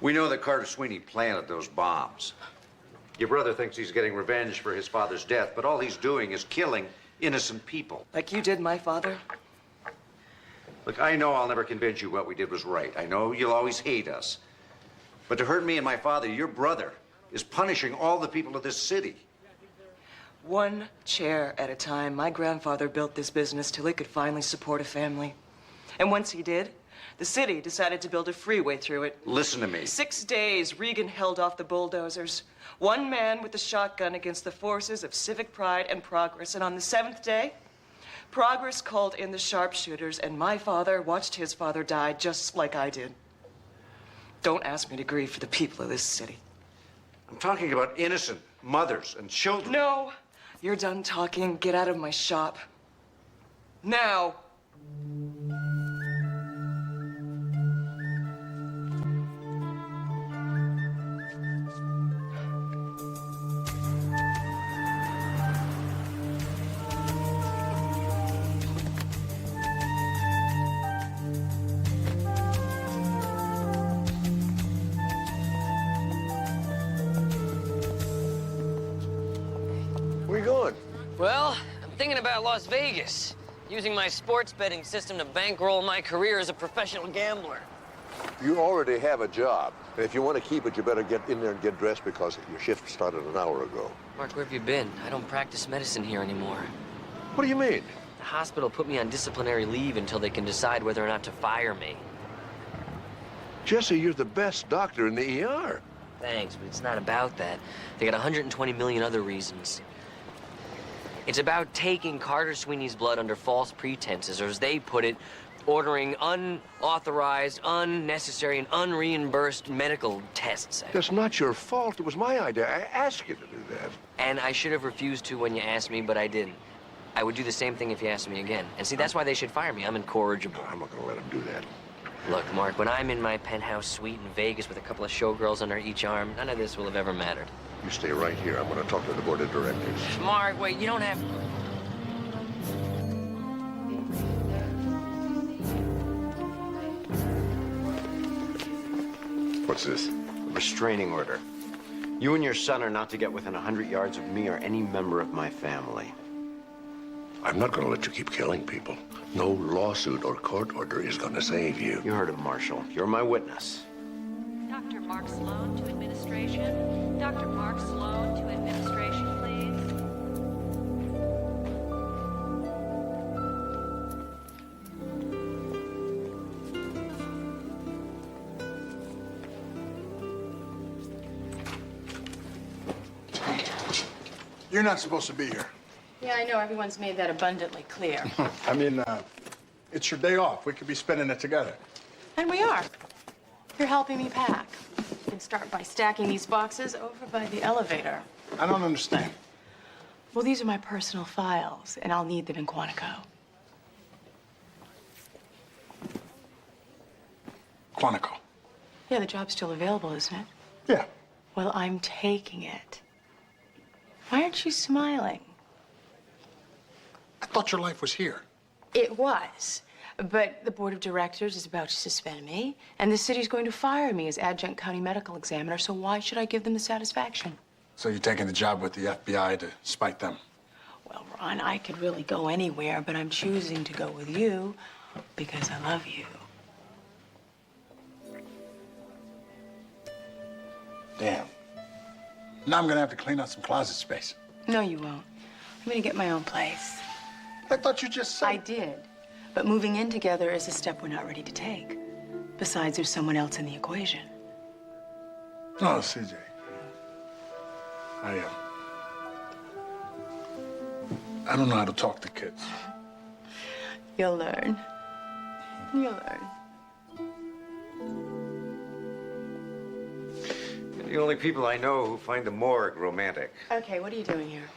We know that Carter Sweeney planted those bombs. Your brother thinks he's getting revenge for his father's death, but all he's doing is killing innocent people. Like you did my father. Look, I know I'll never convince you what we did was right. I know you'll always hate us. But to hurt me and my father, your brother is punishing all the people of this city. One chair at a time, my grandfather built this business till he could finally support a family. And once he did, the city decided to build a freeway through it. Listen to me. 6 days, Regan held off the bulldozers. One man with a shotgun against the forces of civic pride and progress. And on the 7th day, progress called in the sharpshooters, and my father watched his father die just like I did. Don't ask me to grieve for the people of this city. I'm talking about innocent mothers and children. No. You're done talking. Get out of my shop. Now. Where you going? Well, I'm thinking about Las Vegas, using my sports betting system to bankroll my career as a professional gambler. You already have a job. And if you want to keep it, you better get in there and get dressed because your shift started an hour ago. Mark, where have you been? I don't practice medicine here anymore. What do you mean? The hospital put me on disciplinary leave until they can decide whether or not to fire me. Jesse, you're the best doctor in the ER. Thanks, but it's not about that. They got 120 million other reasons. It's about taking Carter Sweeney's blood under false pretenses, or as they put it, ordering unauthorized, unnecessary, and unreimbursed medical tests. That's not your fault. It was my idea. I asked you to do that. And I should have refused to when you asked me, but I didn't. I would do the same thing if you asked me again. And see, that's why they should fire me. I'm incorrigible. I'm not going to let them do that. Look, Mark, when I'm in my penthouse suite in Vegas with a couple of showgirls under each arm, none of this will have ever mattered. You stay right here. I'm going to talk to the board of directors. Mark, wait, you don't have... What's this? Restraining order. You and your son are not to get within 100 yards of me or any member of my family. I'm not going to let you keep killing people. No lawsuit or court order is going to save you. You heard him, Marshal. You're my witness. Dr. Mark Sloan to administration. Dr. Mark Sloan to administration, please. You're not supposed to be here. Yeah, I know. Everyone's made that abundantly clear. I mean, It's your day off. We could be spending it together. And we are. You're helping me pack. You can start by stacking these boxes over by the elevator. I don't understand. Well, these are my personal files, and I'll need them in Quantico. Quantico. Yeah, the job's still available, isn't it? Yeah. Well, I'm taking it. Why aren't you smiling? I thought your life was here. It was. But the board of directors is about to suspend me, and the city's going to fire me as adjunct county medical examiner, so why should I give them the satisfaction? So you're taking the job with the FBI to spite them? Well, Ron, I could really go anywhere, but I'm choosing to go with you because I love you. Damn. Now I'm gonna have to clean out some closet space. No, you won't. I'm gonna get my own place. I thought you just said... I did. But moving in together is a step we're not ready to take. Besides, there's someone else in the equation. No, CJ. I don't know how to talk to kids. You'll learn. You'll learn. You're the only people I know who find the morgue romantic. Okay, what are you doing here?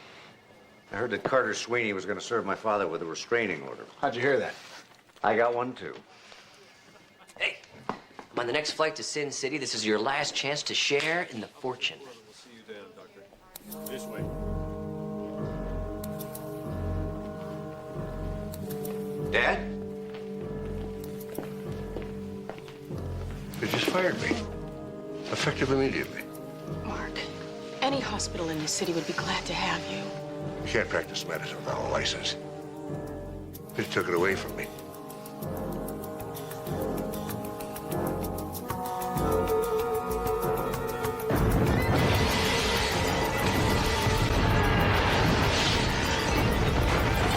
I heard that Carter Sweeney was going to serve my father with a restraining order. How'd you hear that? I got one, too. Hey, I'm on the next flight to Sin City. This is your last chance to share in the fortune. We'll see you then, Doctor. This way. Dad? They just fired me. Effective immediately. Mark, any hospital in this city would be glad to have you. You can't practice medicine without a license. They took it away from me.